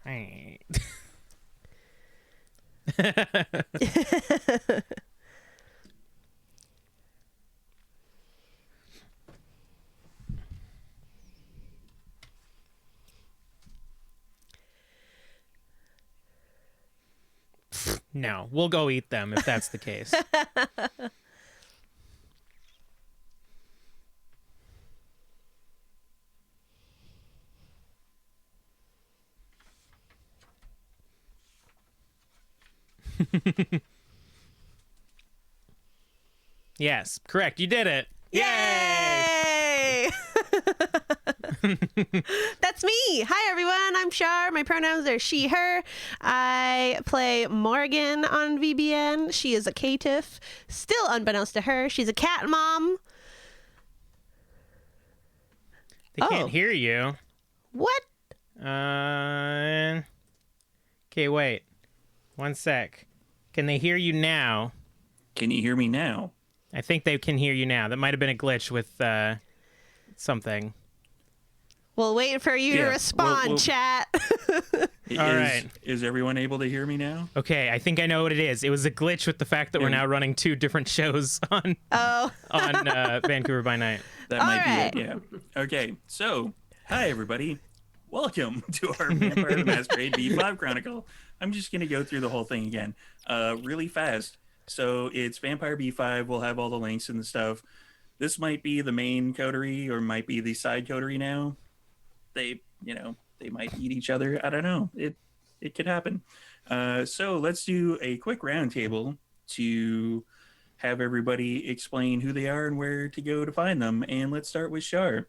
Hey. No, we'll go eat them if that's the case. Yes, correct. You did it. Yay! That's me. Hi, everyone. I'm Shar. My pronouns are she, her. I play Morgan on VBN. She is a caitiff. Still unbeknownst to her, she's a cat mom. They can't hear you. What? Okay, wait. 1 sec. Can they hear you now? Can you hear me now? I think they can hear you now. That might have been a glitch with something. We'll wait for you to respond, chat. All right. Is everyone able to hear me now? Okay, I think I know what it is. It was a glitch with the fact that we're now running 2 different shows on Vancouver by Night. That might be it, yeah. Okay, so, hi everybody. Welcome to our Vampire the Masquerade B5 Chronicle. I'm just going to go through the whole thing again really fast. So it's Vampire B5. We'll have all the links and the stuff. This might be the main coterie or might be the side coterie now. They might eat each other. I don't know. It could happen. So let's do a quick roundtable to have everybody explain who they are and where to go to find them. And let's start with Shar.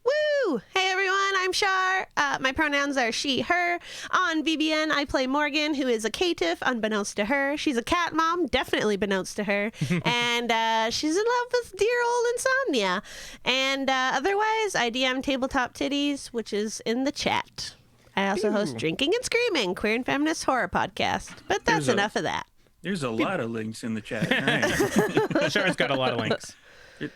Woo! Hey everyone, I'm Shar. My pronouns are she, her. On VBN, I play Morgan, who is a caitiff, unbeknownst to her. She's a cat mom, definitely beknownst to her. And she's in love with dear old Insomnia. And otherwise, I DM Tabletop Titties, which is in the chat. I also host Drinking and Screaming, queer and feminist horror podcast. But that's enough of that. There's a lot of links in the chat. Nice. Shar's got a lot of links.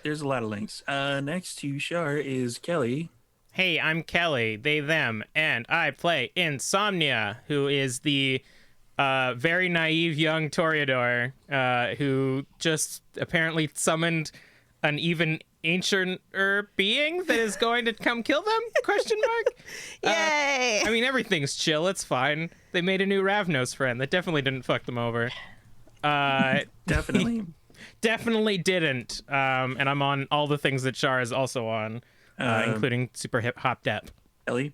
There's a lot of links. Next to Shar is Kelly. Hey, I'm Kelly, they, them, and I play Insomnia, who is the very naive young Toreador who just apparently summoned an even ancienter being that is going to come kill them? Question mark? Yay! I mean, everything's chill. It's fine. They made a new Ravnos friend. That definitely didn't fuck them over. Definitely. Definitely didn't. And I'm on all the things that Shar is also on, including Super Hip Hop Dep. Ellie?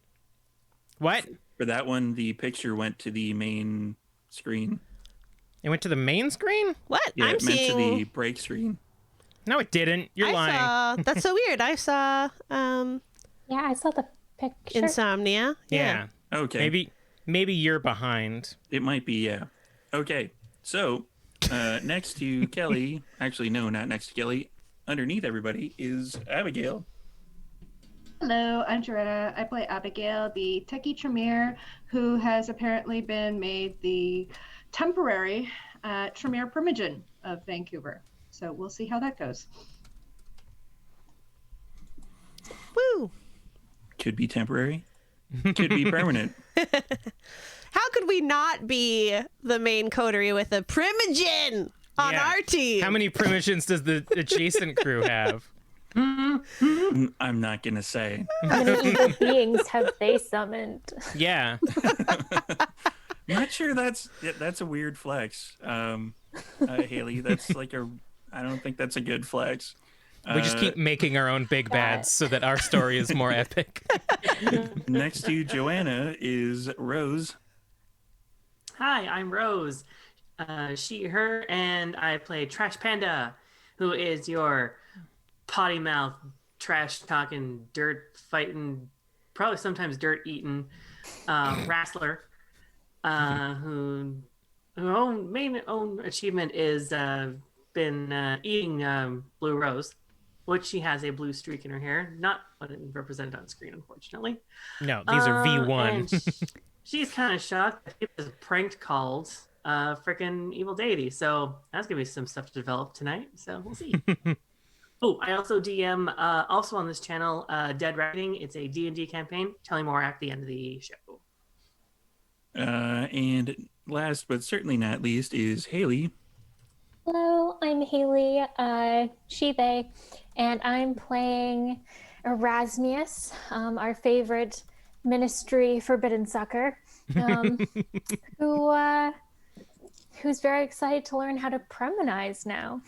What? For that one, the picture went to the main screen. It went to the main screen? What? Yeah, I'm it meant seeing... to the break screen. No, it didn't. You're lying. That's so weird. I saw Yeah, I saw the picture. Insomnia. Yeah. Okay. Maybe you're behind. It might be, yeah. Okay, so next to Kelly, actually, no, not next to Kelly, underneath everybody is Abigail. Hello, I'm Joretta. I play Abigail, the techie Tremere, who has apparently been made the temporary Tremere Primogen of Vancouver. So we'll see how that goes. Woo! Could be temporary. Could be permanent. How could we not be the main coterie with a Primogen on our team? How many Primogens does the adjacent crew have? I'm not going to say. How many evil beings have they summoned? Yeah. Not sure that's a weird flex. Haley, that's like I don't think that's a good flex. We just keep making our own big bads so that our story is more epic. Next to Joanna is Rose. Hi, I'm Rose. She, her, and I play Trash Panda, who is your potty mouth, trash talking, dirt fighting, probably sometimes dirt eating wrestler, who main achievement is been eating Blue Rose, which she has a blue streak in her hair, not represented on screen, unfortunately. No, these are V1. She's kind of shocked that it was pranked called freaking evil deity. So that's gonna be some stuff to develop tonight. So we'll see. Oh, I also DM also on this channel, Dead Reckoning. It's a D&D campaign. Tell you more at the end of the show. And last but certainly not least is Haley. Hello, I'm Haley, she, they, and I'm playing Erasmus, our favorite ministry forbidden sucker, who's very excited to learn how to premonize now.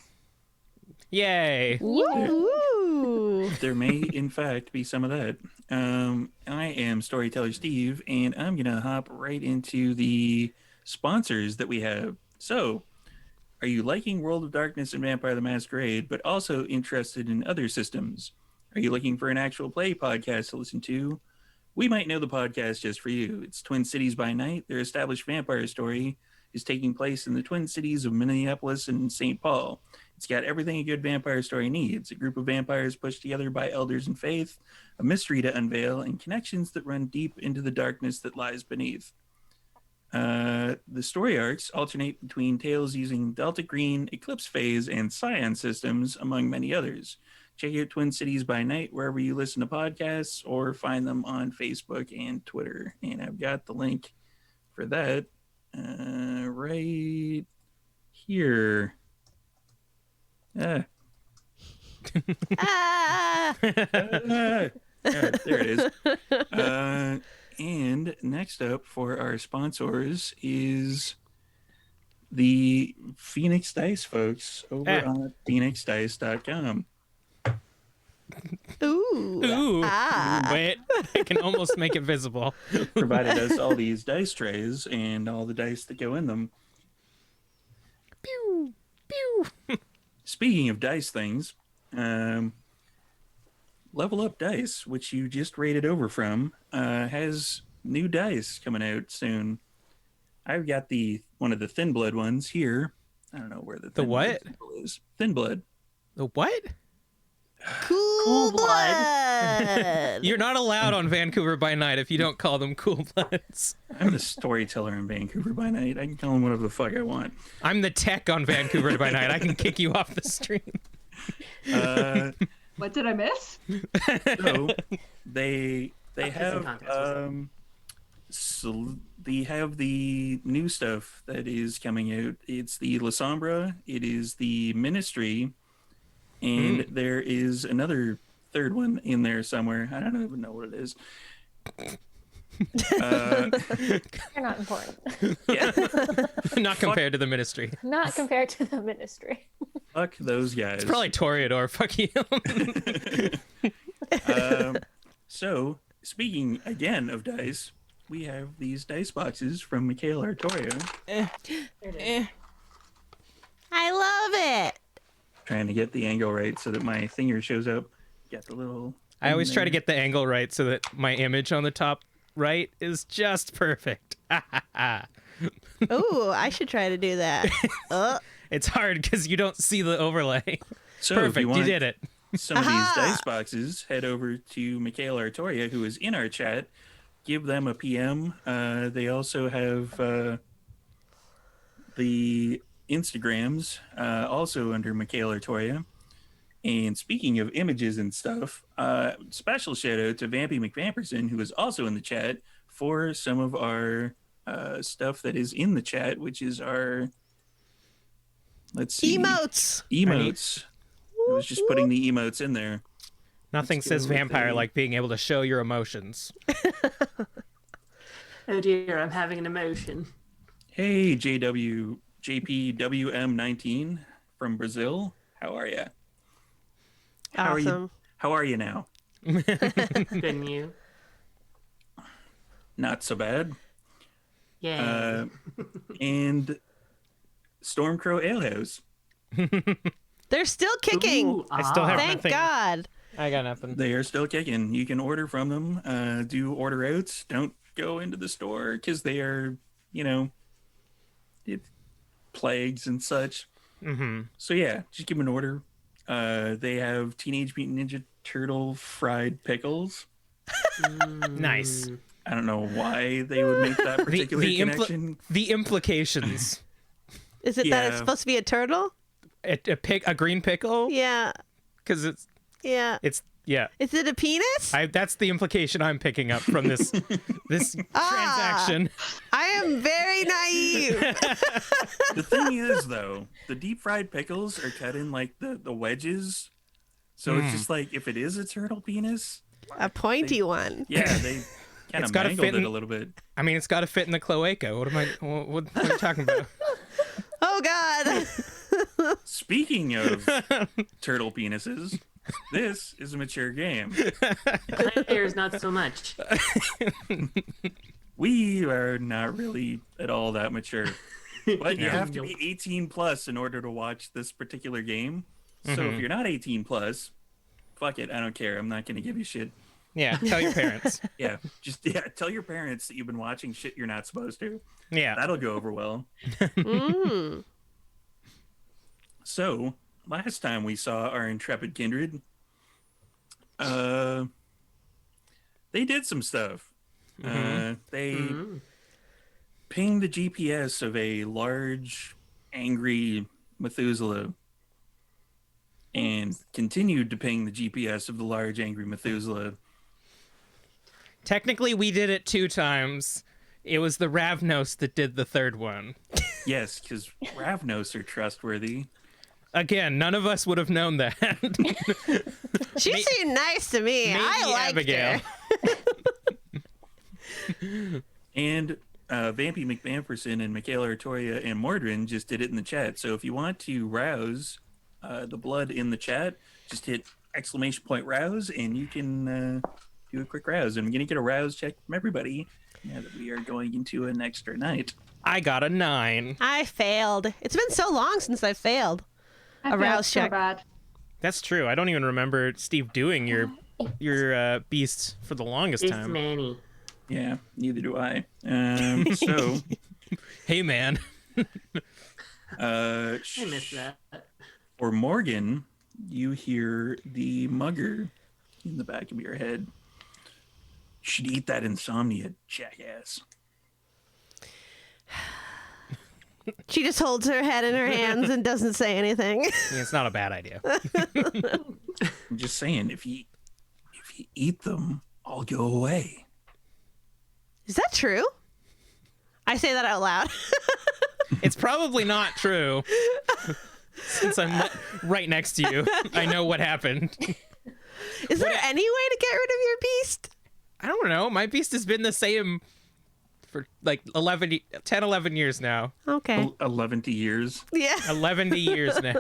Yay. Ooh. There may, in fact, be some of that. I am Storyteller Steve, and I'm going to hop right into the sponsors that we have. So, are you liking World of Darkness and Vampire the Masquerade, but also interested in other systems? Are you looking for an actual play podcast to listen to? We might know the podcast just for you. It's Twin Cities by Night. Their established vampire story is taking place in the Twin Cities of Minneapolis and St. Paul. It's got everything a good vampire story needs: a group of vampires pushed together by elders in faith, a mystery to unveil, and connections that run deep into the darkness that lies beneath. The story arcs alternate between tales using Delta Green, Eclipse Phase, and Scion systems, among many others. Check out Twin Cities by Night wherever you listen to podcasts, or find them on Facebook and Twitter. And I've got the link for that right here. Ah. There it is. And next up for our sponsors is the Phoenix Dice folks over on phoenixdice.com. Ooh. Ooh. Ah. Wait, I can almost make it visible. Provided us all these dice trays and all the dice that go in them. Pew, pew. Speaking of dice things, Level Up Dice, which you just rated over from, has new dice coming out soon. I've got one of the Thin Blood ones here. I don't know where the Thin what? Blood is. Thin Blood. The what? Cool Blood. blood. You're not allowed on Vancouver by Night if you don't call them Cool Bloods. I'm the storyteller in Vancouver by Night. I can call them whatever the fuck I want. I'm the tech on Vancouver by Night. I can kick you off the stream. What did I miss? So they have contest, they have the new stuff that is coming out. It's the La Sombra, it is the Ministry, and there is another third one in there somewhere. I don't even know what it is. They're not important. Yeah, Not compared to the Ministry. Not compared to the ministry. fuck those guys. It's probably Toreador. Fuck you. So, speaking again of dice, we have these dice boxes from Mikhail Artoria. I love it. Trying to get the angle right so that my finger shows up. Got the little. I always thing try to there. get the angle right so that my image on the top right is just perfect. Ooh, I should try to do that. It's hard because you don't see the overlay. So Perfect, if you want did it. some of these dice boxes, head over to Mikhail Artoria, who is in our chat. Give them a PM. They also have the Instagrams, also under Mikhail Artoria. And speaking of images and stuff, special shout out to Vampy McVamperson, who is also in the chat for some of our stuff that is in the chat, which is our, let's see, Emotes. I was just putting the emotes in there. Nothing Let's says go with vampire a- like being able to show your emotions. Oh dear, I'm having an emotion. Hey, JPWM19 from Brazil. How are you? Awesome. How are you now? Couldn't you? Not so bad. Yeah. And Stormcrow Alehouse. They're still kicking. Ooh, I still have Thank nothing. God. I got nothing. They are still kicking. You can order from them. Do order outs. Don't go into the store because they are, plagues and such. Mm-hmm. So yeah, just give them an order. They have Teenage Mutant Ninja Turtle fried pickles. Nice. I don't know why they would make that particular connection. The implications. Is it that it's Yeah. supposed to be a turtle? A green pickle? Yeah. Because Yeah. yeah. Is it a penis? That's the implication I'm picking up from this transaction. I am very naive. The thing is, though, the deep fried pickles are cut in like the wedges. So it's just like, if it is a turtle penis, A pointy one. yeah, they kind It's of gotta mangled fit it in- a little bit. I mean, it's got to fit in the cloaca. What are you talking about? Oh, God. Speaking of turtle penises, this is a mature game. Players, not so much. We are not really at all that mature. But you have to be 18 plus in order to watch this particular game. So if you're not 18 plus, fuck it, I don't care. I'm not going to give you shit. Yeah, tell your parents. Yeah, tell your parents that you've been watching shit you're not supposed to. Yeah. That'll go over well. So, last time we saw our intrepid kindred, they did some stuff. They pinged the GPS of a large, angry Methuselah and continued to ping the GPS of the large, angry Methuselah. Technically, we did it 2 times. It was the Ravnos that did the third one. Yes, because Ravnos are trustworthy. Again, none of us would have known that. She seemed nice to me. I liked Abigail. her. And Vampy McBamperson and Michaela Artoria and Mordrin just did it in the chat. So if you want to rouse the blood in the chat, just hit !rouse and you can do a quick rouse. I'm going to get a rouse check from everybody now that we are going into an extra night. I got a 9. I failed. It's been so long since I failed. I A feel rouse so check. bad. That's true. I don't even remember Steve doing your beast for the longest It's time. Manny. Yeah, neither do I. So, Hey, man. I missed that. for Morgan, you hear the mugger in the back of your head. You should eat that insomnia, jackass. She just holds her head in her hands and doesn't say anything. It's not a bad idea. I'm just saying, if you eat them, I'll go away. Is that true? I say that out loud. It's probably not true. Since I'm right next to you, I know what happened. Is there any way to get rid of your beast? I don't know. My beast has been the same for like 10, 11 years now. Okay. 11 years. Yeah. 11 years now.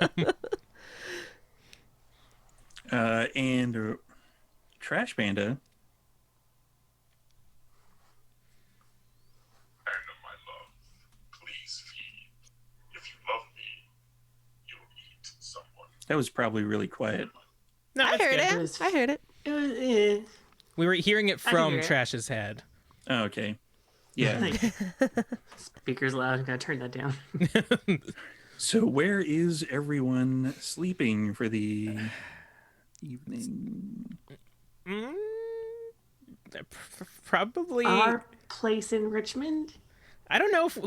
And Trash Panda. And my love, please feed. If you love me, you'll eat someone. That was probably really quiet. No, I it's heard good. it. was- I heard it. It was, We were hearing it I from hear it. Trash's head. Oh, okay. Yeah. Speaker's loud. Gotta turn that down. So where is everyone sleeping for the evening? Probably. Our place in Richmond. I don't know if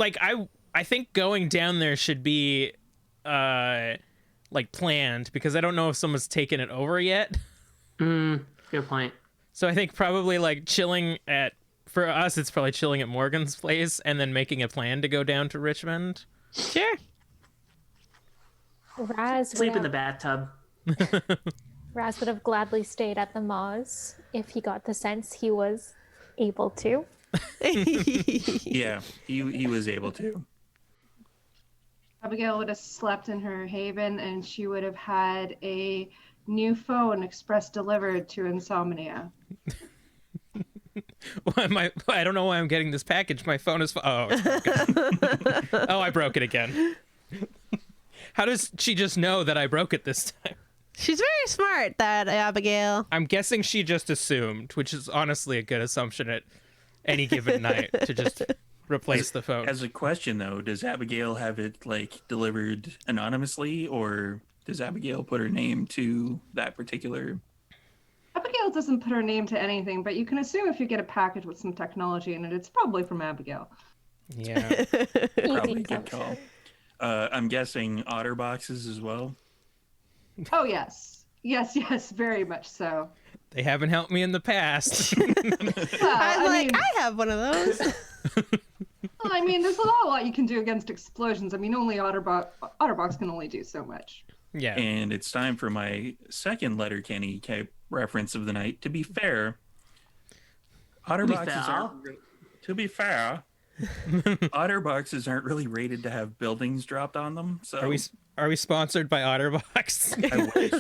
I think going down there should be like planned because I don't know if someone's taken it over yet. Good point. So I think probably like for us it's probably chilling at Morgan's place and then making a plan to go down to Richmond. Sure. Raz Sleep in would the have, bathtub. Raz would have gladly stayed at the Moz if he got the sense he was able to. Yeah, he was able to. Abigail would have slept in her haven and she would have had a new phone express delivered to Insomnia. I don't know why I'm getting this package. My phone is it's broken. Oh, I broke it again. How does she just know that I broke it this time? She's very smart, that Abigail. I'm guessing she just assumed, which is honestly a good assumption at any given night to just replace the phone. As a question though, does Abigail have it like delivered anonymously, or does Abigail put her name to that particular? Abigail doesn't put her name to anything, but you can assume if you get a package with some technology in it, it's probably from Abigail. Yeah. Probably a Easy good call. I'm guessing otter boxes as well. Oh, yes. Yes, very much so. They haven't helped me in the past. Well, I'm like, mean, I have one of those. well, I mean, there's a lot you can do against explosions. I mean, only Otterbox can only do so much. Yeah. And it's time for my second Letterkenny type reference of the night. To be fair, Otterboxes aren't. To be fair, Otterboxes aren't really rated to have buildings dropped on them. So Are we sponsored by Otterbox? I wish.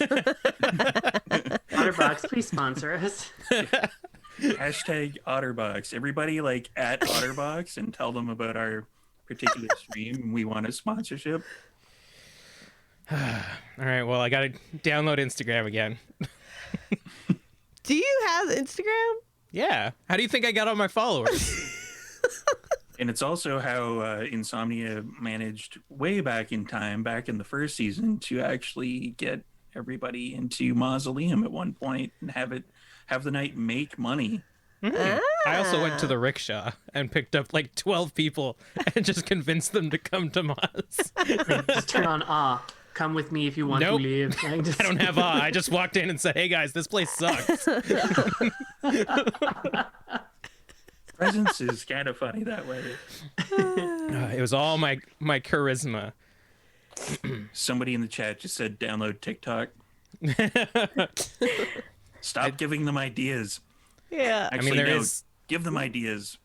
Otterbox, please sponsor us. Hashtag Otterbox. Everybody like at Otterbox and tell them about our particular stream. We want a sponsorship. All right. Well, I got to download Instagram again. Do you have Instagram? Yeah. How do you think I got all my followers? And it's also how Insomnia managed way back in time, back in the first season, to actually get everybody into Mausoleum at one point and have the night make money. I also went to the rickshaw and picked up like 12 people and just convinced them to come to Maz. Just turn on awe. Come with me if you want Nope. to live. I don't have I just walked in and said, "Hey guys, this place sucks." Presence is kind of funny that way. It was all my charisma. Somebody in the chat just said download TikTok. Stop giving them ideas. Yeah. Actually, there no, is- give them ideas.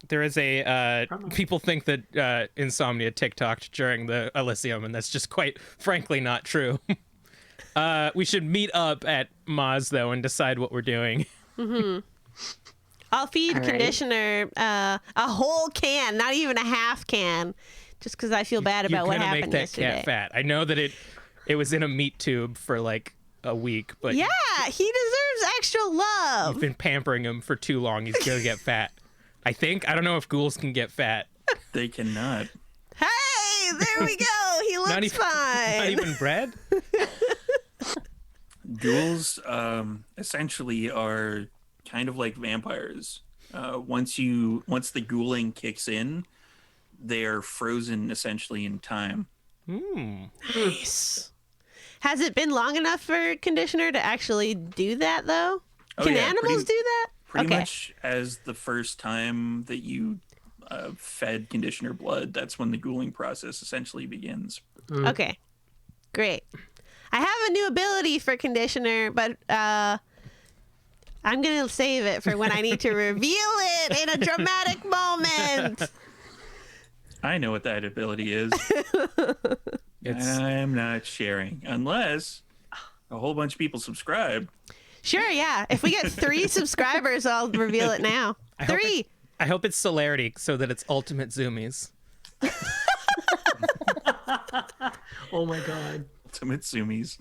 There is a people think that Insomnia TikToked during the Elysium, and that's just quite frankly not true. We should meet up at Maz though and decide what we're doing. I'll feed All right. Conditioner a whole can, not even a half can, just because I feel bad about You're what gonna happened make that yesterday. cat fat. I know that it was in a meat tube for like a week, but Yeah, he deserves extra love. you've been pampering him for too long. He's gonna get fat. I think. I don't know if ghouls can get fat. They cannot. Hey, there we go. He looks Not even, fine. not even bread. Ghouls essentially are kind of like vampires. Once the ghouling kicks in, they are frozen essentially in time. Nice. Has it been long enough for Conditioner to actually do that, though? Oh, Can yeah, animals do that? Pretty Okay. much as the first time that you fed Conditioner blood, that's when the ghouling process essentially begins. Okay, great. I have a new ability for Conditioner, but I'm going to save it for when I need to reveal it in a dramatic moment. I know what that ability is. It's I'm not sharing unless a whole bunch of people subscribe. Sure, yeah. If we get 3 subscribers, I'll reveal it now. hope 3. I hope it's celerity so that it's ultimate zoomies. Oh my god. Ultimate zoomies.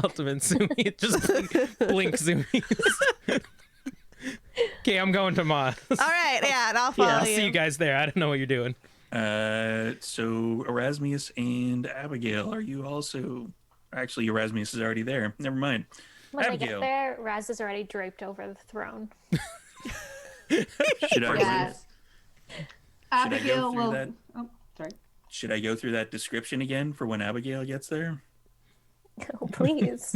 Ultimate zoomies. Just blink zoomies. Okay, I'm going to Maz. All right, yeah, and I'll follow I'll you. see you guys there. I don't know what you're doing. So Erasmus and Abigail, are you also? Actually, Erasmus is already there. Never mind. When I Abigail. get there, Raz is already draped over the throne. Should I? Yes. I go Abigail through will. that? Oh, sorry. Should I go through that description again for when Abigail gets there? Oh, please.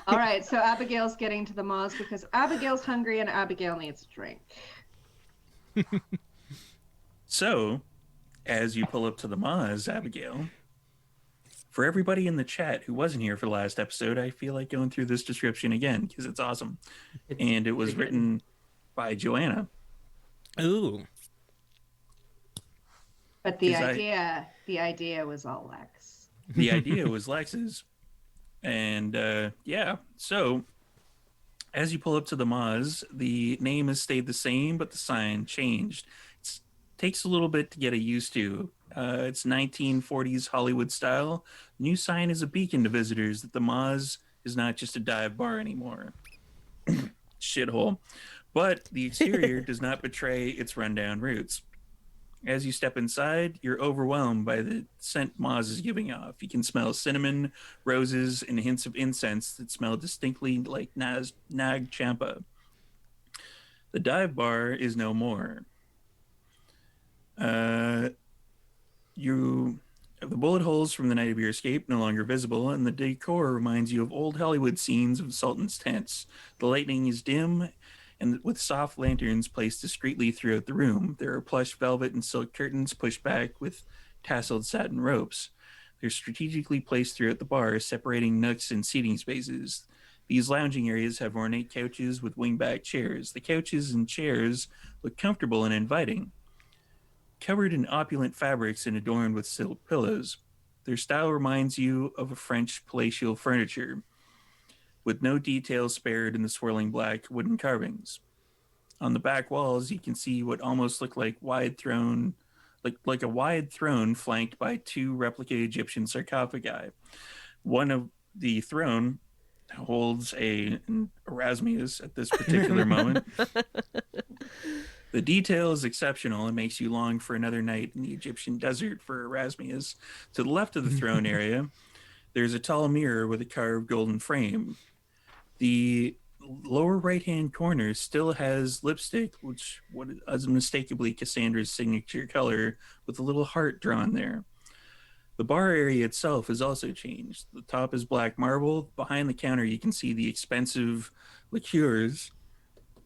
All right, so Abigail's getting to the Maz because Abigail's hungry and Abigail needs a drink. So, as you pull up to the Maz, Abigail, for everybody in the chat who wasn't here for the last episode, I feel like going through this description again because it's awesome. And it was pretty good. written by Joanna. Ooh. But the Is idea was all Lex. The idea was Lex's. And yeah, so as you pull up to the Maz, the name has stayed the same, but the sign changed. It takes a little bit to get used to. It's 1940s Hollywood style. New sign is a beacon to visitors that the Maz is not just a dive bar anymore. Shithole. But the exterior does not betray its rundown roots. As you step inside, you're overwhelmed by the scent Maz is giving off. You can smell cinnamon, roses, and hints of incense that smell distinctly like Nag Champa. The dive bar is no more. You The bullet holes from the night of your escape no longer visible, and the decor reminds you of old Hollywood scenes of Sultan's tents. The lighting is dim, and with soft lanterns placed discreetly throughout the room. There are plush velvet and silk curtains pushed back with tasseled satin ropes. They're strategically placed throughout the bar, separating nooks and seating spaces. These lounging areas have ornate couches with wingback chairs. The couches and chairs look comfortable and inviting, covered in opulent fabrics and adorned with silk pillows. Their style reminds you of a French palatial furniture, with no details spared in the swirling black wooden carvings. On the back walls, you can see what almost look like like a wide throne flanked by two replica Egyptian sarcophagi. One of the throne holds an Erasmus at this particular moment. The detail is exceptional and makes you long for another night in the Egyptian desert for Erasmus. To the left of the throne area, there's a tall mirror with a carved golden frame. The lower right-hand corner still has lipstick, which is unmistakably Cassandra's signature color, with a little heart drawn there. The bar area itself has also changed. The top is black marble. Behind the counter, you can see the expensive liqueurs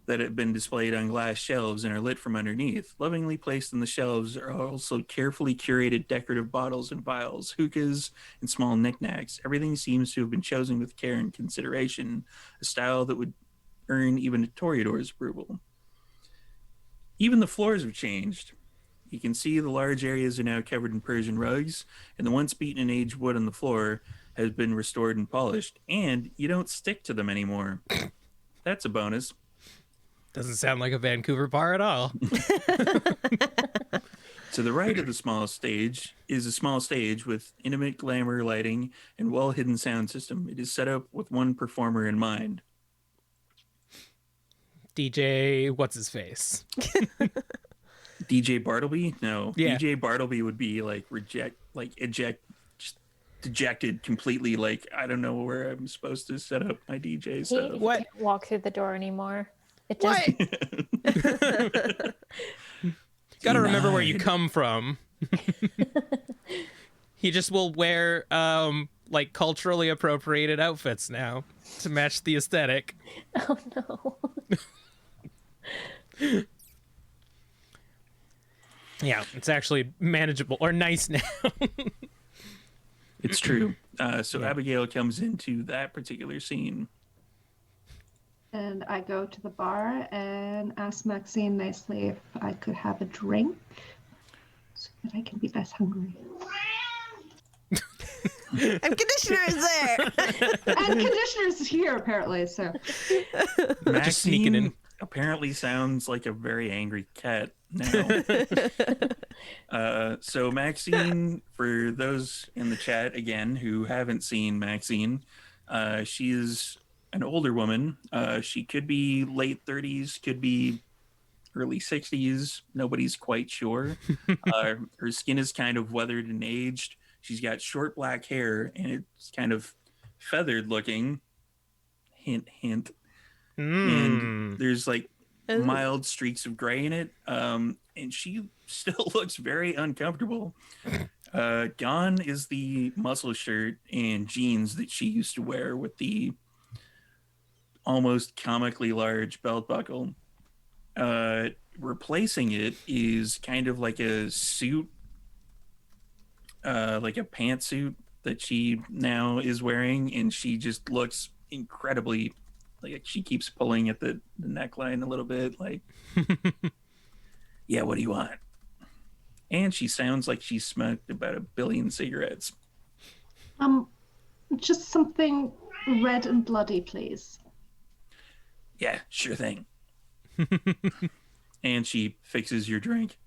that have been displayed on glass shelves and are lit from underneath. Lovingly placed on the shelves are also carefully curated decorative bottles and vials, hookahs, and small knickknacks. Everything seems to have been chosen with care and consideration, a style that would earn even a Toreador's approval. Even the floors have changed. You can see the large areas are now covered in Persian rugs, and the once beaten and aged wood on the floor has been restored and polished, and you don't stick to them anymore. That's a bonus. Doesn't sound like a Vancouver bar at all. To the right of the small stage is a small stage with intimate glamour lighting and well-hidden sound system. It is set up with one performer in mind. DJ, what's his face? DJ Bartleby? No. Yeah. DJ Bartleby would be dejected completely. Like, I don't know where I'm supposed to set up my DJ stuff. He What? can't walk through the door anymore. It just Gotta remember where you Denied. come from. He just will wear like culturally appropriated outfits now to match the aesthetic. oh no. Yeah, it's actually manageable or nice now. It's true. So Yeah. Abigail comes into that particular scene. And I go to the bar and ask Maxine nicely if I could have a drink so that I can be less hungry. And conditioner is there. And conditioner's here apparently, so Maxine Just sneaking in. apparently sounds like a very angry cat now. So Maxine, for those in the chat again who haven't seen Maxine, she is an older woman. She could be late 30s, could be early 60s. Nobody's quite sure. Her skin is kind of weathered and aged. She's got short black hair and it's kind of feathered looking. Hint, hint. And there's like Ooh. mild streaks of gray in it. And she still looks very uncomfortable. Gone is the muscle shirt and jeans that she used to wear with the almost comically large belt buckle. Replacing it is kind of like a suit, like a pantsuit that she now is wearing, and she just looks incredibly like she keeps pulling at the neckline a little bit, like, yeah, what do you want? And she sounds like she smoked about 1 billion cigarettes. just something red and bloody, please. Yeah, sure thing. And she fixes your drink.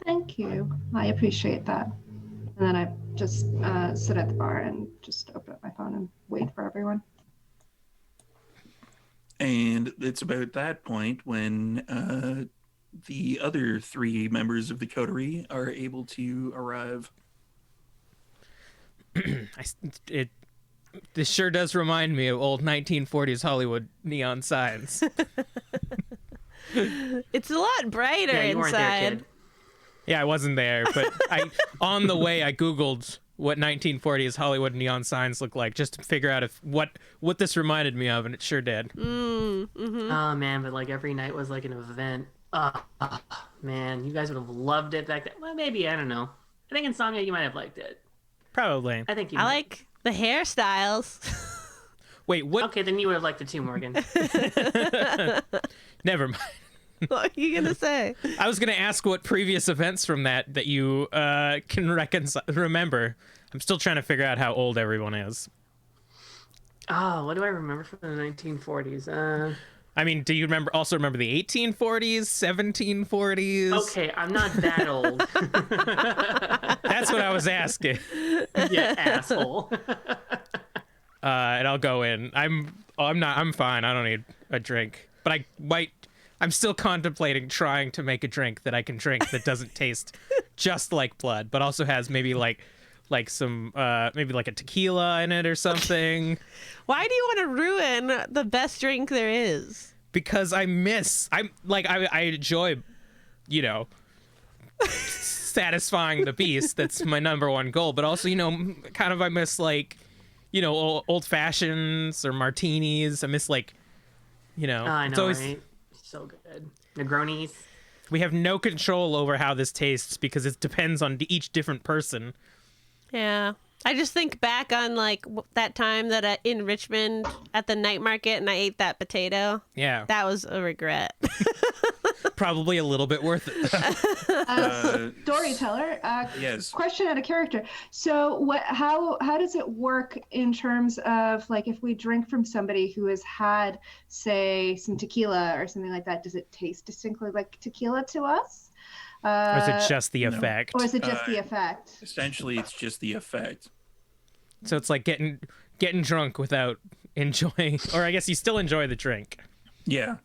Thank you. I appreciate that. And then I just sit at the bar and just open up my phone and wait for everyone. And it's about that point when the other 3 members of the Coterie are able to arrive. This sure does remind me of old 1940s Hollywood neon signs. It's a lot brighter Yeah, you weren't there, inside. kid. Yeah, I wasn't there, but on the way I Googled what 1940s Hollywood neon signs look like just to figure out if what this reminded me of, and it sure did. Mm. Oh man, but like every night was like an event. Man, you guys would have loved it back then. Well, maybe, I don't know. I think Insomnia, you might have liked it. Probably. I think you I might. like the hairstyles. Wait, what? Okay, then you would have liked it too, Morgan. Never mind. What are you gonna say? I was gonna ask what previous events from that you can remember. I'm still trying to figure out how old everyone is. Oh, what do I remember from the 1940s? I mean, do you remember the 1840s, 1740s? Okay, I'm not that old. That's what I was asking. Yeah, asshole. And I'll go in. I'm fine. I don't need a drink. But I'm still contemplating trying to make a drink that I can drink that doesn't taste just like blood, but also has maybe like some maybe like a tequila in it or something. Why do you want to ruin the best drink there is? Because I enjoy, satisfying the beast. That's my number one goal. But also, kind of I miss old fashions or martinis. I miss I know, it's always, right? So good. Negronis. we have no control over how this tastes because it depends on each different person. Yeah. I just think back on that time that in Richmond at the night market and I ate that potato. Yeah, That was a regret. probably a little bit worth it. Storyteller. Yes. Question out of character. So, how does it work in terms of if we drink from somebody who has had, say, some tequila or something like that? Does it taste distinctly like tequila to us? Or is it just the no. effect? Or is it just the effect? Essentially, it's just the effect. So it's like getting drunk without enjoying, or I guess you still enjoy the drink. Yeah.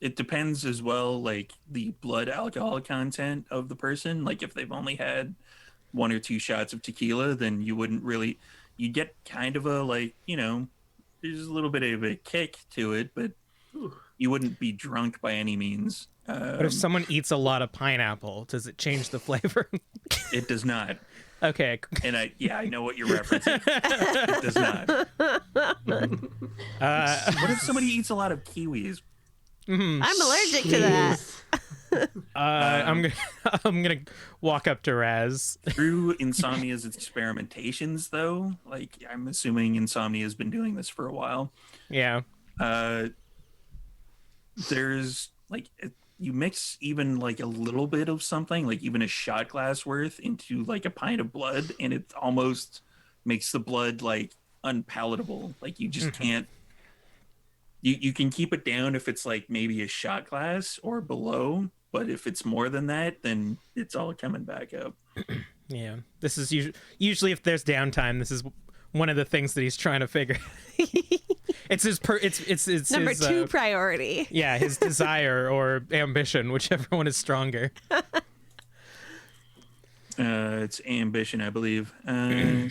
It depends as well, the blood alcohol content of the person. Like if they've only had 1 or 2 shots of tequila, then you get kind of a there's a little bit of a kick to it, but you wouldn't be drunk by any means. But if someone eats a lot of pineapple, does it change the flavor? It does not. Okay. And I know what you're referencing. It does not. What if somebody eats a lot of kiwis? I'm allergic to that. I'm gonna walk up to Raz. Through Insomnia's experimentations, though, I'm assuming Insomnia has been doing this for a while. Yeah. There's you mix even a little bit of something, even a shot glass worth, into a pint of blood, and it almost makes the blood unpalatable. You just can't. You can keep it down if it's maybe a shot glass or below, but if it's more than that, then it's all coming back up. Yeah. This is usually if there's downtime, this is one of the things that he's trying to figure. It's his it's Number his, 2 priority. Yeah, his desire or ambition, whichever one is stronger. It's ambition, I believe.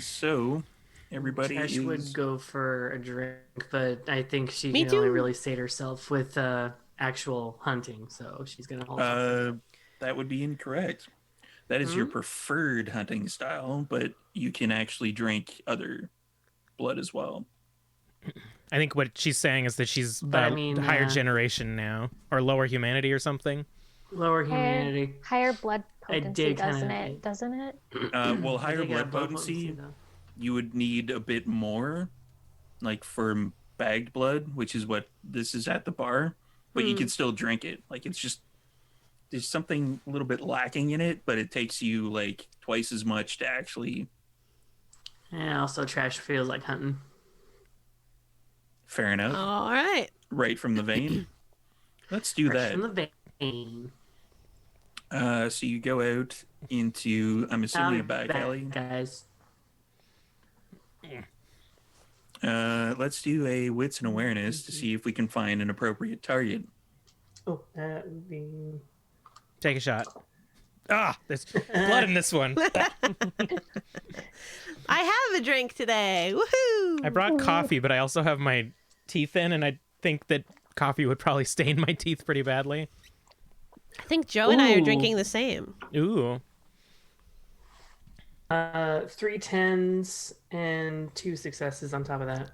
So everybody Ash is... would go for a drink, but I think she Me can only too. really sate herself with actual hunting, so she's gonna hold. That would be incorrect. That is your preferred hunting style, but you can actually drink other blood as well. I think what she's saying is that she's But I mean, higher generation now, or lower humanity or something. Lower humanity. Higher blood I potency, did kinda doesn't it? think. Doesn't it? Well, I higher think I blood have blood potency, though. you would need a bit more, for bagged blood, which is what this is at the bar. But you can still drink it. It's just there's something a little bit lacking in it, but it takes you twice as much to actually. Yeah, also trash feels like hunting. Fair enough. All right. Right from the vein. Let's do Fresh that. from the vein. So you go out into, I'm assuming, a Back, back alley. guys. Let's do a wits and awareness to see if we can find an appropriate target. Oh, that would be. Take a shot. Ah, there's blood in this one. I have a drink today. Woohoo! I brought coffee, but I also have my teeth in, and I think that coffee would probably stain my teeth pretty badly. I think Joe and I are Ooh. drinking the same. Ooh. 3 10s and 2 successes on top of that.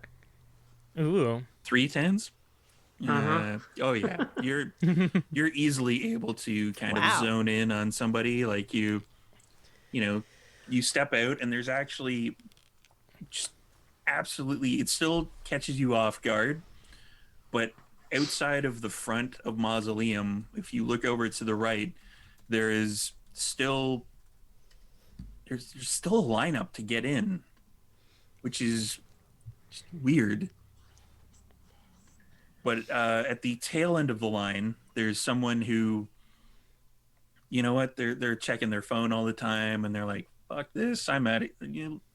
Ooh. 3 10s? Uh-huh. Oh yeah, you're easily able to kind of Wow. zone in on somebody. Like you know, you step out and there's actually just absolutely, it still catches you off guard, but outside of the front of Mausoleum, if you look over to the right, there is still there's still a lineup to get in, which is just weird. But at the tail end of the line, there's someone who, you know what, they're checking their phone all the time, and they're like, "Fuck this! I'm at it.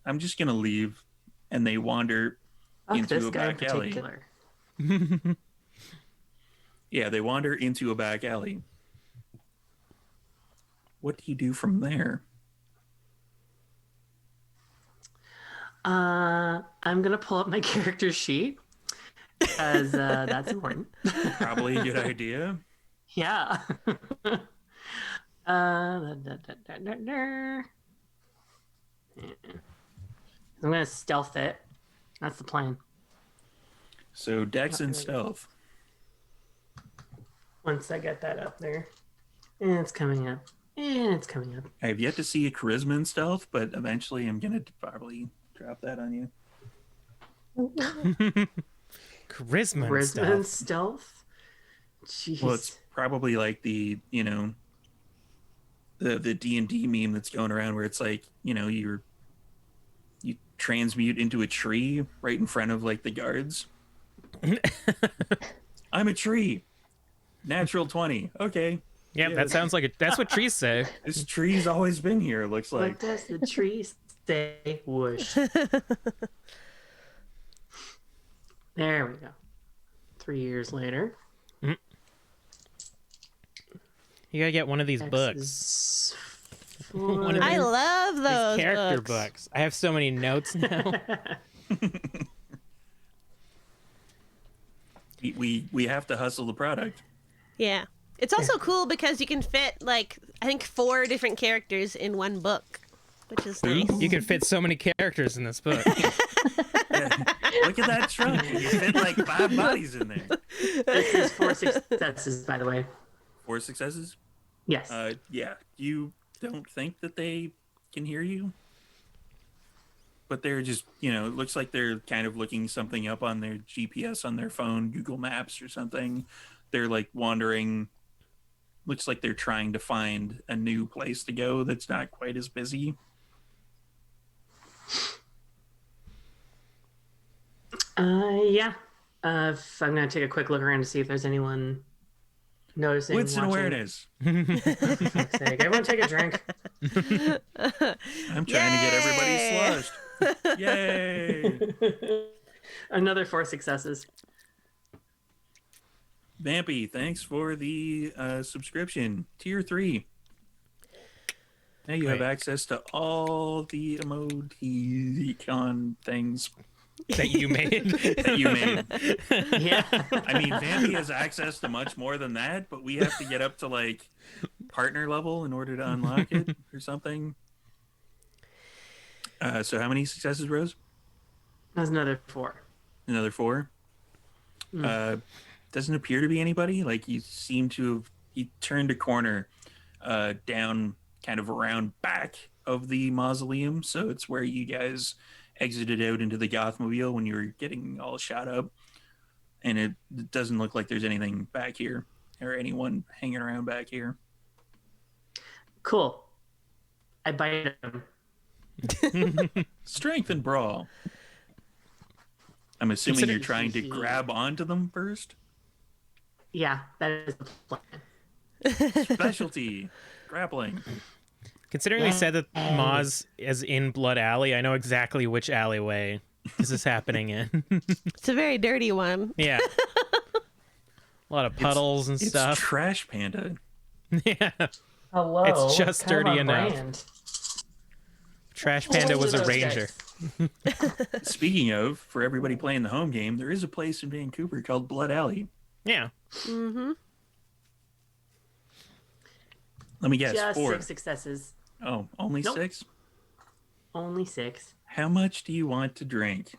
I'm just gonna leave," and they wander Fuck into this a guy in back alley. particular. Yeah, they wander into a back alley. What do you do from there? I'm gonna pull up my character sheet because that's important. Probably a good idea. Yeah. I'm gonna stealth it. That's the plan. So Dex and stealth. Once I get that up there. And it's coming up. And it's coming up. I have yet to see a charisma and stealth, but eventually I'm gonna probably drop that on you. Charisma and Charisma and stuff. stealth? Jeez. Well, it's probably like the the D&D meme that's going around where it's like, you transmute into a tree right in front of like the guards. I'm a tree. Natural 20. Okay. Yep, Yeah. that sounds like that's what trees say. This tree's always been here, it looks What like. does the tree say? Whoosh. There we go. 3 years later. You gotta get one of these X books. is One of I these- love those These character books. books. I have so many notes now. We have to hustle the product. Yeah. It's also cool because you can fit, like, I think 4 different characters in one book, which is nice. You can fit so many characters in this book. Look at that trunk. You fit like 5 bodies in there. This is 4 successes, by the way. 4 successes? Yes. Yeah. You don't think that they can hear you? But they're just, it looks like they're kind of looking something up on their GPS on their phone, Google Maps or something. They're like wandering. Looks like they're trying to find a new place to go that's not quite as busy. Yeah. If I'm going to take a quick look around to see if there's anyone noticing. Wits and watching. awareness. For fuck's sake. Everyone take a drink. I'm trying to get everybody slushed. Yay! Another 4 successes. Vampy, thanks for the subscription. Tier 3. Now you have Wait. access to all the emoticon things that you made. that you made. Yeah. I mean, Vampy has access to much more than that, but we have to get up to like partner level in order to unlock it or something. So how many successes, Rose? That's another 4. Another 4. Doesn't appear to be anybody. Like you seem to have turned a corner down kind of around back of the mausoleum. So it's where you guys exited out into the Gothmobile when you were getting all shot up. And it doesn't look like there's anything back here or anyone hanging around back here. Cool. I bite him. Strength and brawl. I'm assuming Consider- you're trying to grab onto them first. Yeah, that is the plan. Specialty. Grappling. Considering they said that Moz is in Blood Alley, I know exactly which alleyway this is happening in. It's a very dirty one. Yeah. A lot of puddles and It's stuff. Trash Panda. Yeah. Hello. It's just kind of dirty on enough. brand. Trash Panda was a ranger. Speaking of, for everybody playing the home game, there is a place in Vancouver called Blood Alley. Yeah. Mm-hmm. Let me guess. Just 4. 6 successes. Oh, only Nope. 6? Only 6. How much do you want to drink?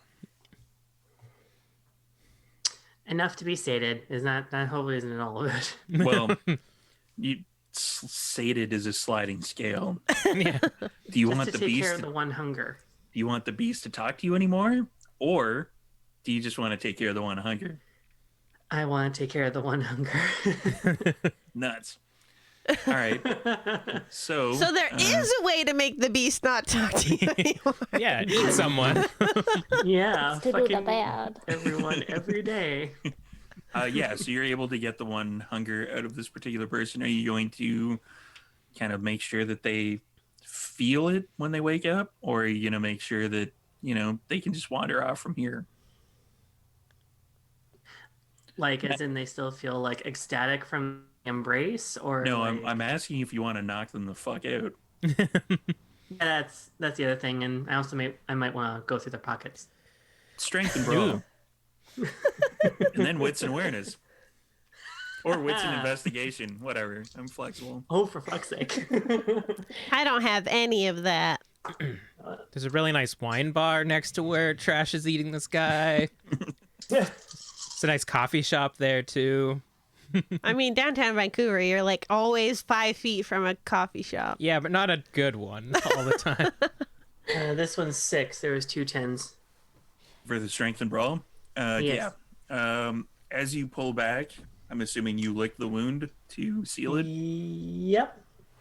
Enough to be sated. Is not that hopefully isn't all of it. Well, sated is a sliding scale. Yeah. Do you Just want to the take beast? care of the one hunger. Do you want the beast to talk to you anymore, or do you just want to take care of the one hunger? I want to take care of the one hunger. Nuts. All right. So there is a way to make the beast not talk to you anymore. Yeah, eat someone. Yeah, To do the fucking bad. everyone every day. yeah. So you're able to get the one hunger out of this particular person. Are you going to kind of make sure that they feel it when they wake up, or are you going to make sure that they can just wander off from here? Like, as in they still feel like ecstatic from embrace, or No, like... I'm asking if you want to knock them the fuck out. Yeah, that's the other thing, and I also might want to go through their pockets. Strength and brawl, and then wits and awareness, or wits and investigation. Whatever. I'm flexible. Oh, for fuck's sake! I don't have any of that. There's a really nice wine bar next to where Trash is eating this guy. It's a nice coffee shop there too. I mean, downtown Vancouver, you're like always 5 feet from a coffee shop. Yeah, but not a good one all the time. This one's 6. There was 2 10s. For the strength and brawl, Yes. yeah. As you pull back, I'm assuming you lick the wound to seal it. Yep.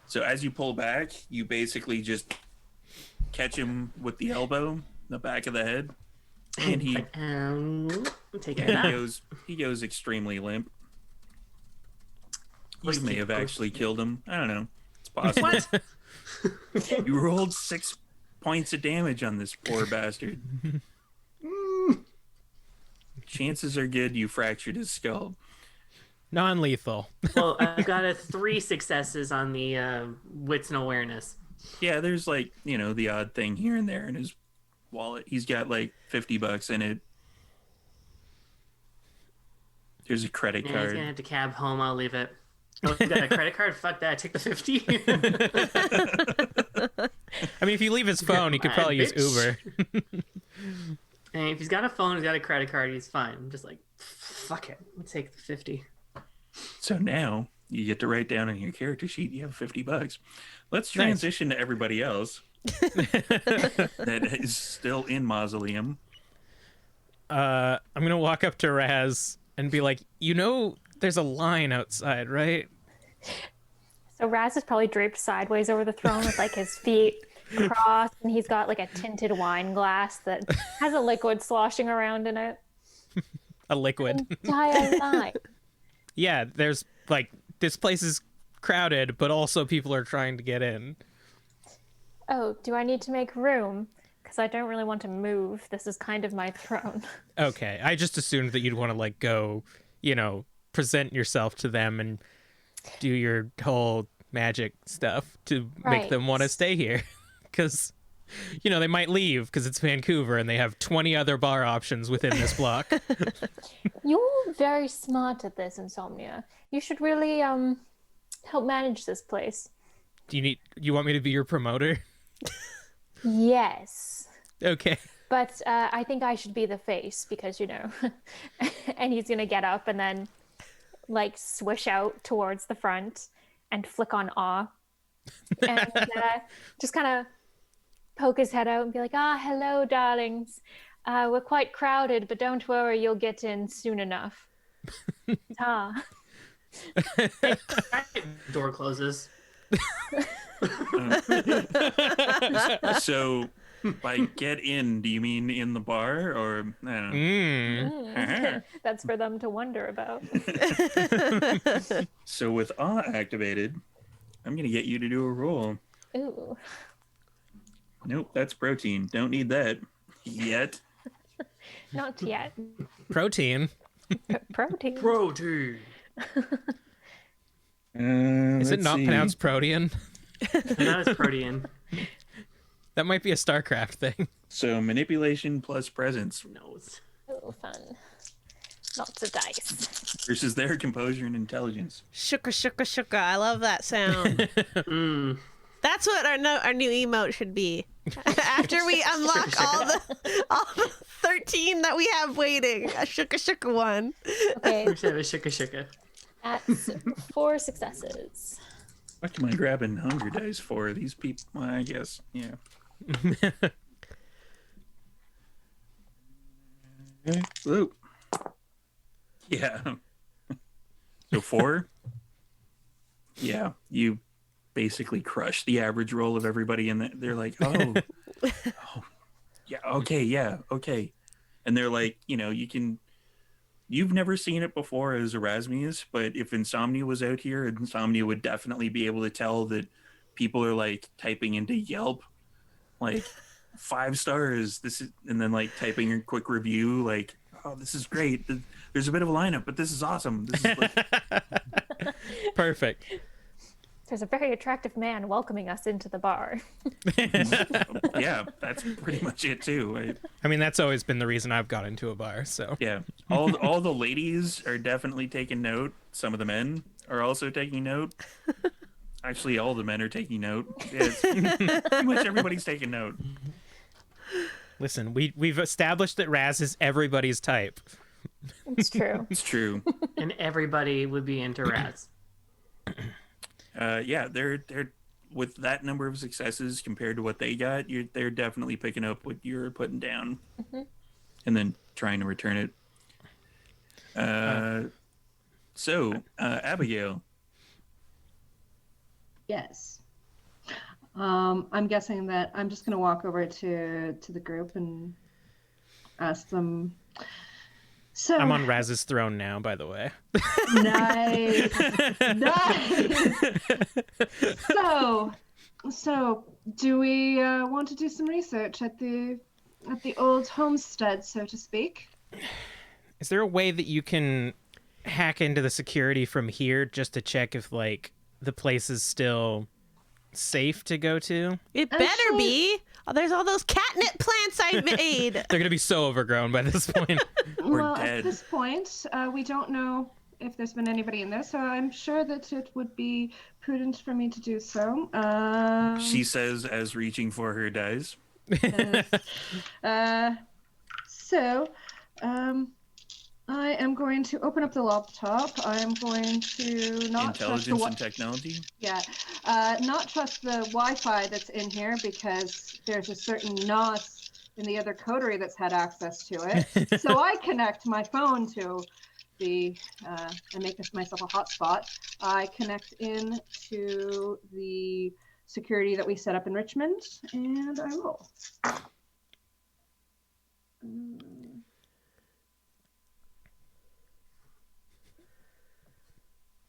So as you pull back, you basically just catch him with the elbow, the back of the head, and he Take care of that. he goes extremely limp. You What's may the have ghost actually name? killed him. I don't know. It's possible. What? You rolled 6 points of damage on this poor bastard. Chances are good you fractured his skull. Non-lethal. Well, I've got 3 successes on the wits and awareness. Yeah, there's like, the odd thing here and there in his wallet. He's got like $50 in it. There's a credit Yeah, he's card. gonna have to cab home. I'll leave it. Oh, you got a credit card? Fuck that. Take the 50. I mean, if you leave his phone, he could Mad probably use bitch. Uber. And if he's got a phone, he's got a credit card, he's fine. I'm just like, fuck it. I'll take the 50. So now you get to write down on your character sheet you have $50. Let's transition to everybody else that is still in Mausoleum. I'm gonna walk up to Raz and be like, there's a line outside, right? So Raz is probably draped sideways over the throne with like his feet crossed, and he's got like a tinted wine glass that has a liquid sloshing around in it. A liquid. Entire line. Yeah, there's like, this place is crowded, but also people are trying to get in. Oh, do I need to make room? Because I don't really want to move. This is kind of my throne. Okay, I just assumed that you'd want to like go, present yourself to them and do your whole magic stuff to make Right. them want to stay here. Because, they might leave because it's Vancouver and they have 20 other bar options within this block. You're very smart at this, Insomnia. You should really help manage this place. You want me to be your promoter? Yes. Okay. But I think I should be the face because, and he's going to get up and then like swish out towards the front and flick on awe and just kind of poke his head out and be like, hello, darlings. We're quite crowded, but don't worry, you'll get in soon enough. Door closes. So by get in, do you mean in the bar, or I don't know. That's for them to wonder about. So with awe activated, I'm gonna get you to do a roll. Ooh. Nope, that's protein. Don't need that yet. Not yet. Protein. Protein. Protein. Is it not pronounced protein? Now it's protein. That might be a StarCraft thing. So manipulation plus presence. No, it's... Oh, fun. Lots of dice. versus their composure and intelligence. Shuka shuka shuka. I love that sound. That's what our new emote should be. After we unlock all the 13 that we have waiting, a shuka shuka one. Okay, We should have a shika shika. that's 4 successes. What am I grabbing hunger dice for? These people, well, I guess, yeah. Whoa. Yeah. So 4? Yeah, you basically crush the average roll of everybody, and they're like, oh, yeah, okay. And they're like, you've never seen it before as Erasmus, but if Insomnia was out here, Insomnia would definitely be able to tell that people are like typing into Yelp, like 5 stars. This is, and then like typing a quick review, like, oh, this is great. There's a bit of a lineup, but this is awesome. This is like... Perfect. There's a very attractive man welcoming us into the bar. Yeah, that's pretty much it too. I mean, that's always been the reason I've got into a bar. So Yeah, all the ladies are definitely taking note. Some of the men are also taking note. Actually, all the men are taking note. It's pretty much everybody's taking note. listen, we've established that Raz is everybody's type. It's true. It's true. And everybody would be into Raz. Yeah, they're with that number of successes compared to what they got, they're definitely picking up what you're putting down, and then trying to return it. So, Abigail. Yes. I'm guessing that I'm just going to walk over to the group and ask them. So I'm on Raz's throne now, by the way. nice. So do we want to do some research at the old homestead, so to speak? Is there a way that you can hack into the security from here just to check if like the place is still safe to go to? It better be. Oh, there's all those catnip plants I made. They're gonna be so overgrown by this point. Well, dead. at this point, we don't know if there's been anybody in there, so I'm sure that it would be prudent for me to do so. She says as reaching for her dice. I am going to open up the laptop. I am going to not trust the Intelligence and technology. Yeah, not trust the Wi-Fi that's in here because there's a certain NOS in the other coterie that's had access to it. So I connect my phone to the, and make myself a hotspot. I connect in to the security that we set up in Richmond, and I roll.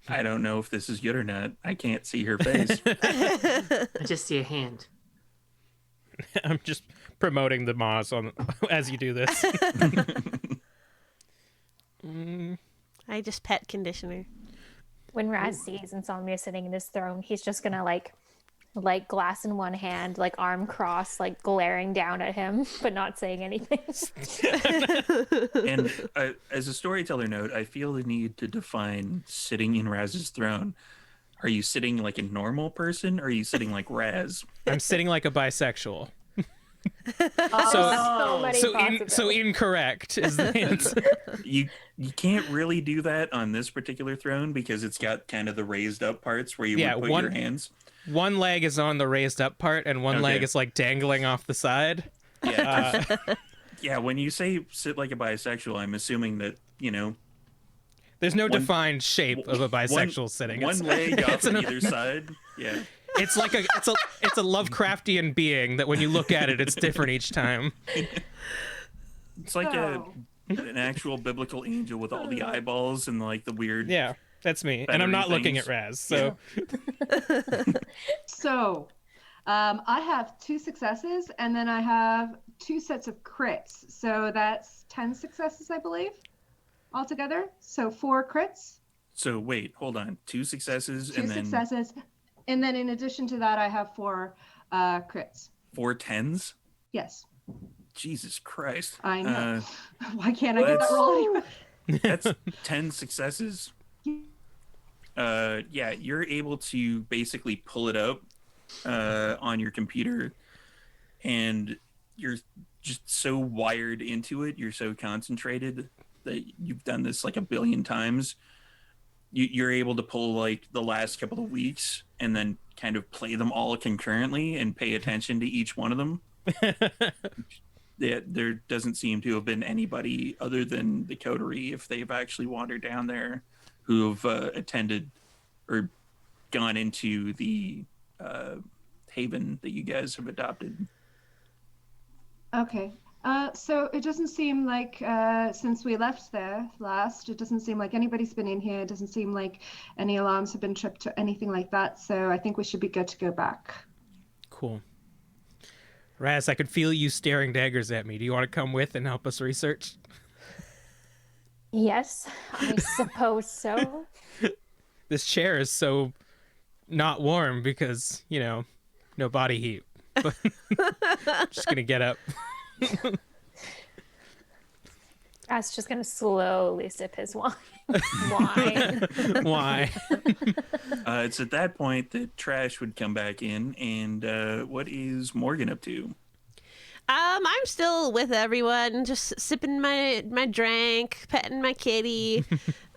I don't know if this is good or not. I can't see her face. I just see a hand. I'm just promoting the Moz on as you do this. I just pet conditioner. When Raz sees Insomnia sitting in his throne, he's just gonna like glass in one hand, like arm crossed, like glaring down at him, but not saying anything. And as a storyteller note, I feel the need to define sitting in Raz's throne. Are you sitting like a normal person, or are you sitting like Raz? I'm sitting like a bisexual. So many So incorrect is the answer. You can't really do that on this particular throne because it's got kind of the raised up parts where you would put your hands. One leg is on the raised up part, and one leg is like dangling off the side. Yeah. Yeah, when you say sit like a bisexual, I'm assuming that, there's no defined shape of a bisexual sitting. One leg off on either side. Yeah. It's like it's a Lovecraftian being that when you look at it, it's different each time. It's like an actual biblical angel with all the eyeballs and like the weird. Yeah, that's me, and I'm not looking at Raz. So, So, I have 2 successes, and then I have 2 sets of crits. So that's 10 successes, I believe, altogether. So 4 crits. So wait, hold on. 2 successes 2 and then successes, and then in addition to that, I have 4 crits. 4 tens? Yes, Jesus Christ. I know. Why can't I get that roll anyway? That's 10 successes. Yeah, you're able to basically pull it up on your computer, and you're just so wired into it, you're so concentrated that you've done this like a billion times. You're able to pull like the last couple of weeks and then kind of play them all concurrently and pay attention to each one of them. There doesn't seem to have been anybody other than the Coterie, if they've actually wandered down there, who've attended or gone into the haven that you guys have adopted. Okay. So it doesn't seem like since we left there last, it doesn't seem like anybody's been in here. It doesn't seem like any alarms have been tripped or anything like that. So I think we should be good to go back. Cool. Raz, I could feel you staring daggers at me. Do you want to come with and help us research? Yes, I suppose so. This chair is so not warm because, you know, no body heat. But just gonna get up. That's just gonna slowly sip his wine. Wine. Why? It's at that point that Trash would come back in, and what is Morgan up to? I'm still with everyone, just sipping my drink, petting my kitty.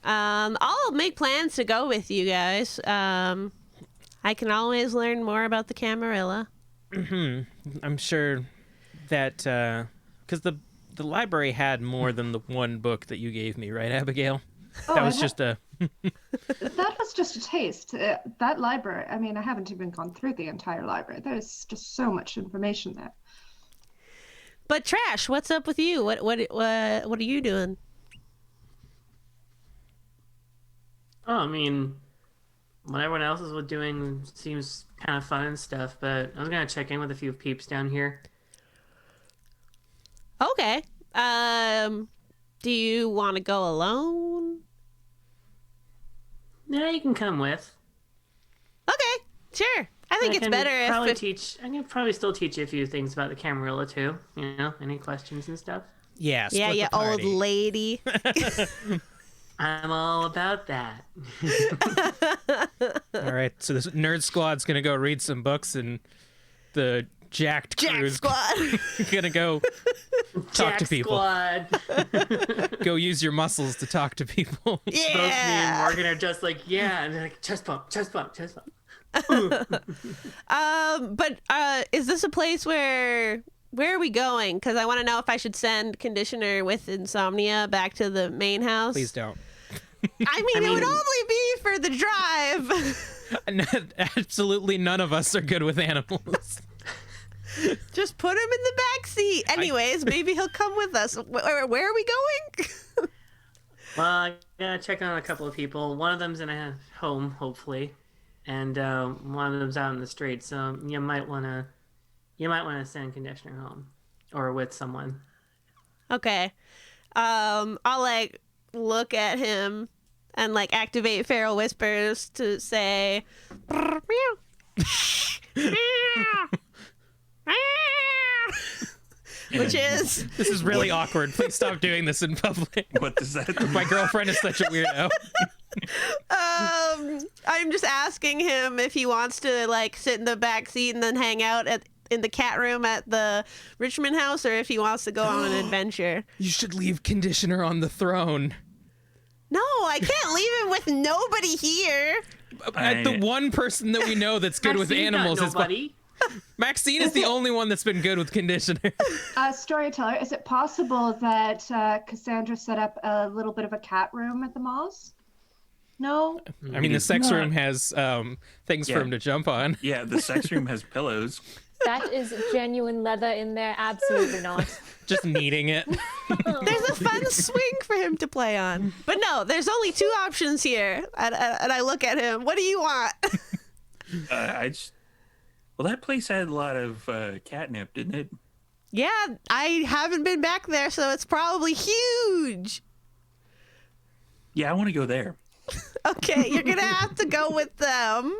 I'll make plans to go with you guys. I can always learn more about the Camarilla. I'm sure that because the library had more than the one book that you gave me, right, Abigail? Oh, That was just a. That was just a taste. That library, I mean, I haven't even gone through the entire library. There's just so much information there. But Trash, what's up with you? What are you doing? Oh, I mean, what everyone else is doing seems kind of fun and stuff, but I was gonna check in with a few peeps down here. Okay. Do you want to go alone? Yeah, you can come with. Okay, sure. I think it's better I can probably still teach you a few things about the Camarilla too. You know, any questions and stuff. Yeah, yeah, split yeah, the old party. lady. I'm all about that. All right, so this nerd squad's gonna go read some books, and the jacked Jack crew's Squad. gonna go talk to Jack people. Squad. Go use your muscles to talk to people. Both me and Yeah. Morgan are just like, yeah, and they're like, chest bump, chest bump, chest bump. But is this a place where are we going? Because I want to know if I should send Conditioner with Insomnia back to the main house. Please don't. I mean, it would only be for the drive. Absolutely none of us are good with animals. Just put him in the back seat. Anyways, maybe he'll come with us. Where are we going? Well, I gotta check on a couple of people. One of them's in a home, hopefully, and one of them's out in the street. So you might wanna send Conditioner home, or with someone. Okay. I'll like look at him and like activate Feral Whispers to say, meow. Meow. Which is This is really awkward. Please stop doing this in public. What does that My girlfriend is such a weirdo. I'm just asking him if he wants to like sit in the back seat and then hang out in the cat room at the Richmond house, or if he wants to go on an adventure. You should leave Conditioner on the throne. No, I can't leave him with nobody here. The one person that we know that's good with Maxine's not animals is nobody. Maxine is the only one that's been good with Conditioner. Storyteller, is it possible that Cassandra set up a little bit of a cat room at the malls? No? I mean, the sex not. room has things for Yeah. him to jump on. Yeah, the sex room has pillows. That is genuine leather in there. Absolutely not. Just kneading it. There's a fun swing for him to play on. But no, there's only two options here. And I look at him. What do you want? Well, that place had a lot of catnip, didn't it? Yeah, I haven't been back there, so it's probably huge. Yeah, I want to go there. Okay, you're going to have to go with them.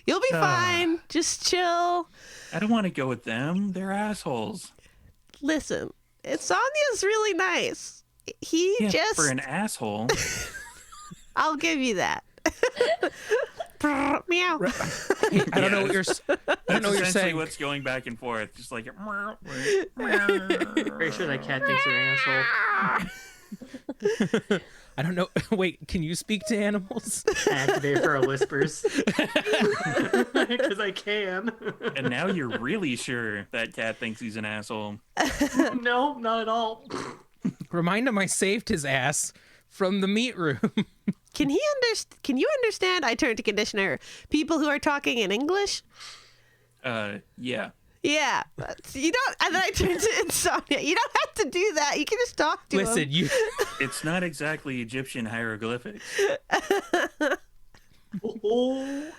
You'll be fine. Just chill. I don't want to go with them. They're assholes. Listen, Insomnia's really nice. he Yeah, just. for an asshole. I'll give you that. Meow. I don't know what you're. I don't know what you're Essentially saying. what's going back and forth, just like. Pretty sure that cat thinks you're an asshole. I don't know. Wait, can you speak to animals? Activate her whispers. Because I can. And now you're really sure that cat thinks he's an asshole. No, not at all. Remind him I saved his ass from the meat room. Can you understand? I turn to conditioner. People who are talking in English. Yeah. Yeah, you don't. And then I turn to Insomnia. You don't have to do that. You can just talk to Listen, him. you. It's not exactly Egyptian hieroglyphics. Oh.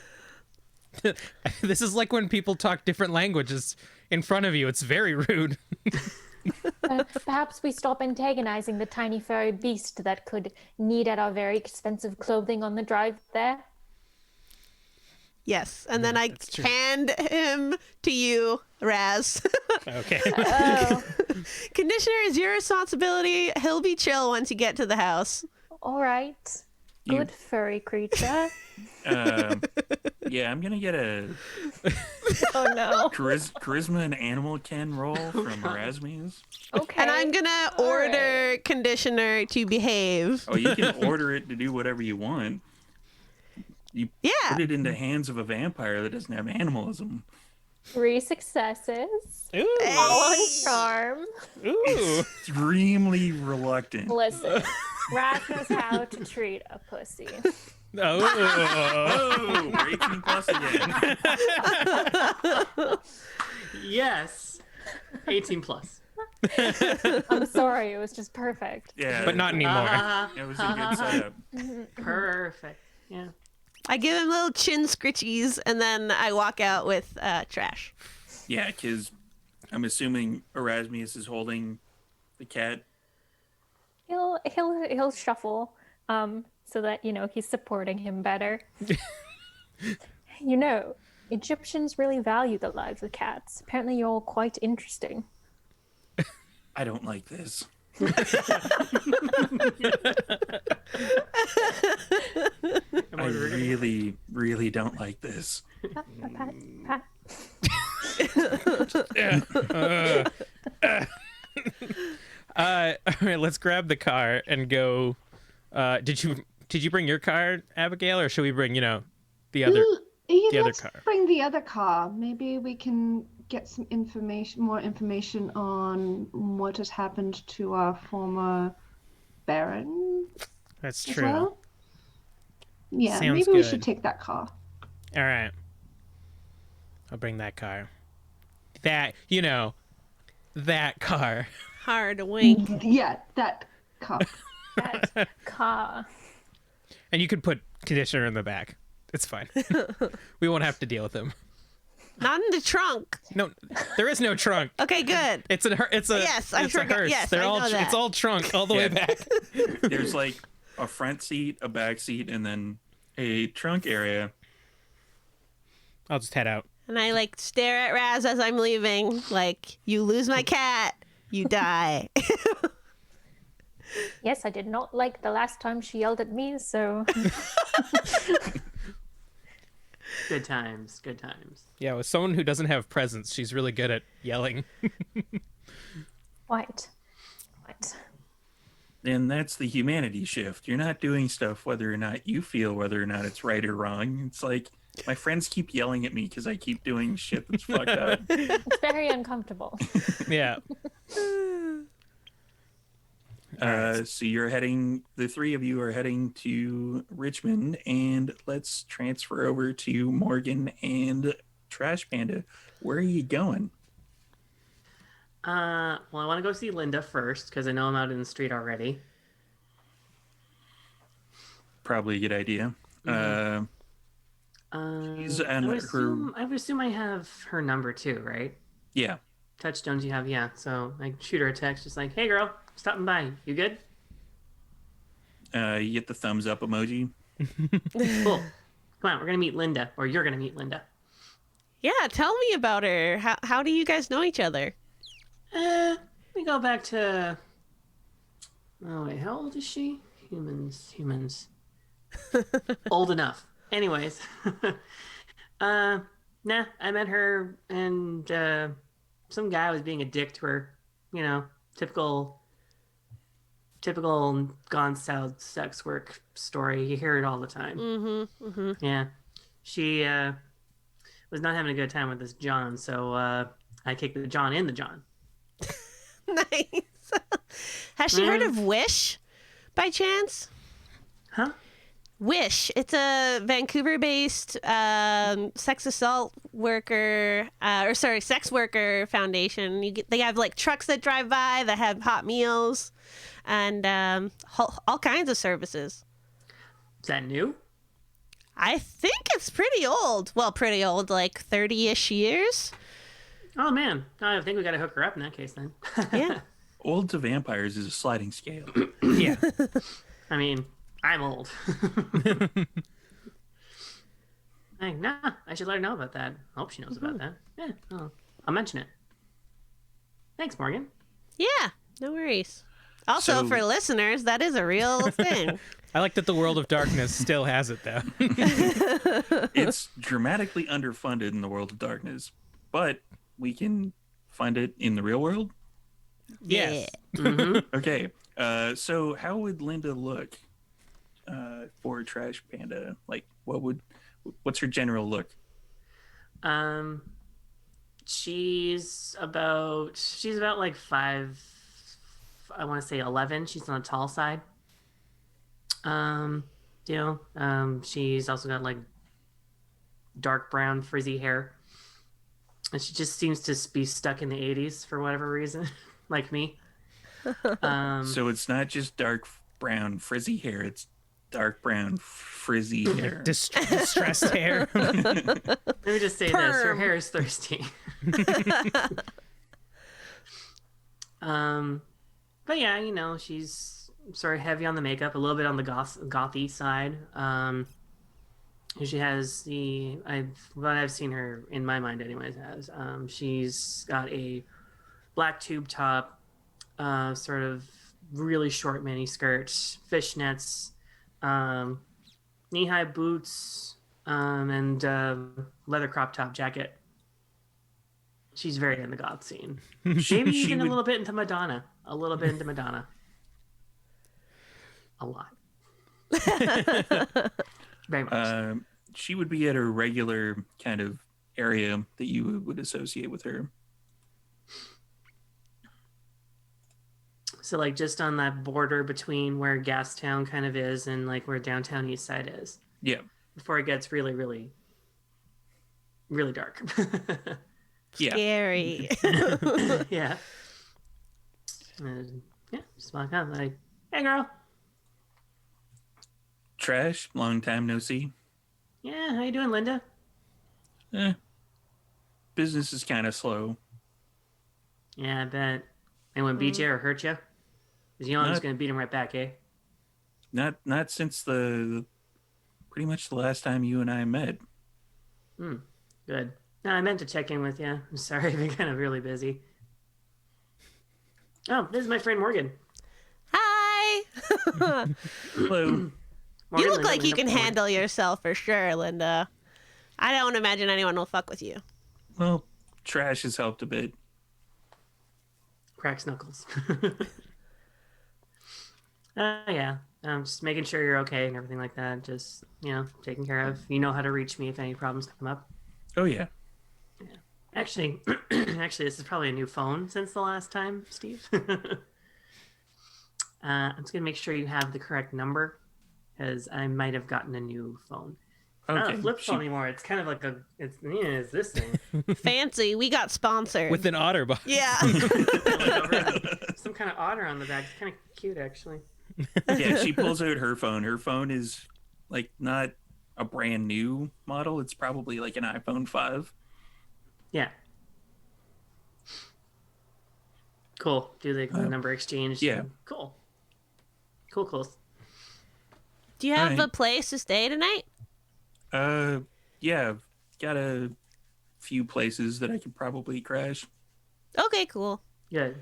This is like when people talk different languages in front of you. It's very rude. Perhaps we stop antagonizing the tiny furry beast that could knead at our very expensive clothing on the drive there. Yes, and then I that's true. hand him to you, Raz. Okay. Oh, Conditioner is your responsibility. He'll be chill once you get to the house. all right. You- Good furry creature. Yeah, I'm gonna get a Oh no. charisma and animal ken roll from Erasmus. Okay. And I'm gonna All order Conditioner to behave. Oh, you can order it to do whatever you want. You Yeah. put it in the hands of a vampire that doesn't have animalism. 3 successes. Ooh. All on charm. Ooh. Extremely reluctant. Listen, Raz knows how to treat a pussy. Oh. Oh, we're 18 plus again. Yes. 18 plus. I'm sorry, it was just perfect. Yeah, But not anymore. It was a good setup. Perfect. Yeah. I give him little chin scritchies, and then I walk out with trash. Yeah, because I'm assuming Erasmus is holding the cat. He'll shuffle, so that he's supporting him better. Egyptians really value the lives of cats. Apparently, you're all quite interesting. I don't like this. I really, really don't like this. Pat. All right, let's grab the car and go. Did you bring your car, Abigail, or should we bring the other? Let's car. bring the other car. Maybe we can get some more information on what has happened to our former Baron That's as true. well. Yeah, Sounds maybe we good. should take that car. All right, I'll bring that car. That car. Hard wink. Yeah, that car. That car. And you could put Conditioner in the back. It's fine. We won't have to deal with him. Not in the trunk. No, there is no trunk. Okay, good. It's a Yes, I it's a forgot. hearse. Yes, They're I all know that. it's all trunk all the way Yeah. back. There's like a front seat, a back seat, and then a trunk area. I'll just head out. And I stare at Raz as I'm leaving. Like, you lose my cat, you die. Yes, I did not like the last time she yelled at me, so Good times. Good times. Yeah, with someone who doesn't have presence, she's really good at yelling. White. And that's the humanity shift. You're not doing stuff whether or not you feel whether or not it's right or wrong. It's like my friends keep yelling at me because I keep doing shit that's fucked up. It's very uncomfortable. Yeah. So the three of you are heading to Richmond, and let's transfer over to Morgan and Trash Panda. Where are you going? Well, I want to go see Linda first because I know I'm out in the street already. Probably a good idea. She's on I would assume I have her number too, right? Yeah. Touchstones you have, yeah. So I shoot her a text just like, hey girl, stopping by. You good? You get the thumbs up emoji. Cool. Come on, we're going to meet Linda, or you're going to meet Linda. Yeah, tell me about her. How do you guys know each other? We go back to Oh wait, how old is she? Humans. Old enough. Anyways. Nah, I met her and some guy was being a dick to her. You know, typical Gone South sex work story. You hear it all the time. Yeah. She was not having a good time with this John, so I kicked the John in the John. Nice. Has she heard of Wish by chance? Huh? Wish. It's a Vancouver-based sex worker foundation. They have like trucks that drive by that have hot meals and all kinds of services. Is that new? I think it's pretty old. Well, pretty old, like 30-ish years. Oh man, I think we got to hook her up in that case then. Yeah. Old to vampires is a sliding scale. Yeah. I mean, I'm old. I should let her know about that. I hope she knows about that. Yeah, I'll mention it. Thanks, Morgan. Yeah, no worries. Also, So- for listeners, that is a real thing. I like that the World of Darkness still has it, though. It's dramatically underfunded in the world of darkness, but we can find it in the real world. Yes. Okay, so how would Linda look for Trash Panda? Like, what's her general look? She's about like 5. I want to say 11. She's on the tall side. She's also got like dark brown frizzy hair, and she just seems to be stuck in the 80s for whatever reason, like me. So it's not just dark brown frizzy hair; it's dark brown frizzy hair. Distressed hair. Let me just say this: her Perm. hair is thirsty. But yeah, she's sort of heavy on the makeup, a little bit on the gothy side. She has what I've seen her in my mind, anyways. She's got a black tube top, sort of really short mini skirt, fishnets, knee-high boots, and leather crop top jacket. She's very in the goth scene. Maybe even a little bit into Madonna. A little bit into Madonna. A lot. Very much. She would be at a regular kind of area that you would associate with her. So like just on that border between where Gastown kind of is and like where downtown East Side is. Yeah. Before it gets really, really, really dark. Yeah. Scary. Yeah. And, yeah, just walk out like, hey girl. Trash, long time no see. Yeah, how you doing, Linda? Business is kind of slow. Yeah, I bet. Anyone beat you or hurt you? Because you know I'm just Not- going to beat him right back, eh? Not since the pretty much the last time you and I met. Good. No, I meant to check in with you. I'm sorry, I've been kind of really busy. Oh, this is my friend Morgan. Hi. Hello. Morgan, You look Linda, like you Linda, can Morgan. handle yourself for sure, Linda. I don't imagine anyone will fuck with you. Well, Trash has helped a bit. Cracks knuckles. Yeah. Just making sure you're okay and everything like that. Just, taking care of. You know how to reach me if any problems come up. Oh yeah. Actually, this is probably a new phone since the last time, Steve. I'm just gonna make sure you have the correct number, because I might have gotten a new phone. I don't Okay. have a flip phone anymore. It's kind of like it's this thing. Fancy. We got sponsored. With an OtterBox. Yeah. Some kind of otter on the back. It's kind of cute, actually. Yeah, she pulls out her phone. Her phone is like not a brand new model. It's probably like an iPhone 5. Yeah. Cool. Do the number exchange. yeah. Cool. Do you have Alright. a place to stay tonight? Yeah, I've got a few places that I could probably crash. Okay, cool. Good.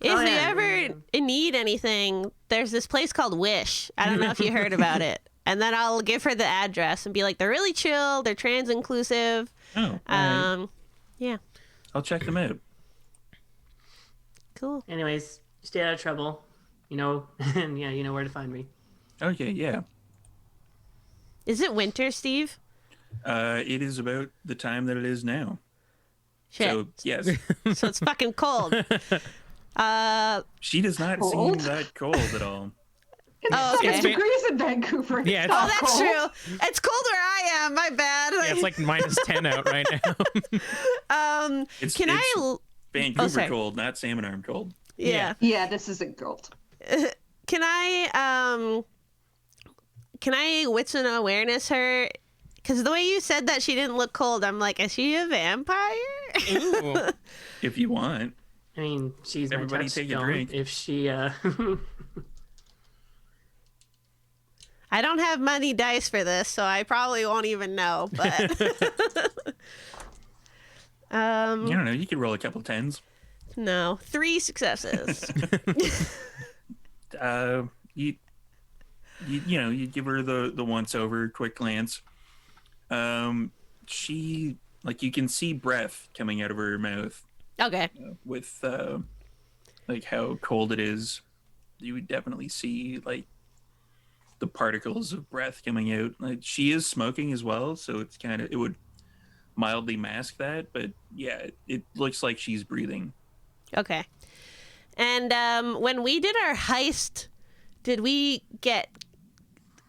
If Oh, you yeah, ever need anything, there's this place called Wish. I don't know if you heard about it. And then I'll give her the address and be like, they're really chill. They're trans inclusive. Oh, all right. Yeah, I'll check them out. cool. Anyways, stay out of trouble. You know, and yeah, you know where to find me. Okay, yeah. Is it winter, Steve? It is about the time that it is now. Shit. So, yes. So it's fucking cold. She does not Cold? seem that cold at all. Oh, okay. It's It's degrees in Vancouver. It's Yeah, it's- not Oh, that's cold. true. It's cold where I am. My bad. Yeah, it's like -10 out right now. It's, Can it's I? Vancouver sorry. cold, not salmon arm cold. Yeah. Yeah, this isn't cold. Can I? Can I wits and awareness her? Because the way you said that she didn't look cold, I'm like, is she a vampire? Ooh. If you want. I mean, she's my Everybody take a touchstone. drink. If she, I don't have money dice for this, so I probably won't even know. But I don't know. You could roll a couple tens. no, 3 successes. You give her the once over, quick glance. She, like, you can see breath coming out of her mouth Okay. with like how cold it is. You would definitely see like the particles of breath coming out. Like, she is smoking as well, so it's it would mildly mask that, but yeah, it looks like she's breathing. Okay. And when we did our heist, did we get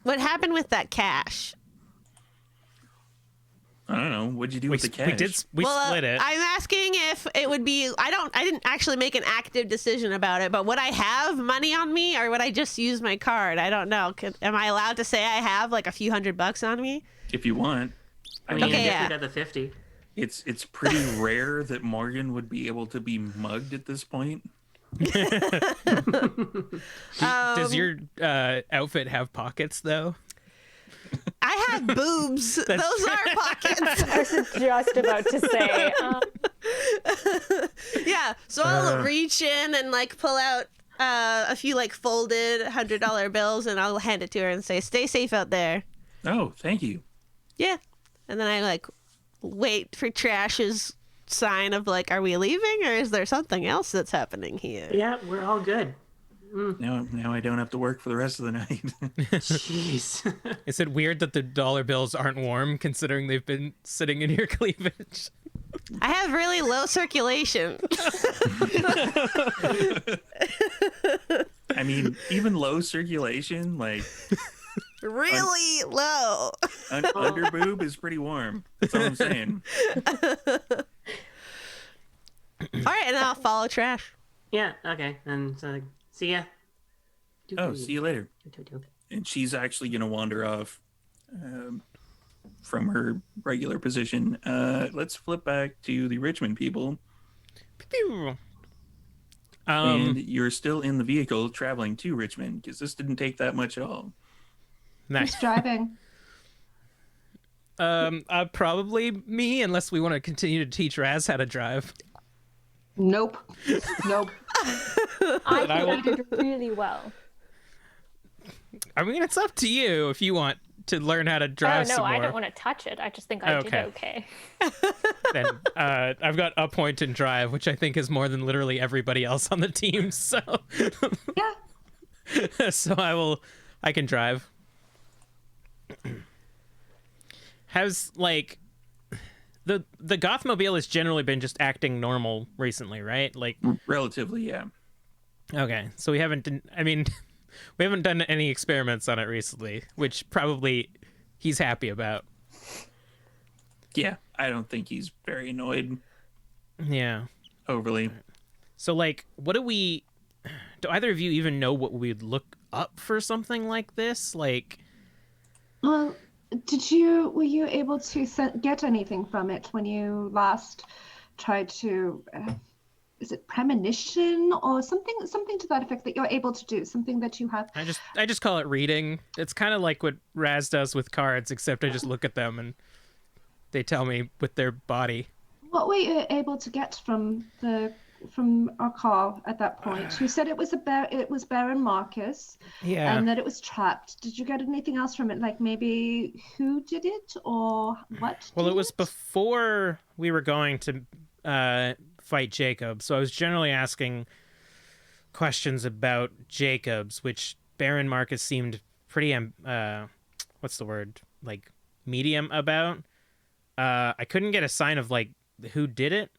what happened with that cash? I don't know. What'd you do with the cash? We split it. I'm asking if it would be. I didn't actually make an active decision about it, but would I have money on me, or would I just use my card? I don't know. Am I allowed to say I have like a few $100 on me? If you want. I mean, Okay, you yeah. get the 50. It's pretty rare that Morgan would be able to be mugged at this point. Does your outfit have pockets though? I have boobs. Those are pockets. I was just about to say. Yeah. So I'll reach in and like pull out a few like folded $100 bills, and I'll hand it to her and say, "Stay safe out there." Oh, thank you. Yeah. And then I like wait for Trash's sign of like, are we leaving, or is there something else that's happening here? Yeah, we're all good. Now I don't have to work for the rest of the night. Jeez. Is it weird that the dollar bills aren't warm considering they've been sitting in your cleavage? I have really low circulation. I mean, even low circulation, like Really low. under boob is pretty warm. That's all I'm saying. All right, and I'll follow Trash. Yeah, okay. And so, see ya. Oh, see you later. And she's actually going to wander off from her regular position. Let's flip back to the Richmond people. Pew. And you're still in the vehicle traveling to Richmond, because this didn't take that much at all. Nice. Who's driving? Probably me, unless we want to continue to teach Raz how to drive. Nope. Nope. I think I did really well. I mean, it's up to you if you want to learn how to drive Oh no, some I more. don't want to touch it. I just think I did Okay. okay. Then I've got a point in drive, which I think is more than literally everybody else on the team. So, Yeah. so I can drive. Has like the Gothmobile has generally been just acting normal recently, right? Like, Relatively, yeah. okay, so we haven't done any experiments on it recently, which probably he's happy about. Yeah, I don't think he's very annoyed Yeah. overly. So like, do either of you even know what we'd look up for something like this? Like, Well, were you able to get anything from it when you last tried to, is it premonition or something to that effect that you're able to do, something that you have? I just call it reading. It's kind of like what Raz does with cards, except I just look at them and they tell me with their body. What were you able to get from the from our call at that point? You said it was Baron Marcus, Yeah. and that it was trapped. Did you get anything else from it? Like maybe who did it or what? Well, did it was before we were going to fight Jacob, so I was generally asking questions about Jacobs, which Baron Marcus seemed pretty what's the word, like medium about. I couldn't get a sign of like who did it.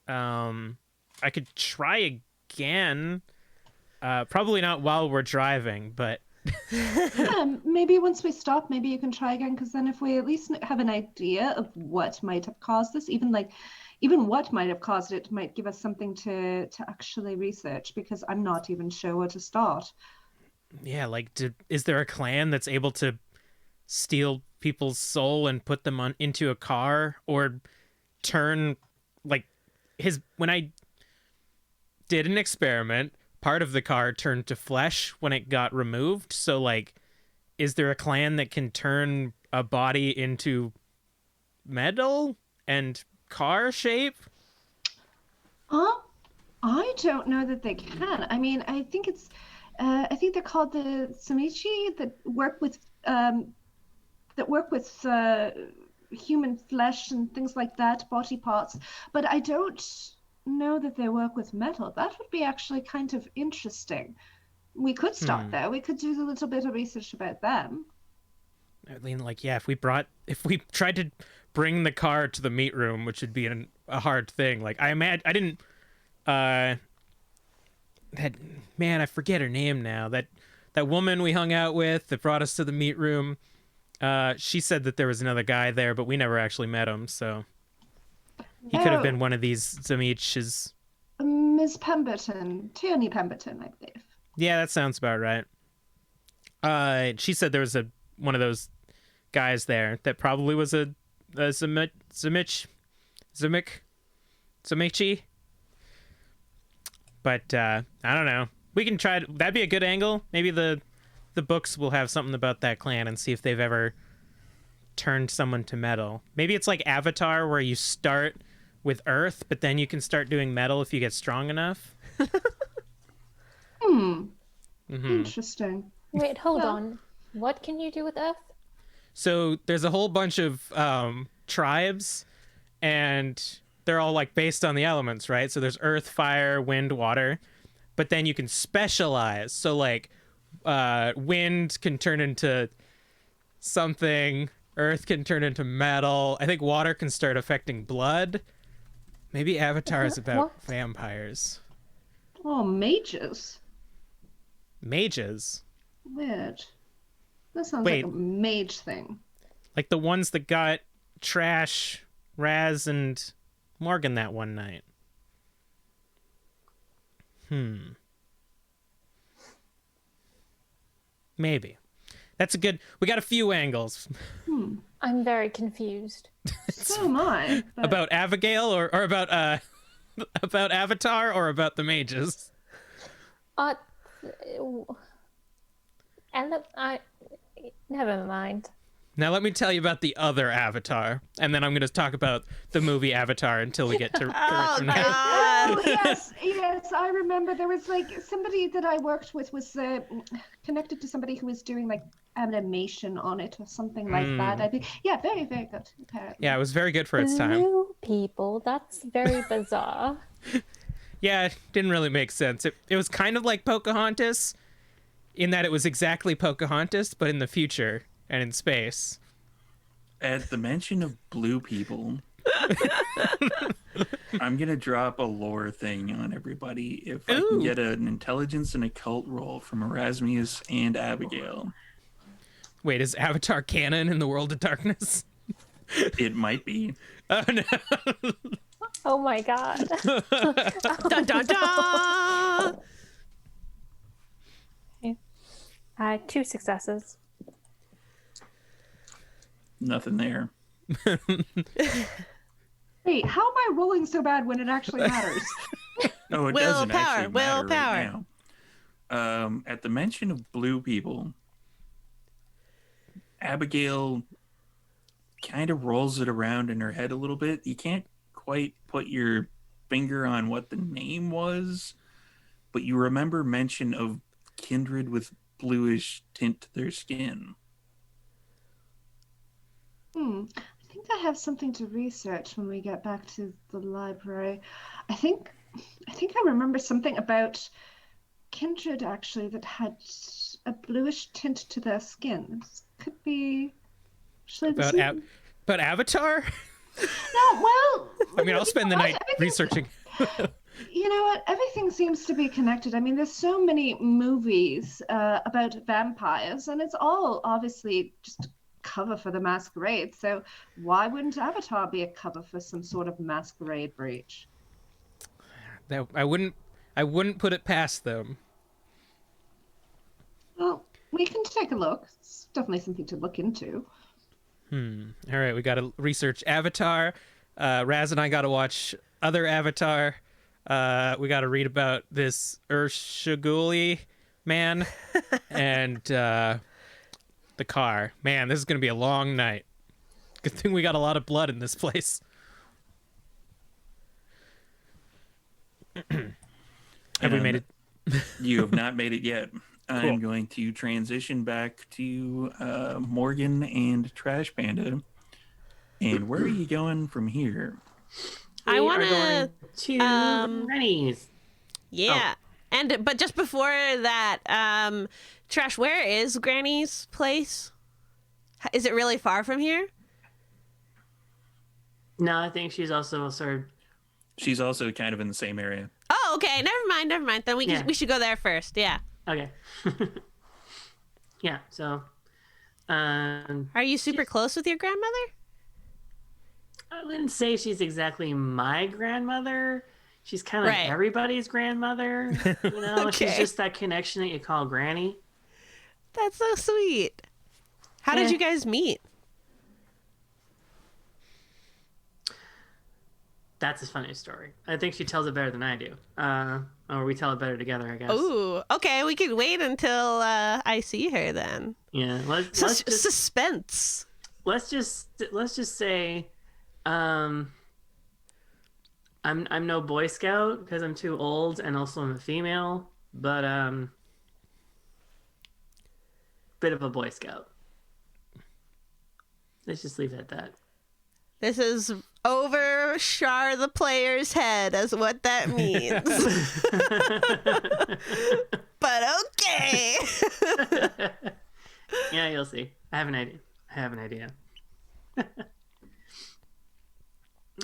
I could try again, probably not while we're driving, but Yeah, maybe once we stop, maybe you can try again, because then if we at least have an idea of what might have caused this, even what might have caused it, might give us something to actually research, because I'm not even sure where to start. yeah, like is there a clan that's able to steal people's soul and put them into a car, or turn like when I did an experiment, part of the car turned to flesh when it got removed. So like, is there a clan that can turn a body into metal and car shape? I don't know that they can. I mean, I think I think they're called the Samichi that work with human flesh and things like that, body parts. But I don't know that they work with metal. That would be actually kind of interesting. We could start there. We could do a little bit of research about them. I mean, like, yeah, if we tried to bring the car to the meat room, which would be a hard thing. Like, I didn't, I forget her name now. That woman we hung out with that brought us to the meat room. She said that there was another guy there, but we never actually met him, so he could have been one of these Zamich's. Ms. Pemberton, Tierney Pemberton, I believe. Yeah, that sounds about right. She said there was one of those guys there that probably was a Zamichi. But I don't know. We can try. That'd be a good angle. Maybe the books will have something about that clan and see if they've ever turned someone to metal. Maybe it's like Avatar, where you start with earth, but then you can start doing metal if you get strong enough. Interesting. Wait, hold on. What can you do with Earth? So there's a whole bunch of tribes, and they're all like based on the elements, right? So there's earth, fire, wind, water, but then you can specialize. So like wind can turn into something, earth can turn into metal. I think water can start affecting blood. Maybe Avatar is about vampires. Oh, mages. Mages? Weird. That sounds like a mage thing. Like the ones that got Trash, Raz, and Morgan that one night. Maybe. That's a good... We got a few angles. I'm very confused. So am I. But... About Abigail or about about Avatar or about the mages? Never mind. Now let me tell you about the other Avatar, and then I'm going to talk about the movie Avatar until we get to... Oh, God. Oh, yes, I remember there was like somebody that I worked with was connected to somebody who was doing like animation on it or something like that. I think, yeah, very, very good. Apparently. Yeah, it was very good for its time. Blue people, that's very bizarre. Yeah, it didn't really make sense. It was kind of like Pocahontas, in that it was exactly Pocahontas, but in the future and in space. At the mention of blue people, I'm going to drop a lore thing on everybody. If I can get an intelligence and occult roll from Erasmus and Abigail. Wait, is Avatar canon in the World of Darkness? It might be. Oh, no. Oh my god. Dun, dun, dun! 2 successes. Nothing there. Wait, how am I rolling so bad when it actually matters? No, it doesn't actually matter Willpower. right now. At the mention of blue people, Abigail kind of rolls it around in her head a little bit. You can't quite put your finger on what the name was, but you remember mention of kindred with bluish tint to their skin. I think I have something to research when we get back to the library. I think I remember something about kindred actually that had a bluish tint to their skin. This could be actually the same. But Avatar? No, well, I mean, I'll spend the night researching. You know what? Everything seems to be connected. I mean, there's so many movies about vampires, and it's all obviously just cover for the Masquerade. So why wouldn't Avatar be a cover for some sort of Masquerade breach? I wouldn't put it past them. Well, we can take a look. It's definitely something to look into. All right, we got to research Avatar. Raz and I got to watch other Avatar. We got to read about this Urshaguli man and the car. Man, this is going to be a long night. Good thing we got a lot of blood in this place. Have we made it? You have not made it yet. I'm going to transition back to Morgan and Trash Panda. And where are you going from here? I We want are going to. to Rennie's. Yeah. But just before that, Trash, where is Granny's place? Is it really far from here? No, I think she's also sort of. She's also kind of in the same area. Oh, okay. Never mind. Then Yeah. we should go there first. Yeah. Okay. Yeah, so. Are you super close with your grandmother? I wouldn't say she's exactly my grandmother. She's kind of Right. everybody's grandmother. You know, she's Okay. just that connection that you call granny. That's so sweet. How did Yeah. you guys meet? That's a funny story. I think she tells it better than I do. Or we tell it better together, I guess. Ooh, okay. We could wait until I see her then. Yeah. Let's just Suspense. let's just say, I'm no Boy Scout because I'm too old and also I'm a female, but bit of a Boy Scout. Let's just leave it at that. This is over Shar the player's head as what that means. But okay. Yeah, you'll see. I have an idea.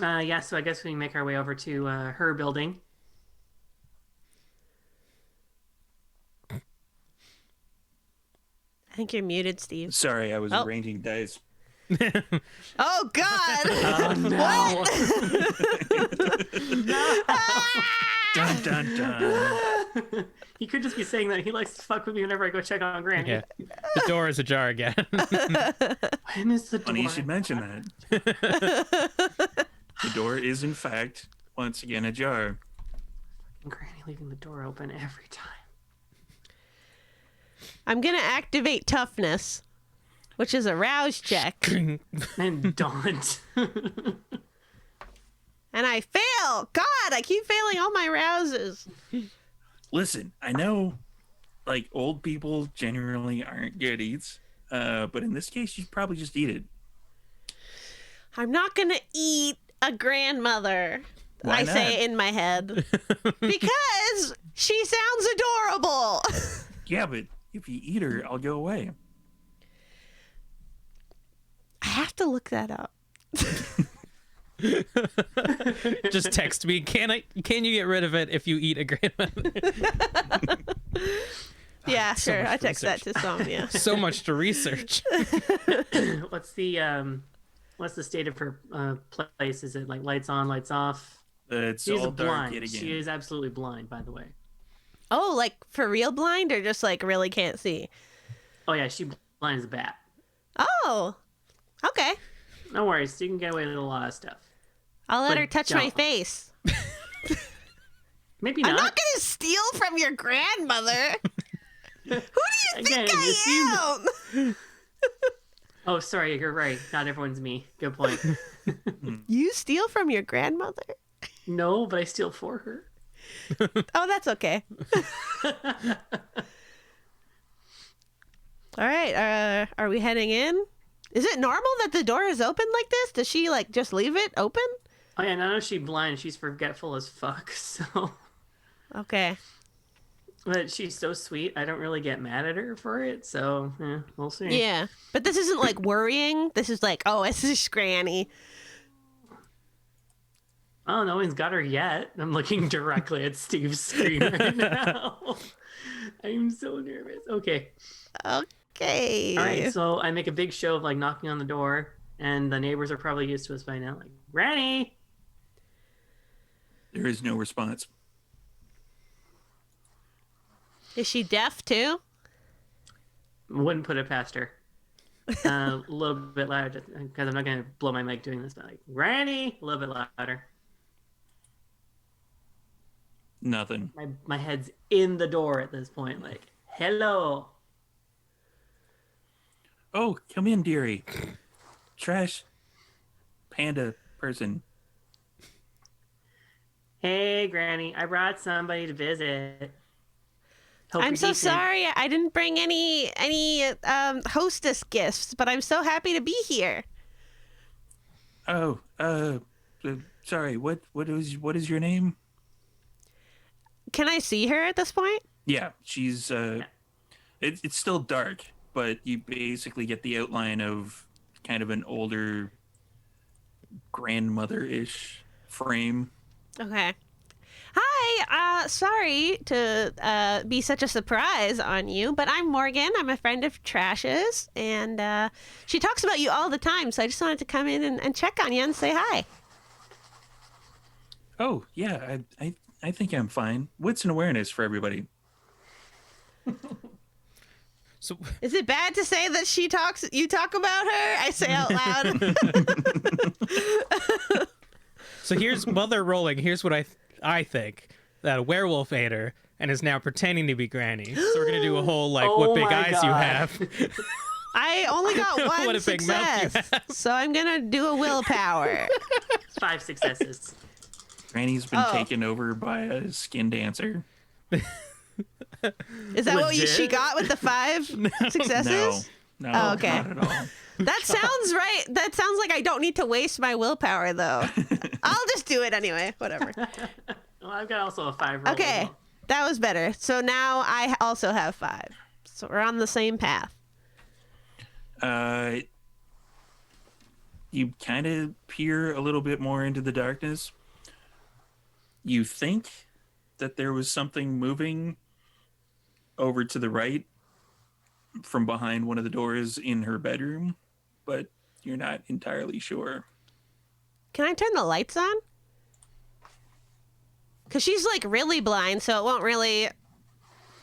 Yeah, so I guess we can make our way over to her building. I think you're muted, Steve. Sorry, I was Oh. arranging dice. Oh God! Oh, no. Dun, dun, dun. He could just be saying that he likes to fuck with me whenever I go check on Granny. Yeah. The door is ajar again. When is the door? Funny you should mention that. The door is, in fact, once again ajar. Granny leaving the door open every time. I'm gonna activate toughness, which is a rouse check, And don't. and I fail. God, I keep failing all my rouses. Listen, I know, like, old people generally aren't good eats, but in this case, you should probably just eat it. I'm not gonna eat a grandmother. Why I not? say in my head because she sounds adorable. Yeah, but if you eat her, I'll go away. I have to look that up. Just text me. Can you get rid of it if you eat a grandmother? Yeah, so sure. much I text that research. to Somnia. So much to research. What's the state of her place? Is it like lights on, lights off? It's She's all dark blind. yet She again. is absolutely blind, by the way. Oh, like for real blind or just like really can't see? Oh yeah, she blind as a bat. Oh, okay. No worries, you can get away with a lot of stuff. I'll let But her touch my don't. face. Maybe I'm not. not gonna steal from your grandmother. Who do you Again, think I am? Oh, sorry, you're right. Not everyone's me. Good point. You steal from your grandmother? No, but I steal for her. Oh, that's okay. All right. Are we heading in? Is it normal that the door is open like this? Does she like just leave it open? Oh yeah, now she's blind. She's forgetful as fuck. So, Okay. but she's so sweet. I don't really get mad at her for it. So we'll see. Yeah. But this isn't like worrying. This is like, oh, it's this granny. Oh, no one's got her yet. I'm looking directly at Steve's screen right now. I'm so nervous. Okay. Okay. All right. So I make a big show of like knocking on the door, and the neighbors are probably used to us by now. Like, Granny. There is no response. Is she deaf too? Wouldn't put it past her. A little bit louder, because I'm not going to blow my mic doing this. But like, Granny, a little bit louder. Nothing. My head's in the door at this point. Like, hello. Oh, come in, dearie. Trash panda person. Hey, Granny, I brought somebody to visit. Hope I'm you're so decent. sorry. I didn't bring any hostess gifts, but I'm so happy to be here. Oh, sorry. What is your name? Can I see her at this point? Yeah, she's it's still dark, but you basically get the outline of kind of an older grandmother-ish frame. Okay. Hi. Sorry to be such a surprise on you, but I'm Morgan. I'm a friend of Trash's, and she talks about you all the time. So I just wanted to come in and check on you and say hi. Oh, yeah, I think I'm fine. Wits and awareness for everybody. So, Is it bad to say that you talk about her? I say out loud. so here's while they're rolling. Here's what I think that a werewolf ate her and is now pretending to be Granny. So we're gonna do a whole like Oh what big my eyes God. you have. I only got one What a big mouth you success, so I'm gonna do a willpower. 5 successes. Granny's been Oh. taken over by a skin dancer. Is that what Legit? she got with the 5 successes? No, Oh, okay. not at all. That sounds right. That sounds like I don't need to waste my willpower, though. I'll just do it anyway. Whatever. Well, I've got also a 5 roll. as Okay, well. that was better. So now I also have 5. So we're on the same path. You kind of peer a little bit more into the darkness. You think that there was something moving over to the right from behind one of the doors in her bedroom, but you're not entirely sure. Can I turn the lights on? Because she's like really blind, so it won't really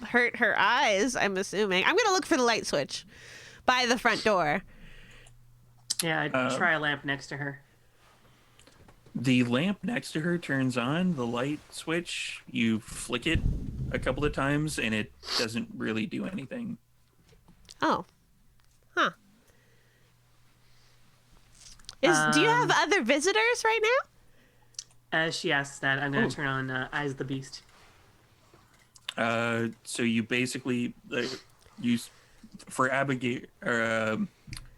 hurt her eyes, I'm assuming. I'm going to look for the light switch by the front door. Yeah, I'd try a lamp next to her. The lamp next to her turns on, the light switch, you flick it a couple of times and it doesn't really do anything. Oh. Huh. Do you have other visitors right now? As she asks that, I'm going to turn on Eyes of the Beast. So you basically for Abigail or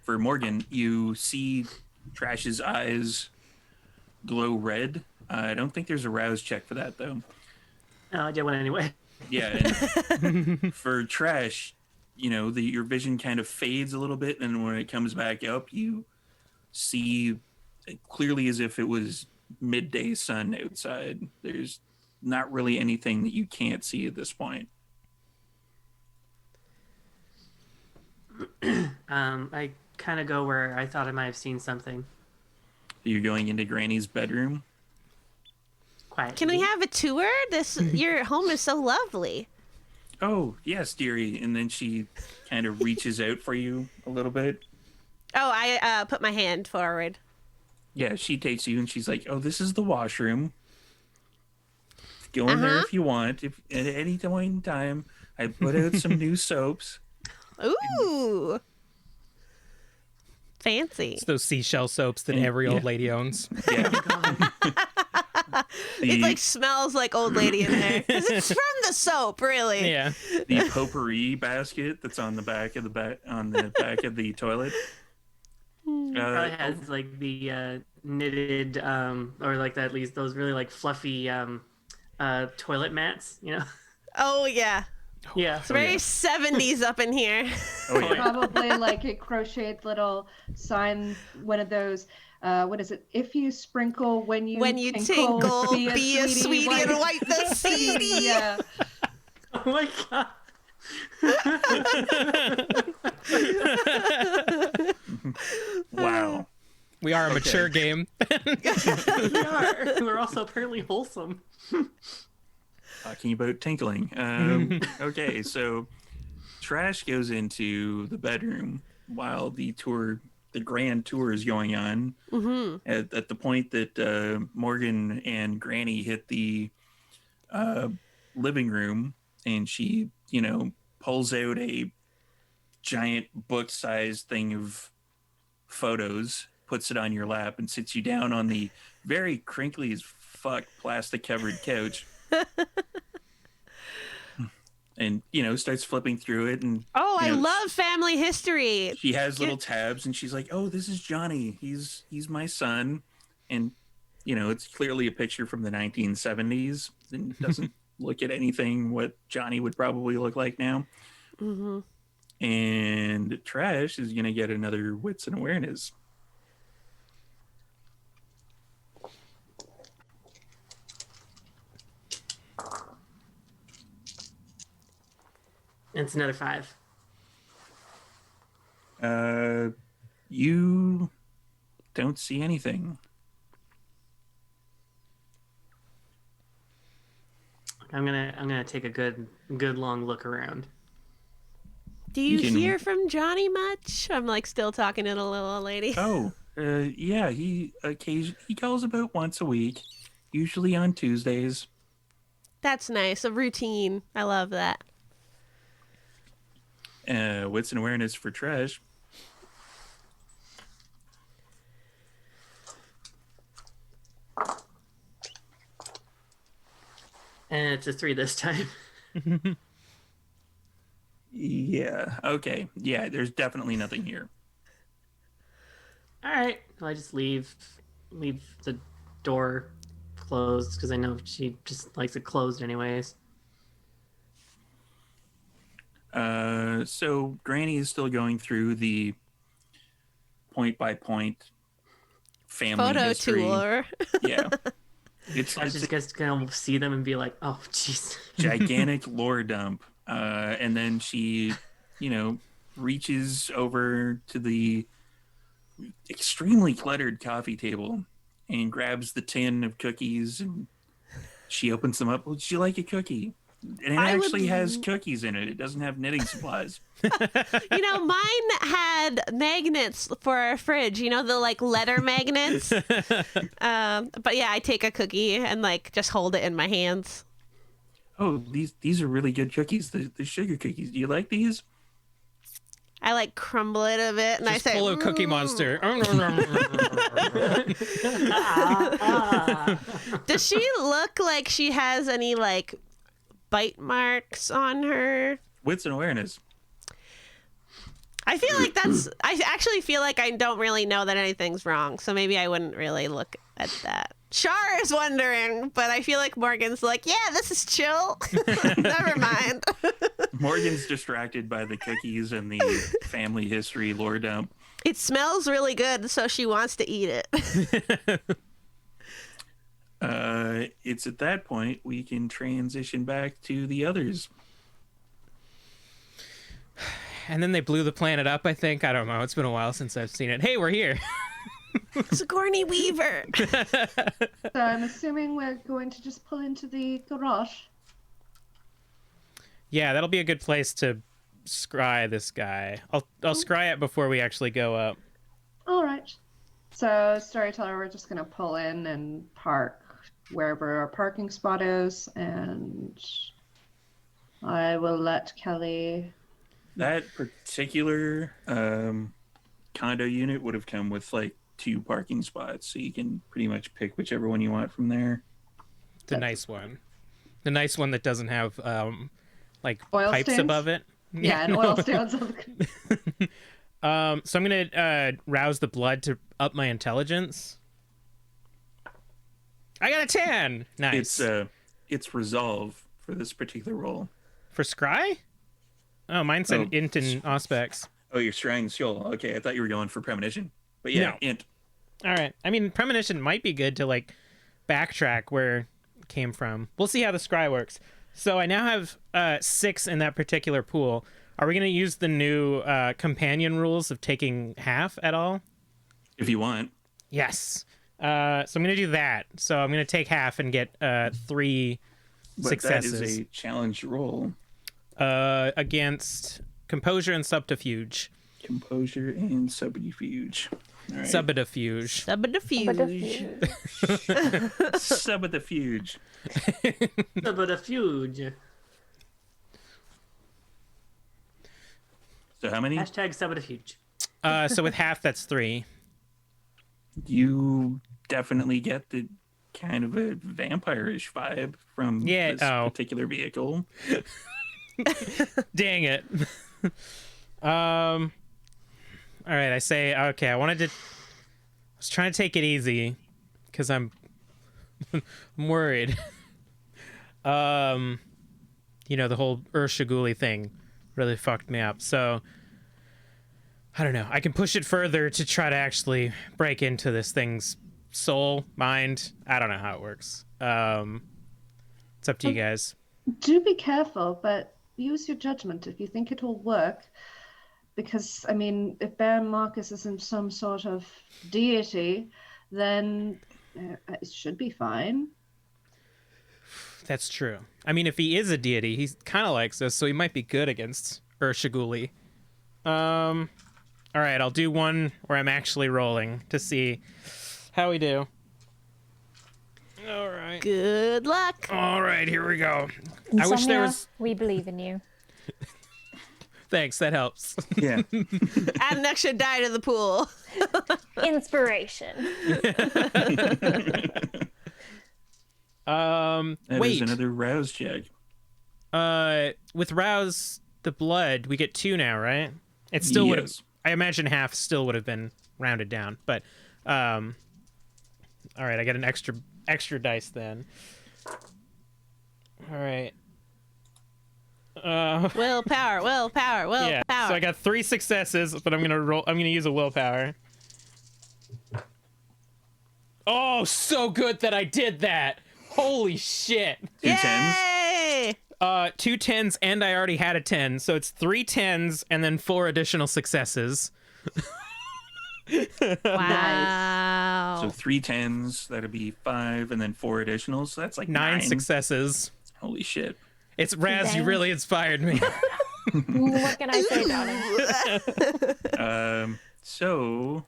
for Morgan, you see Trash's eyes glow red. I don't think there's a rouse check for that though. Oh, I did one anyway. Yeah, and for Trash, your vision kind of fades a little bit, and when it comes back up, you see it clearly as if it was midday sun outside. There's not really anything that you can't see at this point. I kind of go where I thought I might have seen something. You're going into Granny's bedroom. Quiet. Can we have a tour? Your home is so lovely. Oh, yes, dearie. And then she kind of reaches out for you a little bit. Oh, I put my hand forward. Yeah, she takes you and she's like, oh, this is the washroom. Go in there if you want. If at any point in time, I put out some new soaps. Ooh. Fancy. It's those seashell soaps that every old lady owns. Yeah. It like smells like old lady in there because it's from the soap, really. Yeah. the potpourri basket that's on the back of the toilet. Probably has like the knitted or like at least those really like fluffy toilet mats, you know? Oh yeah, Yeah. it's very 70s up in here. Oh yeah. Probably like a crocheted little sign, one of those. What is it? If you sprinkle, when you Tinkle, be a sweetie and wipe the CD. Yeah. Oh my god. Wow. We are a mature game. We are. We're also apparently wholesome. Talking about tinkling. Okay, so Trash goes into the bedroom while the grand tour is going on. Mm-hmm. At the point that Morgan and Granny hit the living room, and she, pulls out a giant book-sized thing of photos, puts it on your lap, and sits you down on the very crinkly as fuck plastic-covered couch. And starts flipping through it, and I love family history. she has little tabs, and she's like, "Oh, this is Johnny. He's my son," and it's clearly a picture from the 1970s, and it doesn't look at anything what Johnny would probably look like now. Mm-hmm. And Trash is gonna get another wits and awareness. It's another 5. You don't see anything. I'm gonna take a good long look around. Do you You can- hear from Johnny much? I'm like still talking to the little old lady. Oh, yeah. He calls about once a week, usually on Tuesdays. That's nice. A routine. I love that. Wits and awareness for Trash. And it's a 3 this time. Yeah. Okay. Yeah. There's definitely nothing here. All right. Well, I just leave the door closed because I know she just likes it closed anyways. So Granny is still going through the point by point family Photo history. tour. Yeah. It's I just gonna see them and be like, oh, jeez. gigantic lore dump. And then she, reaches over to the extremely cluttered coffee table and grabs the tin of cookies, and she opens them up. Would you like a cookie? And it actually has cookies in it. It doesn't have knitting supplies. Mine had magnets for our fridge. The like letter magnets. But yeah, I take a cookie and just hold it in my hands. Oh, these are really good cookies. The sugar cookies. Do you like these? I crumble it a bit and Just I say, pull a Cookie Monster. Does she look like she has any bite marks on her? Wits and awareness. I feel like I actually feel like I don't really know that anything's wrong, so maybe I wouldn't really look at that. Char is wondering, but I feel like Morgan's like, yeah, this is chill. Never mind. Morgan's distracted by the cookies and the family history lore dump. It smells really good, so she wants to eat it. It's at that point we can transition back to the others. And then they blew the planet up, I think. I don't know. It's been a while since I've seen it. Hey, we're here. Sigourney Weaver. So I'm assuming we're going to just pull into the garage. Yeah, that'll be a good place to scry this guy. I'll scry it before we actually go up. All right. So, storyteller, we're just going to pull in and park wherever our parking spot is, and I will let Kelly. That particular condo unit would have come with 2 parking spots, so you can pretty much pick whichever one you want from there. The nice one. The nice one that doesn't have like Oil pipes stains? above it. Yeah, and oil stains. So I'm gonna rouse the blood to up my intelligence. I got a 10. Nice. It's resolve for this particular roll. For scry? Oh, mine's an int in Auspex. Oh, you're scrying soul. Okay, I thought you were going for premonition. But yeah, No. int. All right. I mean, premonition might be good to like backtrack where it came from. We'll see how the scry works. So I now have 6 in that particular pool. Are we going to use the new companion rules of taking half at all? If you want. Yes. So I'm going to do that. So I'm going to take half and get 3 But successes. that is a challenge roll. Against composure and subterfuge. Composure and subterfuge. All right. Subterfuge. Subterfuge. Subterfuge. Subterfuge. So how many? Hashtag subterfuge. So with half, that's 3. You definitely get the kind of a vampire-ish vibe from this particular vehicle. Dang it. All right, I say, okay, I was trying to take it easy because I'm worried. The whole Urshaguli thing really fucked me up. So I don't know. I can push it further to try to actually break into this thing's soul, mind. I don't know how it works. It's up to you guys. Do be careful, but use your judgment if you think it will work. Because, I mean, if Baron Marcus isn't some sort of deity, then it should be fine. That's true. I mean, if he is a deity, he kind of likes us, so he might be good against Urshaguli. All right, I'll do one where I'm actually rolling to see how we do. All right. Good luck. All right, here we go. Insomnia, I wish there was... We believe in you. Thanks, that helps. Yeah. Add an extra die to the pool. Inspiration. That Wait. is another rouse check. With rouse the blood, we get 2 now, right? It still would have... Yes. I imagine half still would have been rounded down, but all right, I get an extra dice then. All right. Willpower. Yeah. So I got 3 successes, but I'm gonna use a willpower. Oh, so good that I did that! Holy shit! 2 tens. Yay! 2 10s, and I already had a 10, so it's 3 10s and then 4 additional successes. Wow. So 3 tens, that'd be 5, and then 4 additionals. So that's like 9 successes. Holy shit. It's Raz, you Dang. really inspired me. What can I say, darling? So,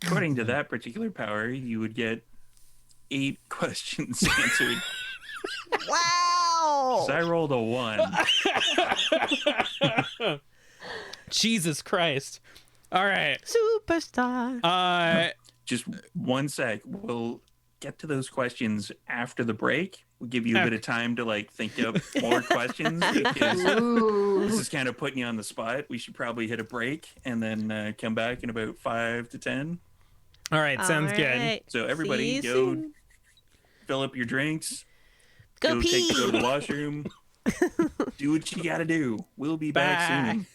according to that particular power, you would get 8 questions answered. Wow. So I rolled a 1. Jesus Christ. All right. Superstar. Just 1 sec. We'll get to those questions after the break. We'll give you a bit of time to like think up more questions because this is kind of putting you on the spot. We should probably hit a break and then come back in about 5 to 10. All right, sounds good. So everybody See you go soon. fill up your drinks. Go pee. Go to the washroom. Do what you gotta do. We'll be back soon.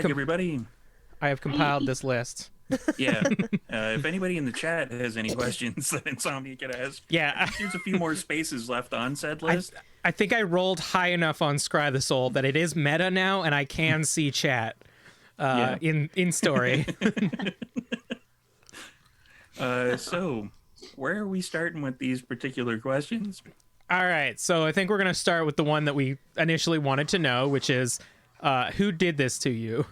back, everybody. I have compiled this list. Yeah. If anybody in the chat has any questions that Insomnia could ask, Yeah, there's a few more spaces left on said list. I think I rolled high enough on Scry the Soul that it is meta now, and I can see chat in story. So, where are we starting with these particular questions? All right, so I think we're gonna start with the one that we initially wanted to know, which is, who did this to you?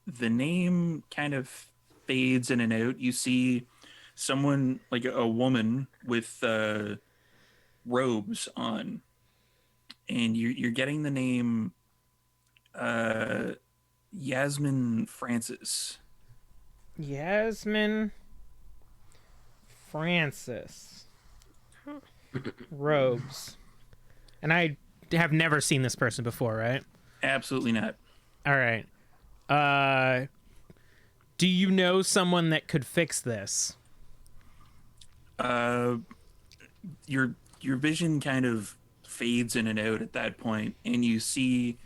The name kind of fades in and out. You see someone, like a woman with robes on, and you're getting the name Yasmin Francis. Yasmin Francis. Robes. And I have never seen this person before, right? Absolutely not. All right. Do you know someone that could fix this? Your vision kind of fades in and out at that point, and you see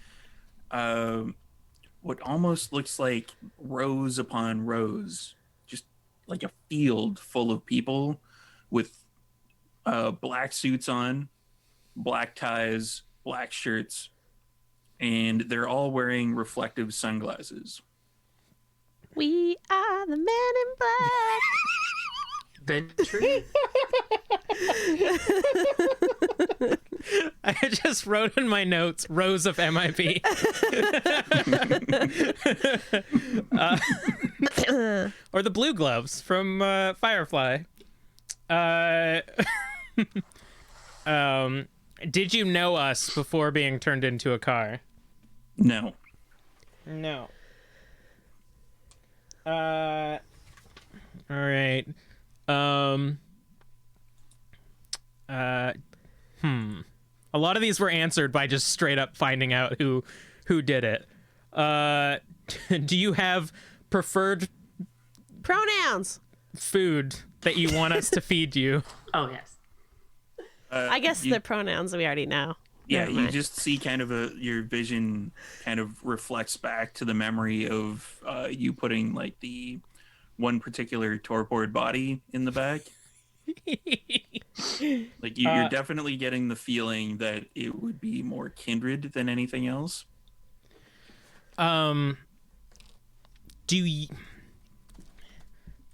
what almost looks like rows upon rows, just like a field full of people with black suits on, black ties, black shirts, and they're all wearing reflective sunglasses. We are the men in black. Ventry? I just wrote in my notes, rows of MIB. Or the blue gloves from Firefly. Did you know us before being turned into a car? No. No. All right. A lot of these were answered by just straight up finding out who did it. Do you have preferred Pronouns. food that you want us to feed you? Oh, yes. I guess the pronouns we already know. Yeah, Never you mind. just see kind of your vision kind of reflects back to the memory of you putting like the one particular torpor body in the back. Like you're definitely getting the feeling that it would be more kindred than anything else. Do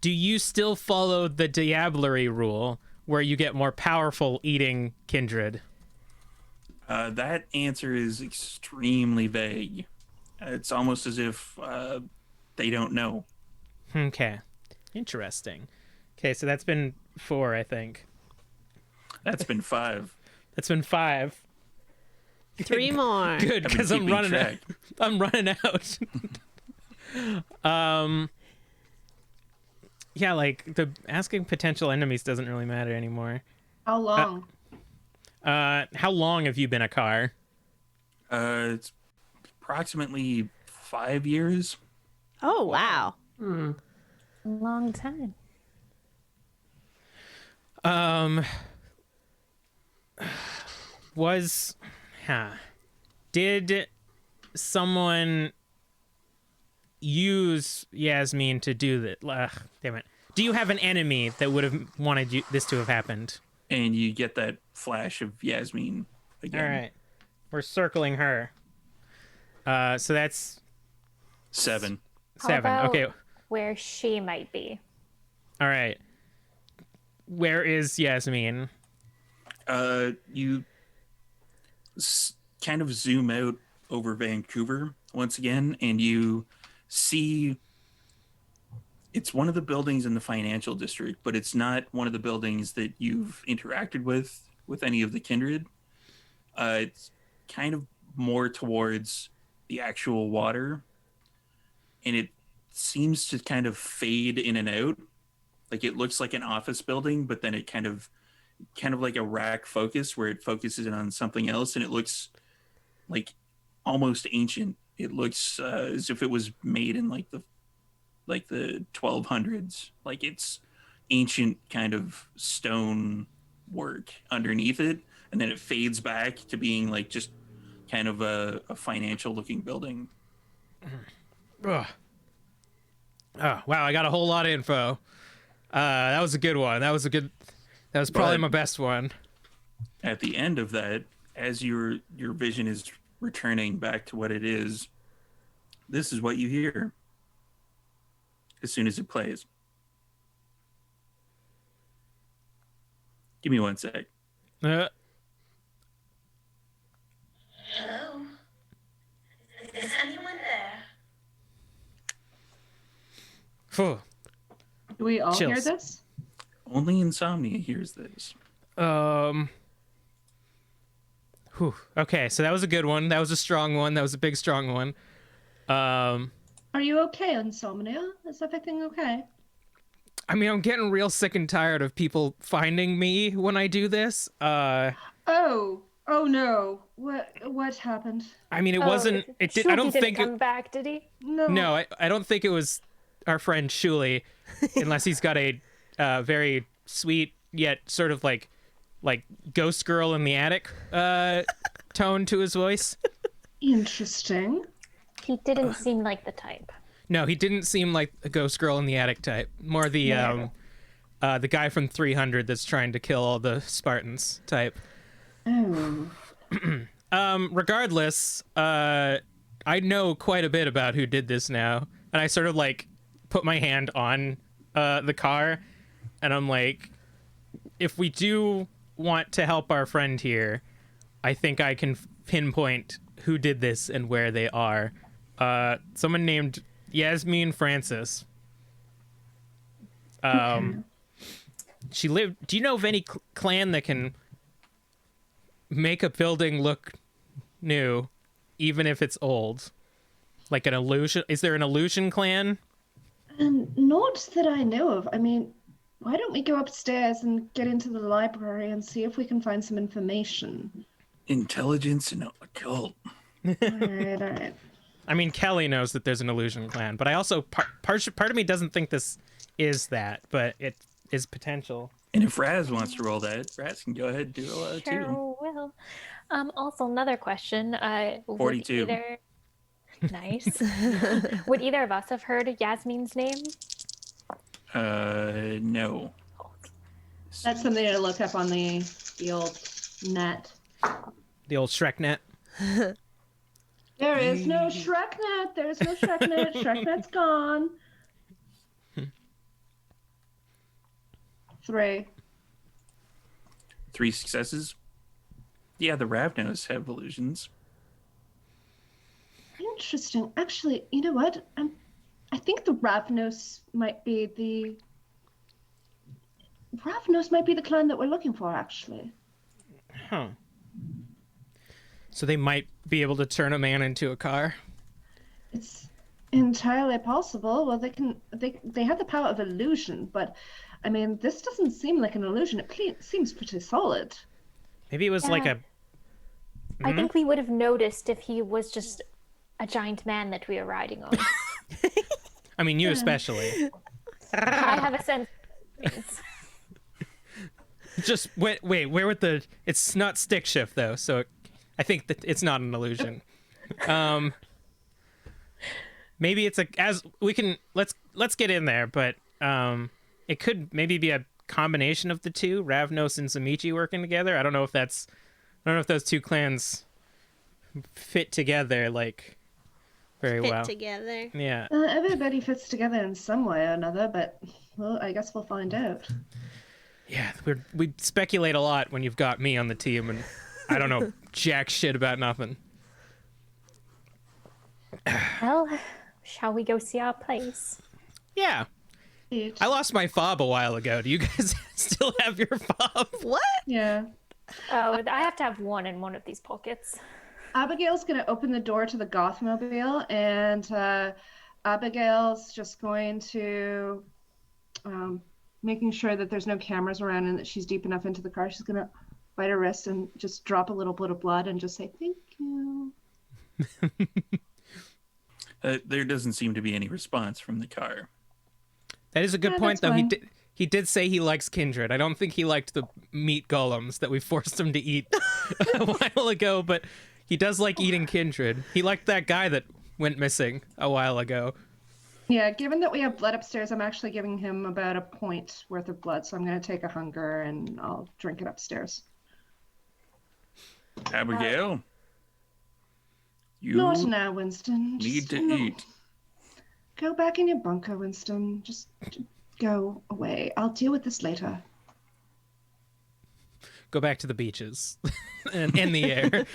you still follow the diablerie rule where you get more powerful eating kindred? That answer is extremely vague. It's almost as if they don't know. Okay. Interesting. Okay, so that's been 4, I think. That's been 5. That's been 5. 3 more. Good, I've been because I'm keeping running out. track. I'm running out. Yeah, like the asking potential enemies doesn't really matter anymore. How long? How long have you been a car? It's approximately 5 years. Oh, wow. Long time. Did someone use Yasmin to do that? Damn it. Do you have an enemy that would have wanted this to have happened? And you get that flash of Yasmin again. All right. We're circling her. So that's 7. How 7. about Okay. where she might be? All right. Where is Yasmin? You kind of zoom out over Vancouver once again, and you see it's one of the buildings in the financial district, but it's not one of the buildings that you've interacted with any of the kindred. It's kind of more towards the actual water, and it seems to kind of fade in and out. Like it looks like an office building, but then it kind of like a rack focus where it focuses in on something else, and it looks like almost ancient. It looks as if it was made in like the 1200s. Like it's ancient kind of stone work underneath it, and then it fades back to being like just kind of a financial looking building. Ugh. Oh, wow, I got a whole lot of info. That was a good one. That was probably my best one. At the end of that, as your vision is returning back to what it is, this is what you hear as soon as it plays. Give me 1 sec. Uh, Hello? Is anyone there? phew. Do we all hear Chills. this? Only Insomnia hears this. Whew. Okay, so that was a good one. That was a strong one. That was a big, strong one. Are you okay, Insomnia? Is everything okay? I mean, I'm getting real sick and tired of people finding me when I do this. Oh no. What happened? I mean, it wasn't. It did. I Shuki don't didn't think. come back, did he? No. No, I don't think it was our friend Shuli, unless he's got a very sweet yet sort of like ghost girl in the attic tone to his voice. Interesting. He didn't seem like the type. No, he didn't seem like a ghost girl in the attic type. More the guy from 300 that's trying to kill all the Spartans type. Oh. Regardless, I know quite a bit about who did this now, and I sort of like put my hand on the car, and I'm like, if we do want to help our friend here, I think I can pinpoint who did this and where they are. Someone named Yasmin Francis. She lived. Do you know of any clan that can make a building look new, even if it's old? Like an illusion? Is there an illusion clan? Not that I know of. I mean, why don't we go upstairs and get into the library and see if we can find some information? Intelligence and occult. All right. I mean, Kelly knows that there's an illusion clan, but I also part of me doesn't think this is that, but it is potential. And if Raz wants to roll that, Raz can go ahead and do too. Sure will. Also, another question. 42. Nice. Would either of us have heard Yasmin's name? No. That's something to look up on the old net. The old Shreknet. There is no Shreknet. There's no Shreknet. Shreknet's gone. 3. 3 successes. Yeah, the Ravnos have illusions. Interesting. Actually, you know what? I think the Ravnos might be the clan that we're looking for, actually. Huh. So they might be able to turn a man into a car. It's entirely possible. Well, they have the power of illusion, but I mean, this doesn't seem like an illusion. It seems pretty solid. Maybe it was like a. I think we would have noticed if he was just a giant man that we were riding on. I mean, you especially. I have a sense of things. Just wait. Where with the? It's not stick shift though, so I think that it's not an illusion. Maybe it's let's get in there, but it could maybe be a combination of the two, Ravnos and Zamichi working together. I don't know if those two clans fit together like very Fit well. together. Yeah. Everybody fits together in some way or another, but well, I guess we'll find out. Yeah, we speculate a lot when you've got me on the team, and I don't know jack shit about nothing. Well, shall we go see our place? Yeah. I lost my fob a while ago. Do you guys still have your fob? What? Yeah. Oh, I have to have one in one of these pockets. Abigail's going to open the door to the Gothmobile, and Abigail's just going to, making sure that there's no cameras around and that she's deep enough into the car, she's going to bite her wrist and just drop a little bit of blood and just say, thank you. There doesn't seem to be any response from the car. That is a good Yeah, point, that's though. fine. He did say he likes Kindred. I don't think he liked the meat golems that we forced him to eat a while ago, but he does like eating Kindred. He liked that guy that went missing a while ago. Yeah, given that we have blood upstairs, I'm actually giving him about a point worth of blood. So I'm going to take a hunger and I'll drink it upstairs. Abigail, you Not now, Winston. need to no. eat. Go back in your bunker, Winston. Just go away. I'll deal with this later. Go back to the beaches and in the air.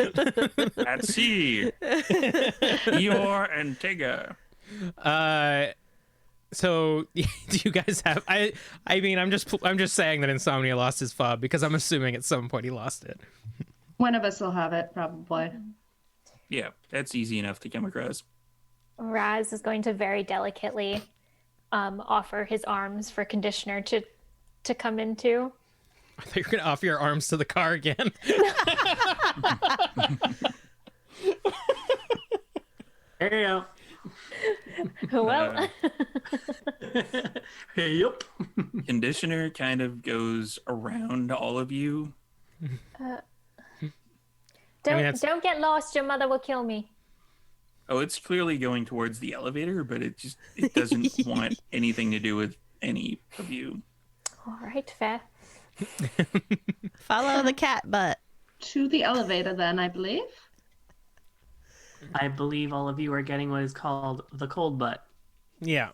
At sea. Eeyore and Tigger. So do you guys have? I mean, I'm just saying that Insomnia lost his fob because I'm assuming at some point he lost it. One of us will have it, probably. Yeah, that's easy enough to come across. Raz is going to very delicately offer his arms for Conditioner to come into. I thought you were gonna offer your arms to the car again. There you go. Well, Yep. Conditioner kind of goes around all of you. don't get lost. Your mother will kill me. Oh, it's clearly going towards the elevator, but it doesn't want anything to do with any of you. All right, fair. Follow the cat butt. To the elevator, then, I believe. I believe all of you are getting what is called the cold butt. Yeah.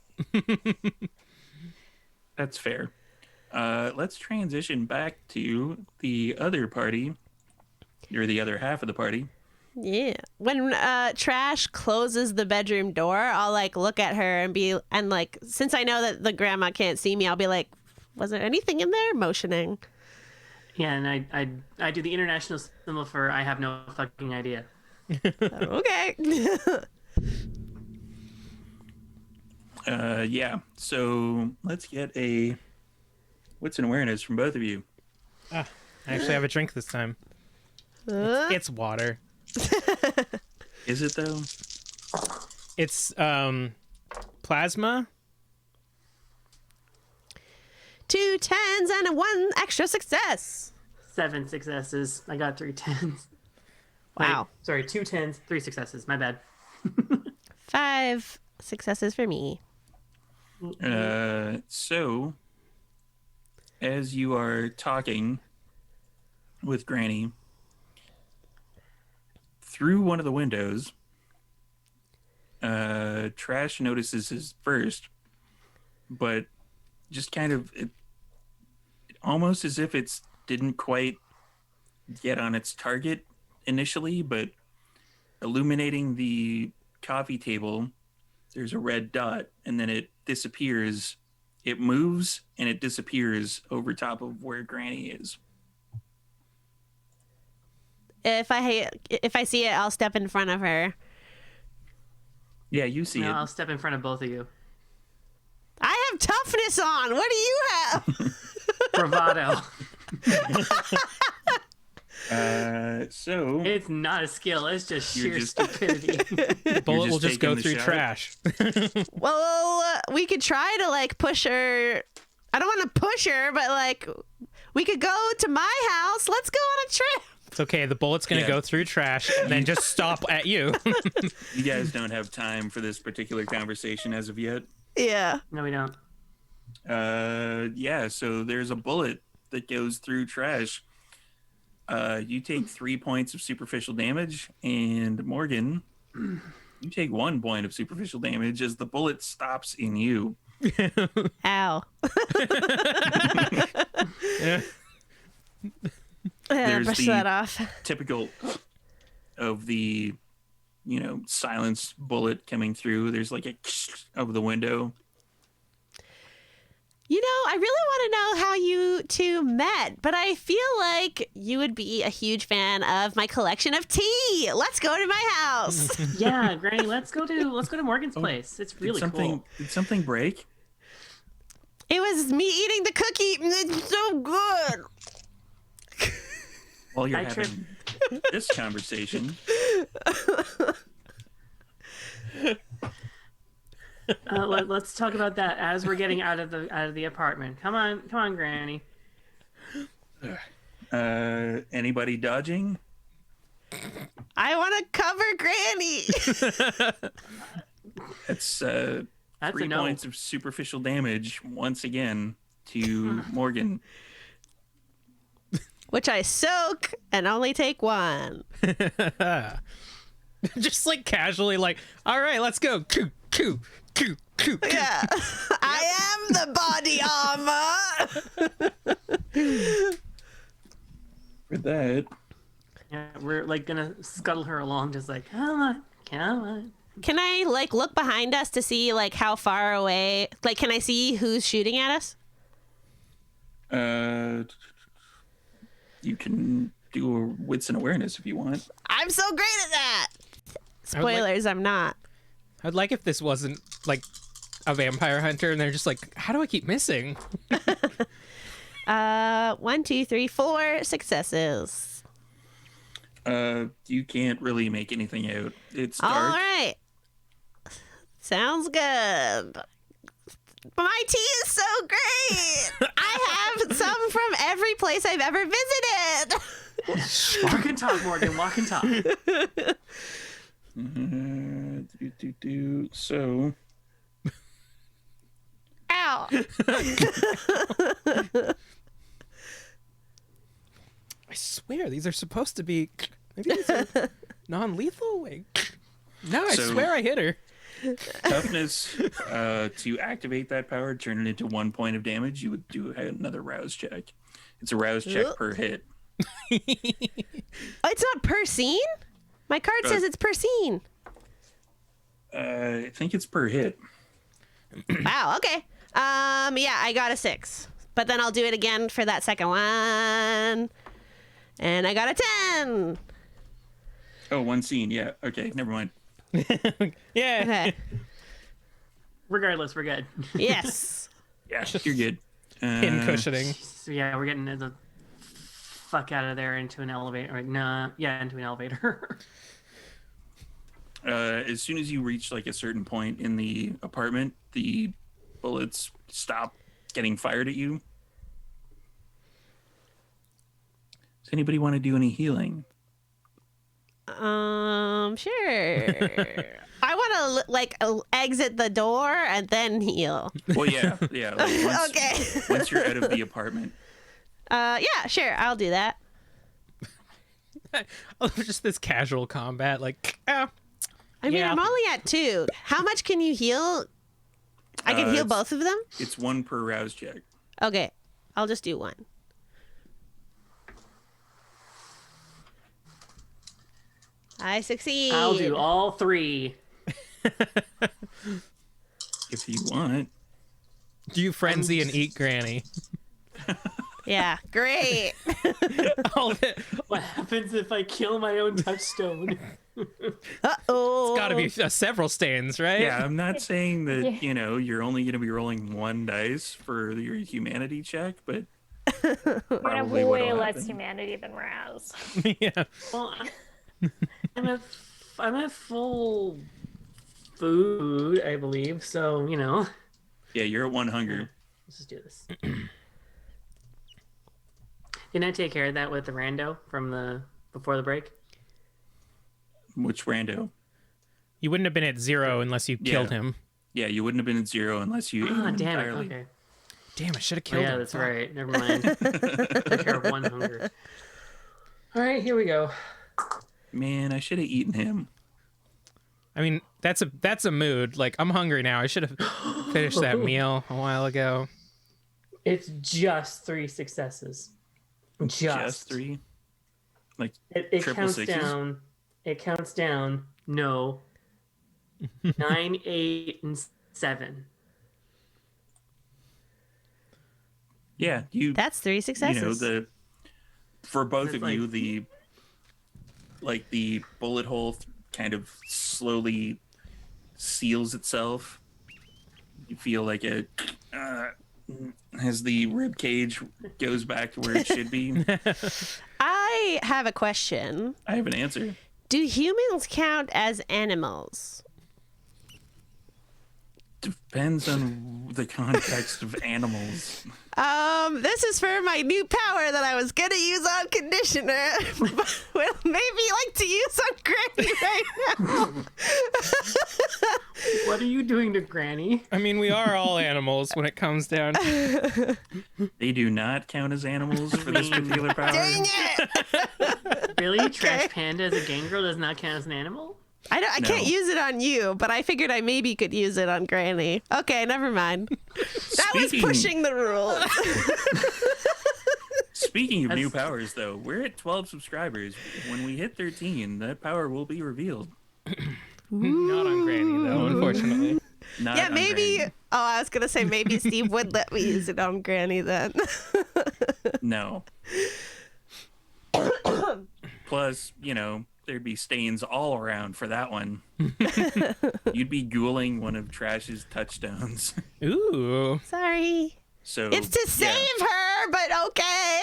That's fair. Let's transition back to the other party, or the other half of the party. Yeah. When Trash closes the bedroom door, I'll like look at her and like, since I know that the grandma can't see me, I'll be like, was there anything in there? Motioning. Yeah, and I do the international symbol for I have no fucking idea. Okay. Yeah. So let's get a what's an awareness from both of you. I actually have a drink this time. It's water. Is it though? It's plasma. 2 10s and a 1 extra success. 7 successes. I got 3 10s. Wow. Wait, sorry, 2 10s, 3 successes. My bad. 5 successes for me. So as you are talking with Granny through one of the windows, Trash notices his first, but just kind of almost as if it's didn't quite get on its target initially, but illuminating the coffee table, there's a red dot, and then it disappears. It moves and it disappears over top of where Granny is. If I see it, I'll step in front of her. Yeah, you see No, it. I'll step in front of both of you. I have toughness on. What do you have? Bravado. So It's not a skill. It's just You're sheer just- stupidity. Bullet will taking just go the through shot? trash. Well, we could try to like push her. I don't want to push her, but like we could go to my house. Let's go on a trip. It's okay. The bullet's gonna Yeah. go through trash and then just stop at you. You guys don't have time for this particular conversation as of yet. Yeah. No, we don't. Yeah, so there's a bullet that goes through Trash. You take 3 points of superficial damage, and Morgan, you take 1 point of superficial damage as the bullet stops in you. Ow. Yeah. There's Brush the- that off. Typical of the, silenced bullet coming through. There's like a of the window. You know, I really want to know how you two met, but I feel like you would be a huge fan of my collection of tea. Let's go to my house. Yeah, Granny, let's go to Morgan's place. It's really cool. Did something break? It was me eating the cookie. It's so good. While you're I having this conversation. Let's talk about that as we're getting out of the apartment. Come on, Granny. Anybody dodging? I want to cover Granny. That's That's 3 a no. points of superficial damage once again to Morgan. Which I soak and only take 1. Just like casually, like, all right, let's go. Coo, coo, coo, coo, coo. Yeah. I am the body armor. For that, Yeah, we're like gonna scuttle her along, just like, come on, come on. Can I like look behind us to see like how far away? Like, can I see who's shooting at us? you can do a wits and awareness if you want. I'm so great at that. Spoilers, I'm not. I'd like if this wasn't like a vampire hunter and they're just like, how do I keep missing? 1, 2, 3, 4 successes. You can't really make anything out. It's All dark. right. Sounds good. My tea is so great. I have some from every place I've ever visited. Walk and talk, Morgan. Walk and talk. So, Ow. I swear these are supposed to be. Maybe these are non-lethal. Wait. No, I So- swear I hit her. toughness, to activate that power, turn it into 1 point of damage, you would do another rouse check. It's a rouse check Ugh. per hit. Oh, it's not per scene? My card says it's per scene. I think it's per hit. Wow, okay. Yeah, I got a 6. But then I'll do it again for that second one. And I got a 10. Oh, 1 scene. Yeah. Okay. Never mind. Yeah. Okay. Regardless, we're good. Yes. Yeah, you're good. Pin cushioning. So yeah, we're getting the fuck out of there into an elevator. Or, nah, yeah, into an elevator. As soon as you reach like a certain point in the apartment, the bullets stop getting fired at you. Does anybody want to do any healing? Sure. I want to exit the door and then heal. Well, yeah, yeah. Like once, Okay. once you're out of the apartment, Yeah, sure. I'll do that. Just this casual combat, like, I mean, Yeah. I'm only at 2. How much can you heal? I can heal it's- both of them? it's 1 per rouse check. Okay. I'll just do 1. I succeed. I'll do all 3. If you want. do you frenzy and eat Granny? Yeah, great. All of it. What happens if I kill my own touchstone? Uh-oh. It's got to be several stains, right? Yeah, I'm not saying that, Yeah. you know, you're only going to be rolling 1 dice for your humanity check, but We're gonna probably have way what'll less happen. humanity than Raz. Yeah. Well, I'm at full food, I believe. So you know, Yeah, you're at 1 hunger. let's just do this. Didn't I take care of that with the rando from the before the break? Which rando? You wouldn't have been at 0 unless you killed Yeah. him. Yeah, you wouldn't have been at 0 unless you ate Ah, him damn it. entirely. Okay. Damn, I should have Oh, killed yeah, him. that's right. Never mind. Took care of 1 hunger. All right, here we go. Man, I should have eaten him. I mean, that's a mood. Like, I'm hungry now. I should have finished that meal a while ago. It's just 3 successes. Just 3. Like It triple counts sixes? down. It counts down. No. 9, 8, and 7. Yeah, you That's 3 successes. you know for both It's of like- you the bullet hole kind of slowly seals itself. You feel like it as the rib cage goes back to where it should be. I have a question. I have an answer. Do humans count as animals? Depends on the context of animals. This is for my new power that I was gonna use on conditioner. Well, maybe like to use on Granny right now. What are you doing to Granny? I mean, we are all animals when it comes down to They do not count as animals for this particular power. Dang it! Really? Trash Panda as a gangrel does not count as an animal? I can't No. use it on you, but I figured I maybe could use it on Granny. Okay, never mind. That was Speaking- pushing the rules. Speaking of new powers, though, we're at 12 subscribers. When we hit 13, that power will be revealed. not on Granny though, unfortunately. Not Yeah, on maybe. Granny. Oh, I was gonna say maybe Steve would let me use it on Granny then. No. Plus, there'd be stains all around for that one. You'd be ghouling one of Trash's touchstones. Ooh. Sorry. So It's to yeah, save her, but okay.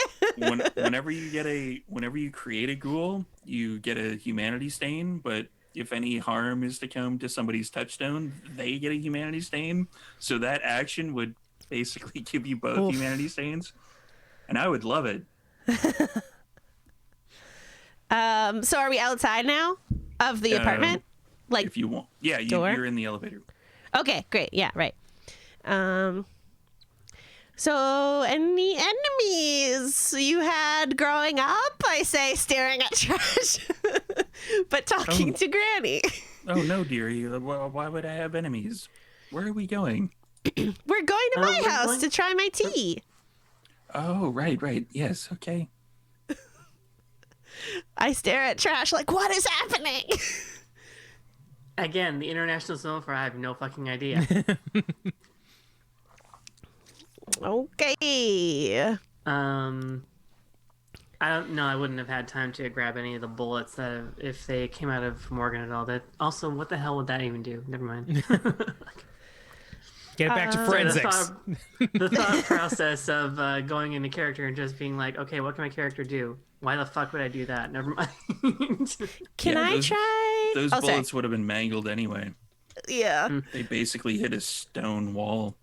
whenever you create a ghoul, you get a humanity stain, but if any harm is to come to somebody's touchstone, they get a humanity stain. So that action would basically give you both Oof. humanity stains. And I would love it. So are we outside now of the apartment? Like, If you want. Yeah, door? you're in the elevator. okay, great. Yeah, right. So any enemies you had growing up? I say, staring at trash, but talking to Granny. Oh no, dearie. Why would I have enemies? Where are we going? We're going to my we're house going- to try my tea. Oh, right. Yes, okay. I stare at trash like, what is happening? Again, the international zone for I have no fucking idea. Okay. I don't know. I wouldn't have had time to grab any of the bullets that if they came out of Morgan at all. That also, what the hell would that even do? Never mind. Get back to Sorry, forensics. the thought process of going into character and just being like, okay, what can my character do? Why the fuck would I do that? Never mind. Can Yeah, I try? Those Oh, sorry. bullets would have been mangled anyway. Yeah. They basically hit a stone wall.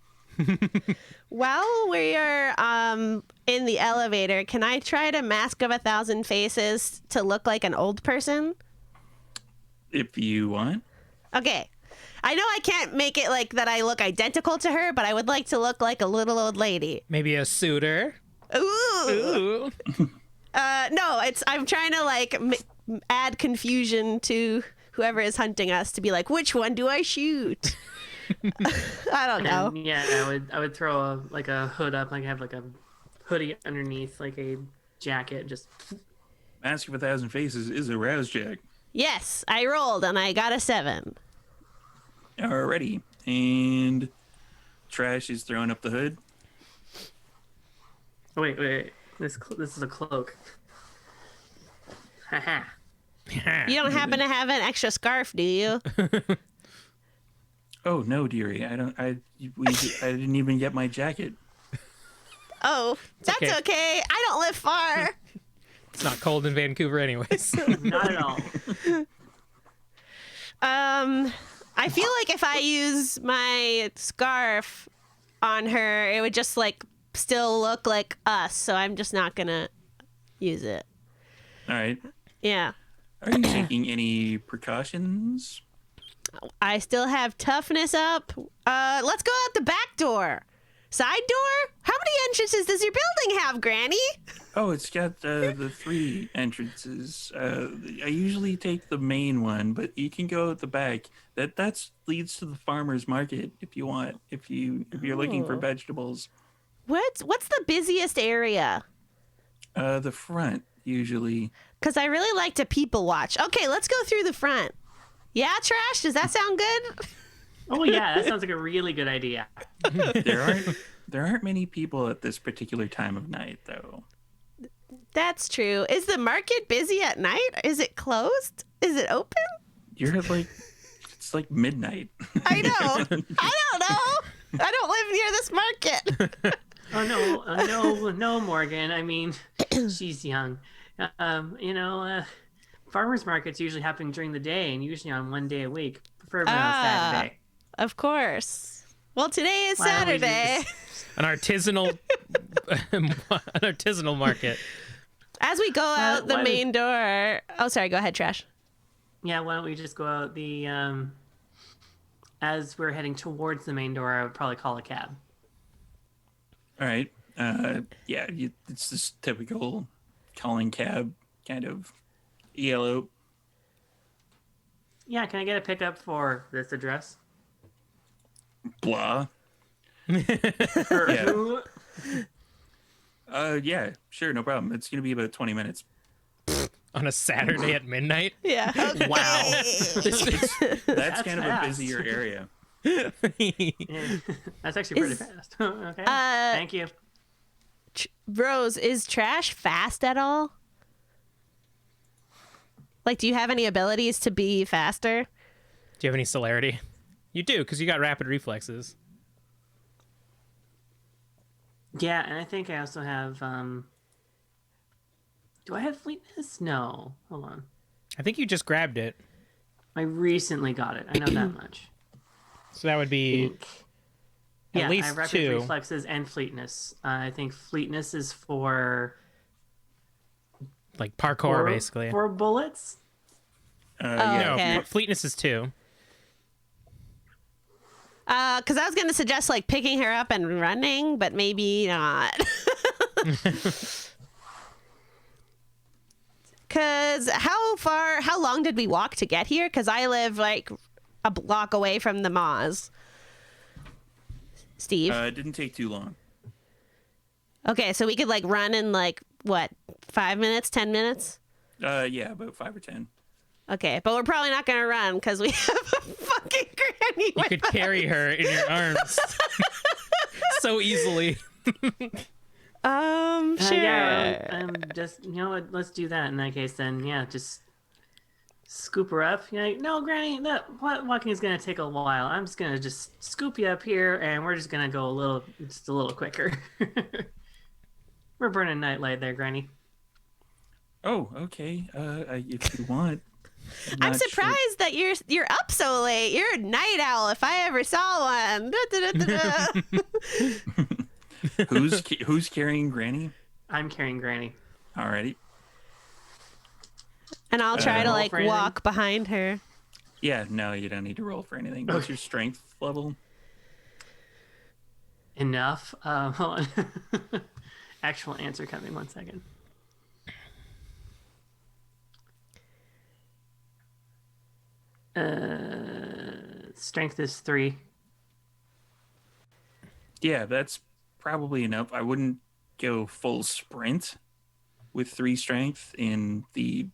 While we're in the elevator, can I try to mask of 1,000 faces to look like an old person? If you want. Okay. I know I can't make it like that I look identical to her, but I would like to look like a little old lady. Maybe a suitor. Ooh. Ooh. No, I'm trying to like add confusion to whoever is hunting us to be like, which one do I shoot? I don't know. And yeah, I would throw a hood up, like have like a hoodie underneath, like a jacket, just Mask of 1,000 Faces is a rouse jack. Yes, I rolled and I got a 7. Alrighty. And Trash is throwing up the hood. oh, wait. This is a cloak. Haha. You don't happen to have an extra scarf, do you? Oh no, dearie. I didn't even get my jacket. Oh, that's okay. okay. I don't live far. It's not cold in Vancouver anyways. Not at all. I feel like if I use my scarf on her, it would just like still look like us, so I'm just not gonna use it. Alright. Yeah. Are you taking any precautions? I still have toughness up. Let's go out the back door. Side door? How many entrances does your building have, Granny? Oh, it's got the 3 entrances. I usually take the main one, but you can go at the back. That leads to the farmer's market if you want. If you're looking for Oh. vegetables. What's the busiest area? The front usually. Because I really like to people watch. Okay, let's go through the front. Yeah, Trash? Does that sound good? Oh yeah, that sounds like a really good idea. There aren't many people at this particular time of night though. That's true. Is the market busy at night? Is it closed? Is it open? You're at it's like midnight. I know. I don't know. I don't live near this market. Oh no, Morgan. I mean, she's young. Farmers markets usually happen during the day and usually on one day a week, preferably on Saturday. Of course. Well, today is Why don't we Saturday. An artisanal market. As we go out the why main door. Oh, sorry. Go ahead, Trash. Yeah, why don't we just go out the as we're heading towards the main door, I would probably call a cab. All right. Yeah, it's this typical calling cab kind of ELO. Yeah, can I get a pickup for this address? Blah. Yeah. Yeah, sure, no problem. It's gonna be about 20 minutes. On a Saturday at midnight? Yeah. Okay. Wow. That's kind of fast. a busier area. Yeah. That's actually pretty Is- fast. Okay. Thank you. Rose, is Trash fast at all? Like, do you have any abilities to be faster? Do you have any celerity? You do, because you got rapid reflexes. Yeah, and I think I also have do I have fleetness? No. Hold on. I think you just grabbed it. I recently got it. I know that much. So that would be Think. At Yeah, least I have rapid 2. reflexes and fleetness. I think fleetness is for like parkour, basically. for bullets. Yeah. No, Okay. fleetness is 2. Because I was going to suggest, like, picking her up and running, but maybe not. Because how long did we walk to get here? Because I live, like, a block away from the Moz. Steve? It didn't take too long. Okay, so we could, like, run in, like, what, 5 minutes, 10 minutes? Yeah, about 5 or 10. Okay, but we're probably not going to run because we have a fucking granny You with could us. carry her in your arms so easily. Sure. Yeah, just you know what? Let's do that in that case. Then yeah, just scoop her up. You're like, no, Granny, that walking is gonna take a while. I'm just gonna just scoop you up here, and we're just gonna go a little quicker. We're burning nightlight there, Granny. Oh, okay. If you want. I'm not sure. surprised that you're up so late. You're a night owl if I ever saw one. Da-da-da-da-da. Who's carrying Granny? I'm carrying Granny. Alrighty. And I'll try to roll like for anything? walk behind her. Yeah, no, you don't need to roll for anything. What's your strength level? Enough. Hold on. Actual answer coming. 1 second. Strength is 3. Yeah, that's probably enough. I wouldn't go full sprint with 3 strength in the,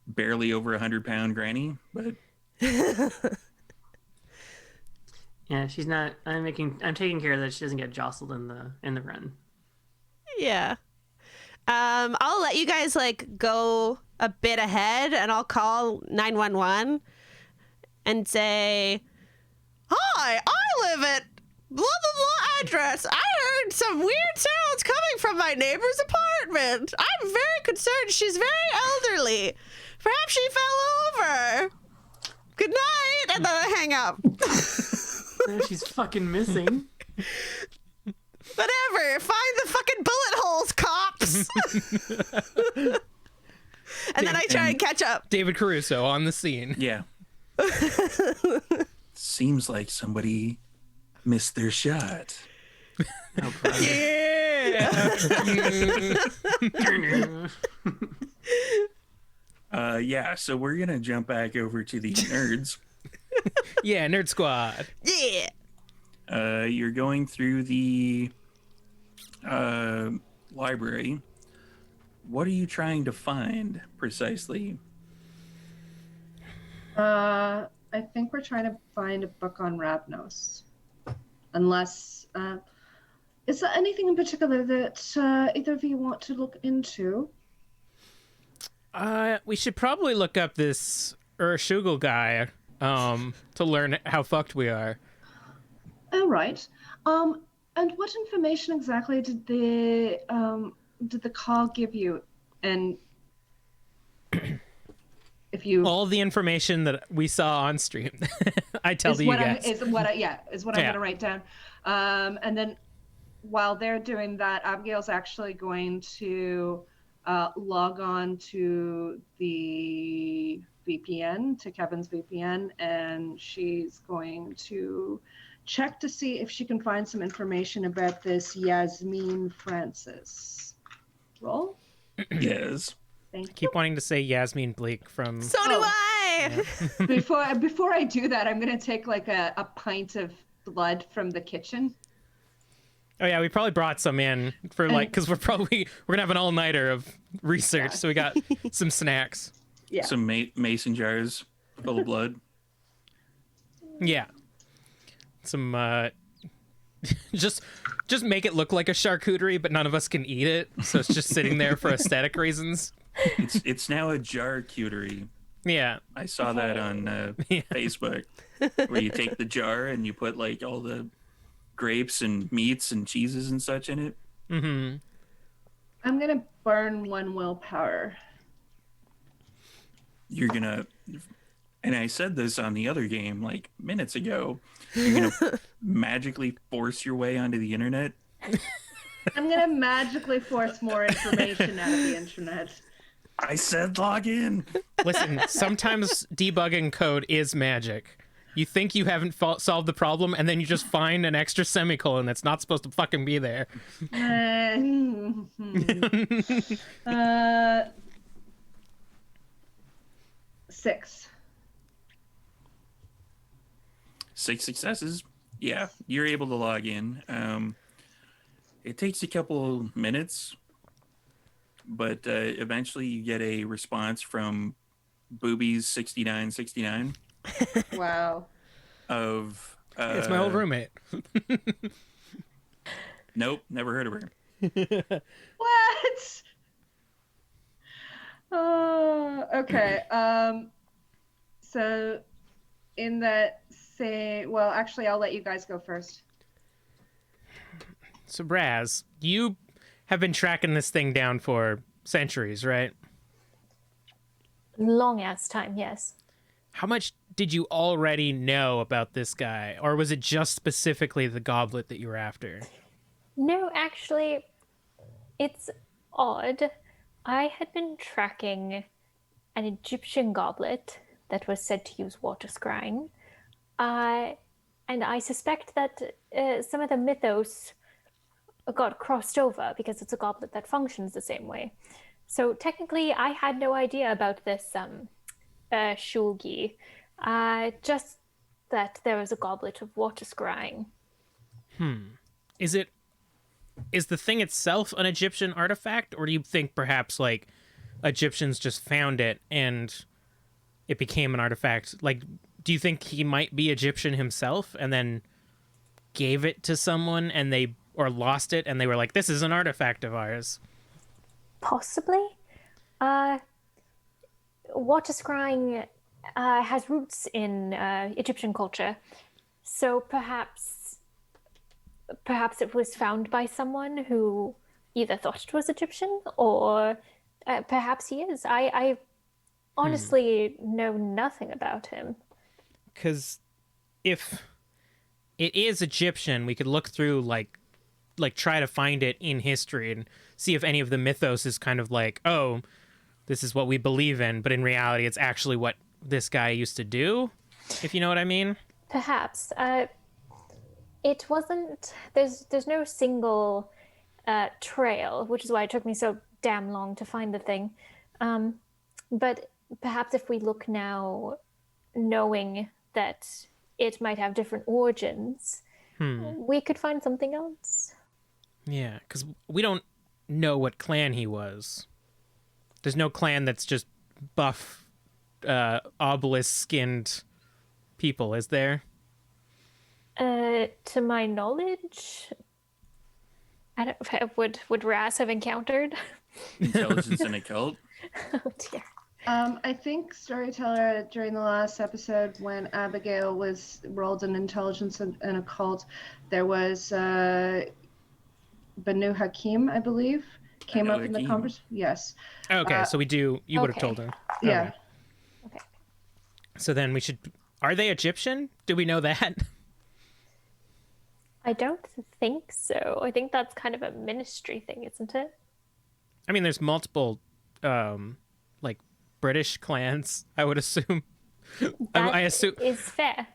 barely over 100-pound Granny, but Yeah, she's not. I'm taking care of that. She doesn't get jostled in the run. Yeah. I'll let you guys like go a bit ahead and I'll call 911 and say, "Hi, I live at blah blah blah address. I heard some weird sounds coming from my neighbor's apartment. I'm very concerned. She's very elderly. Perhaps she fell over. Good night." And then I hang up. She's fucking missing. Whatever. Find the fucking bullet holes, cops. And then I try and catch up. David Caruso on the scene. yeah. Seems like somebody missed their shot. Oh, brother. Yeah. Yeah, so we're going to jump back over to the nerds. Yeah, Nerd Squad. Yeah. You're going through the library. What are you trying to find precisely? I think we're trying to find a book on Ravnos. Unless, is there anything in particular that either of you want to look into? We should probably look up this Urshugal guy to learn how fucked we are. Oh, right. And what information exactly did the call give you? And if you All the information that we saw on stream, I tell you guys. is what I'm gonna write down. And then while they're doing that, Abigail's actually going to log on to the VPN, to Kevin's VPN, and she's going to check to see if she can find some information about this Yasmin Francis. Roll. Yes. Thank you. Keep wanting to say Yasmin Bleak from. So do I. Before I do that, I'm gonna take like a pint of blood from the kitchen. Oh yeah, we probably brought some in for like, because we're gonna have an all-nighter of research, so we got some snacks. Yeah. Some mason jars full of blood. Yeah. Some just make it look like a charcuterie, but none of us can eat it, so it's just sitting there for aesthetic reasons. It's now a jar cutery. Yeah. I saw that on Facebook, where you take the jar and you put like all the grapes and meats and cheeses and such in it. Mm-hmm. I'm gonna burn 1 willpower. You're gonna, and I said this on the other game like minutes ago, you're gonna magically force your way onto the internet. I'm gonna magically force more information out of the internet. I said log in. Listen, sometimes debugging code is magic. You think you haven't solved the problem, and then you just find an extra semicolon that's not supposed to fucking be there. 6. 6 successes. Yeah, you're able to log in. It takes a couple minutes, but eventually you get a response from Boobies6969 Wow. of It's my old roommate. Nope, never heard of her. What? Oh, okay. So in that well, actually, I'll let you guys go first. So, Braz, you have been tracking this thing down for centuries, right? Long ass time, yes. How much did you already know about this guy? Or was it just specifically the goblet that you were after? No, actually, it's odd. I had been tracking an Egyptian goblet that was said to use water scrying. And I suspect that some of the mythos got crossed over because it's a goblet that functions the same way. So technically, I had no idea about this shulgi, just that there was a goblet of water scrying. Is the thing itself an Egyptian artifact, or do you think perhaps like Egyptians just found it and it became an artifact? Like, do you think he might be Egyptian himself and then gave it to someone and or lost it and they were like, this is an artifact of ours? Possibly. Water scrying has roots in Egyptian culture, so perhaps it was found by someone who either thought it was Egyptian or perhaps he is. I honestly know nothing about him. Because if it is Egyptian, we could look through like try to find it in history and see if any of the mythos is kind of like, oh, this is what we believe in, but in reality it's actually what this guy used to do, if you know what I mean. Perhaps. It wasn't, there's no single trail, which is why it took me so damn long to find the thing. But perhaps if we look now, knowing that it might have different origins, we could find something else. Yeah, because we don't know what clan he was. There's no clan that's just buff, obelisk-skinned people, is there? To my knowledge, I don't. Would Raz have encountered? Intelligence in a cult. Oh dear. I think Storyteller during the last episode when Abigail was rolled an intelligence in a cult, there was Banu Hakim, I believe, came Banu up in the Hakim. conversation. Yes. Okay, so you would have okay. told him. Yeah. So then we should. Are they Egyptian? Do we know that? I don't think so. I think that's kind of a ministry thing, isn't it? I mean, there's multiple, like British clans. I would assume. I assume. Is fair.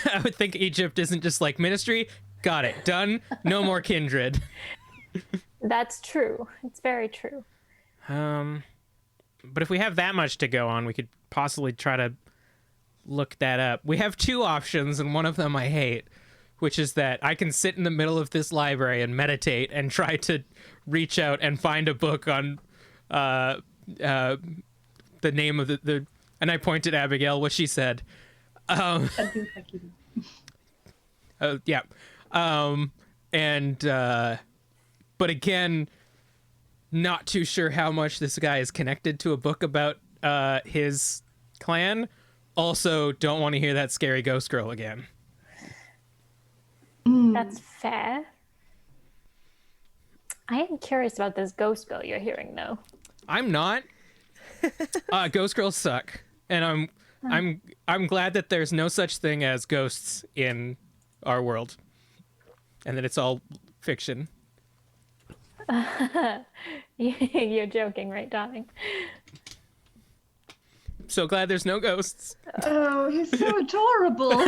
I would think Egypt isn't just like ministry. Got it. Done. No more kindred. That's true. It's very true. But if we have that much to go on, we could possibly try to look that up. We have two options, and one of them I hate, which is that I can sit in the middle of this library and meditate and try to reach out and find a book on the name of the and I pointed at Abigail what she said. Yeah. But again, not too sure how much this guy is connected to a book about his clan. Also, don't want to hear that scary ghost girl again. That's fair. I am curious about this ghost girl you're hearing, though. I'm not. Ghost girls suck, and I'm glad that there's no such thing as ghosts in our world, and that it's all fiction. You're joking, right, darling? So glad there's no ghosts. Oh, he's so adorable.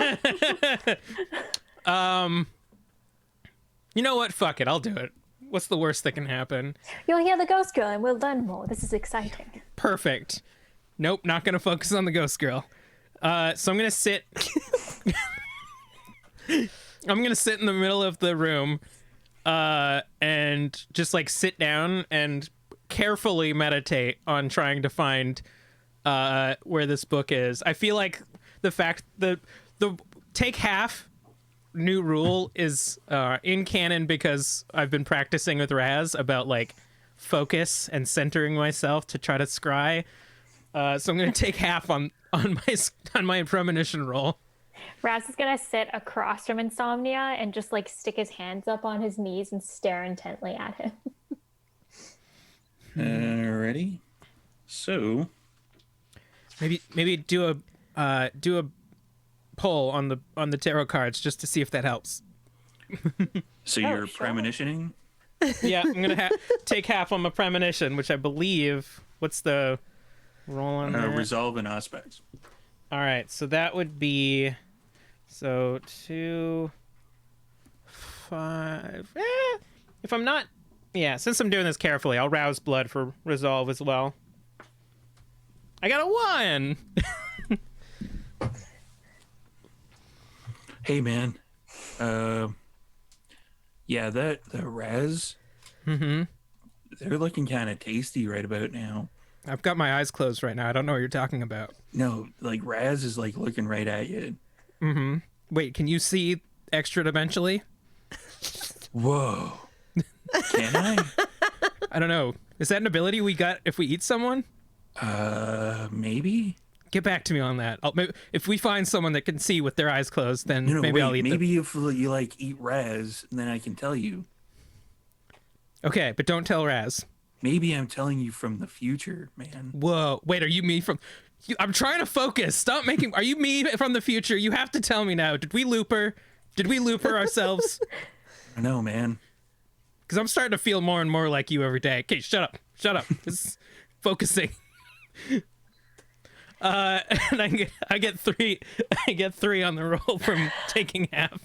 You know what? Fuck it. I'll do it. What's the worst that can happen? You'll hear the ghost girl and we'll learn more. This is exciting. Perfect. Nope, not gonna focus on the ghost girl. So I'm gonna sit. I'm gonna sit in the middle of the room, and just like sit down and carefully meditate on trying to find where this book is. I feel like the fact the take half new rule is in canon because I've been practicing with Raz about like focus and centering myself to try to scry. So I'm gonna take half on my premonition roll. Raz is gonna sit across from Insomnia and just like stick his hands up on his knees and stare intently at him. Alrighty. So Maybe do a poll on the tarot cards just to see if that helps. So Oh, you're sure. premonitioning? Yeah, I'm gonna take half on my premonition, which I believe. What's the roll on that? Resolve and aspects. All right, so that would be 2, 5. If I'm not, since I'm doing this carefully, I'll rouse blood for resolve as well. I got a 1. Hey man, yeah, the Raz, they're looking kind of tasty right about now. I've got my eyes closed right now. I don't know what you're talking about. No, like Raz is like looking right at you. Wait, can you see extra-dimensionally? Whoa, can I? I don't know. Is that an ability we got if we eat someone? Maybe. Get back to me on that. Maybe, if we find someone that can see with their eyes closed, then No, maybe wait, I'll eat them. maybe if you like eat Raz, then I can tell you. Okay, but don't tell Raz. Maybe I'm telling you from the future, man. Whoa. Wait, are you me from... I'm trying to focus. Stop making... Are you me from the future? You have to tell me now. Did we loop her? Did we loop her ourselves? I know, man. Because I'm starting to feel more and more like you every day. Okay, shut up. Shut up. This is focusing. And I get 3. I get 3 on the roll from taking half.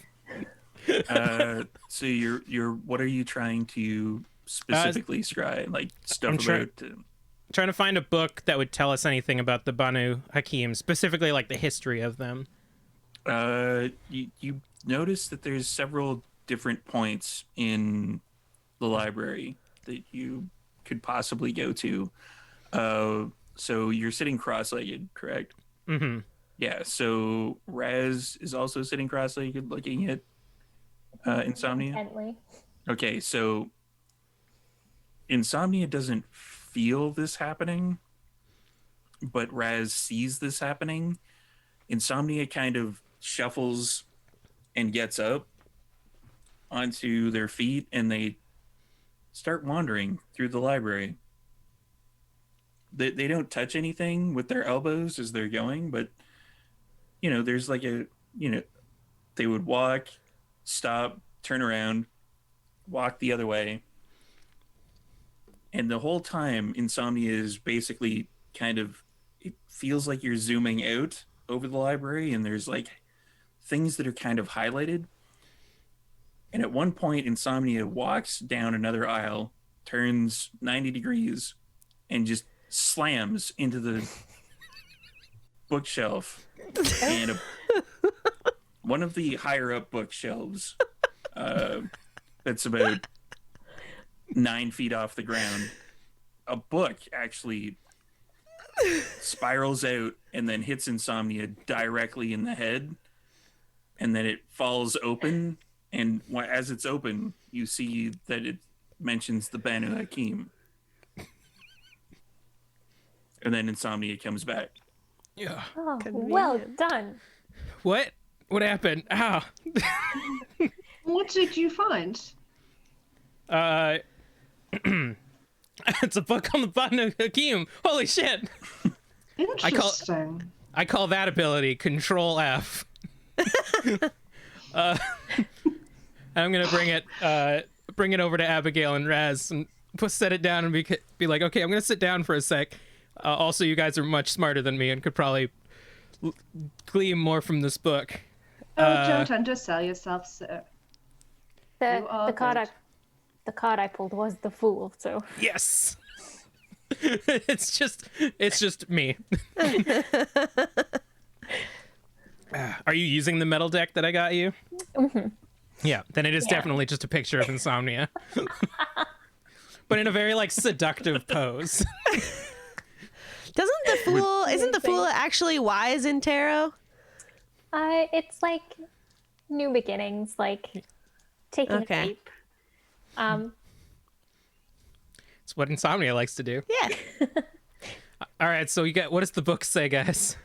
So you're what are you trying to specifically scry? Like stuff about Trying to find a book that would tell us anything about the Banu Hakim, specifically like the history of them. You notice that there's several different points in the library that you could possibly go to. So you're sitting cross-legged, correct? Mm-hmm. Yeah, so Raz is also sitting cross-legged looking at Insomnia. Intently. Okay, so Insomnia doesn't feel this happening, but Raz sees this happening. Insomnia kind of shuffles and gets up onto their feet, and they start wandering through the library. They don't touch anything with their elbows as they're going, but there's like they would walk, stop, turn around, walk the other way. And the whole time, Insomnia is basically it feels like you're zooming out over the library, and there's like things that are kind of highlighted. And at one point, Insomnia walks down another aisle, turns 90 degrees, and just slams into the bookshelf. And one of the higher up bookshelves that's about 9 feet off the ground, a book actually spirals out and then hits Insomnia directly in the head, and then it falls open, and as it's open you see that it mentions the Banu Hakim, and then Insomnia comes back. Yeah. Oh, well done. What happened? Ow. What did you find? It's a book on the Banu Hakim. Holy shit. Interesting. I call that ability Control F. I'm gonna bring it over to Abigail and Raz and set it down and be like, okay, I'm gonna sit down for a sec. Also, you guys are much smarter than me and could probably glean more from this book. Don't undersell yourself, sir. The card I pulled was the Fool, so Yes. It's just me. Are you using the metal deck that I got you? Mm-hmm. Yeah, then it is definitely just a picture of Insomnia. But in a very like seductive pose. Isn't the Fool actually wise in tarot? it's like new beginnings, like taking a peep. It's what Insomnia likes to do. Yeah. All right, so what does the book say, guys?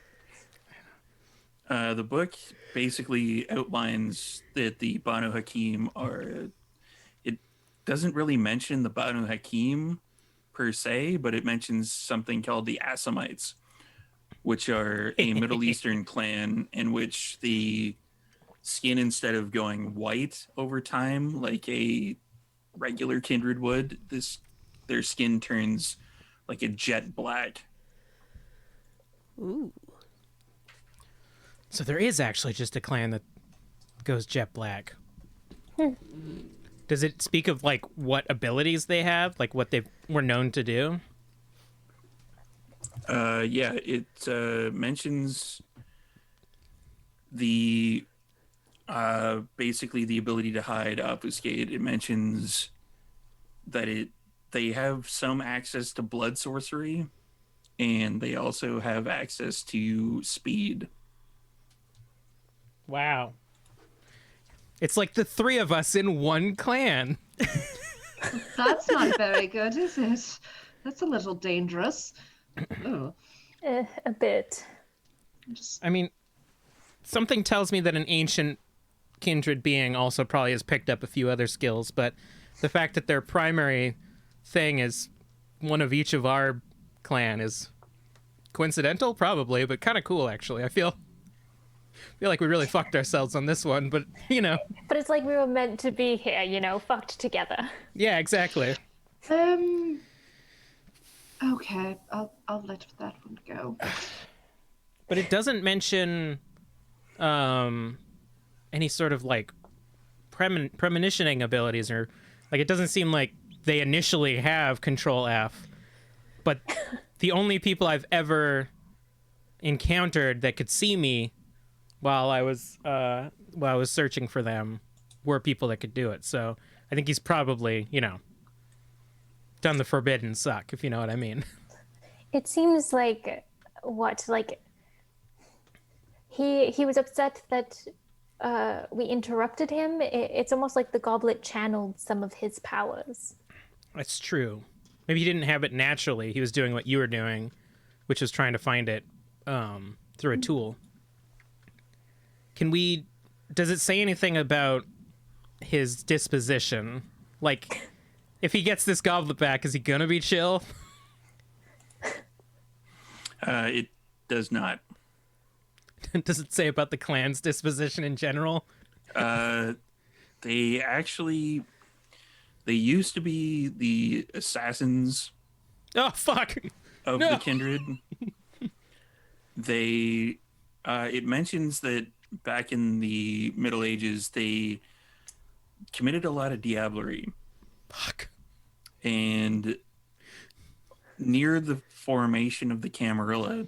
The book basically outlines that the Banu Hakim it doesn't really mention the Banu Hakim per se, but it mentions something called the Assamites, which are a Middle Eastern clan in which the skin, instead of going white over time like a regular kindred would, their skin turns like a jet black. Ooh. So there is actually just a clan that goes jet black. Does it speak of like what abilities they have, like what they were known to do? Yeah, it mentions the basically the ability to hide, obfuscate. It mentions that they have some access to blood sorcery, and they also have access to speed. Wow. It's like the three of us in one clan. That's not very good, is it? That's a little dangerous. Oh. A bit. I mean, something tells me that an ancient kindred being also probably has picked up a few other skills, but the fact that their primary thing is one of each of our clan is coincidental, probably, but kind of cool, actually. I feel like we really fucked ourselves on this one, but, But it's like we were meant to be here, fucked together. Yeah, exactly. Okay, I'll let that one go. But it doesn't mention any sort of, like, premonitioning abilities, or, like, it doesn't seem like they initially have Control F, but the only people I've ever encountered that could see me while I was searching for them were people that could do it. So I think he's probably, done the forbidden suck, if you know what I mean. It seems like he was upset that we interrupted him. It's almost like the goblet channeled some of his powers. That's true. Maybe he didn't have it naturally. He was doing what you were doing, which is trying to find it through a tool. Does it say anything about his disposition? Like, if he gets this goblet back, is he gonna be chill? It does not. Does it say about the clan's disposition in general? They actually, they used to be the assassins Oh, fuck. of No. the kindred. They, it mentions that back in the Middle Ages, they committed a lot of diablerie. Fuck. And near the formation of the Camarilla,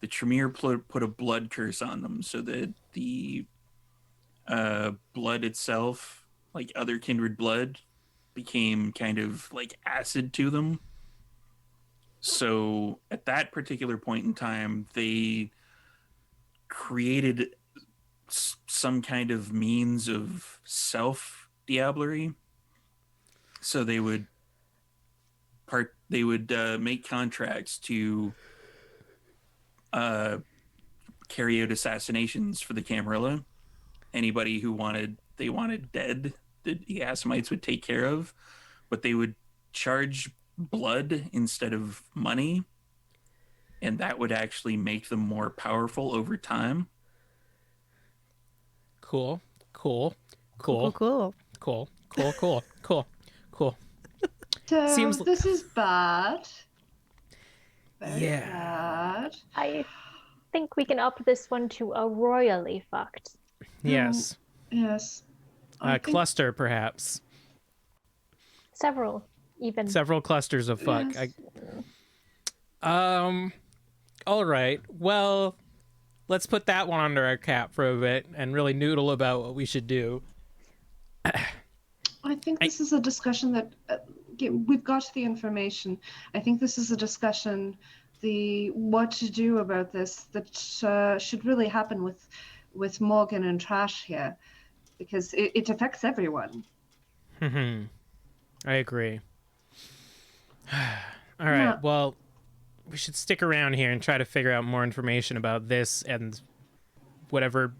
the Tremere put a blood curse on them so that the blood itself, like other kindred blood, became kind of like acid to them. So at that particular point in time, they created some kind of means of self diablerie. So they would make contracts to carry out assassinations for the Camarilla. Anybody who they wanted dead, the Asamites would take care of, but they would charge blood instead of money, and that would actually make them more powerful over time. Cool. Cool, cool. So Seems- this is bad. Very Yeah. bad. I think we can up this one to a royally fucked. Yes. Yes. I A think- cluster, perhaps. Several, even. Several clusters of fuck. Yes. All right. Well, let's put that one under our cap for a bit and really noodle about what we should do. I think this is a discussion that we've got the information. I think this is a discussion, the what to do about this, that should really happen with Morgan and Trash here, because it affects everyone. I agree. All right. Yeah. Well, we should stick around here and try to figure out more information about this and whatever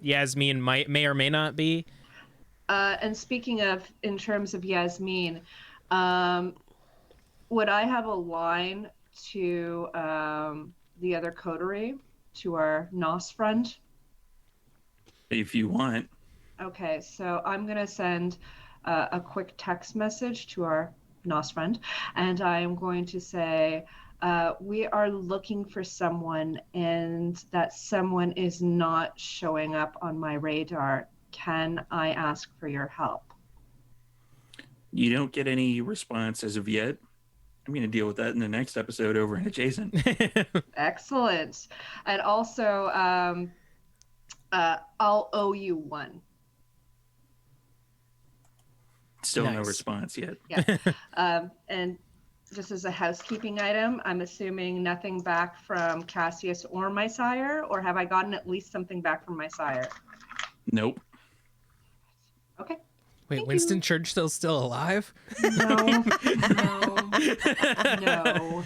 Yasmin may or may not be. And speaking of, in terms of Yasmin, would I have a line to the other coterie, to our Nos friend? If you want. Okay, so I'm going to send a quick text message to our Nos friend, and I am going to say, we are looking for someone, and that someone is not showing up on my radar. Can I ask for your help? You don't get any response as of yet. I'm going to deal with that in the next episode over in Adjacent. Excellent. And also, I'll owe you one. Still no Nice. response yet. Yeah. And just as a housekeeping item, I'm assuming nothing back from Cassius or my sire, or have I gotten at least something back from my sire? Nope. Okay. Wait, Thank Winston you. Churchill's still alive? No. No.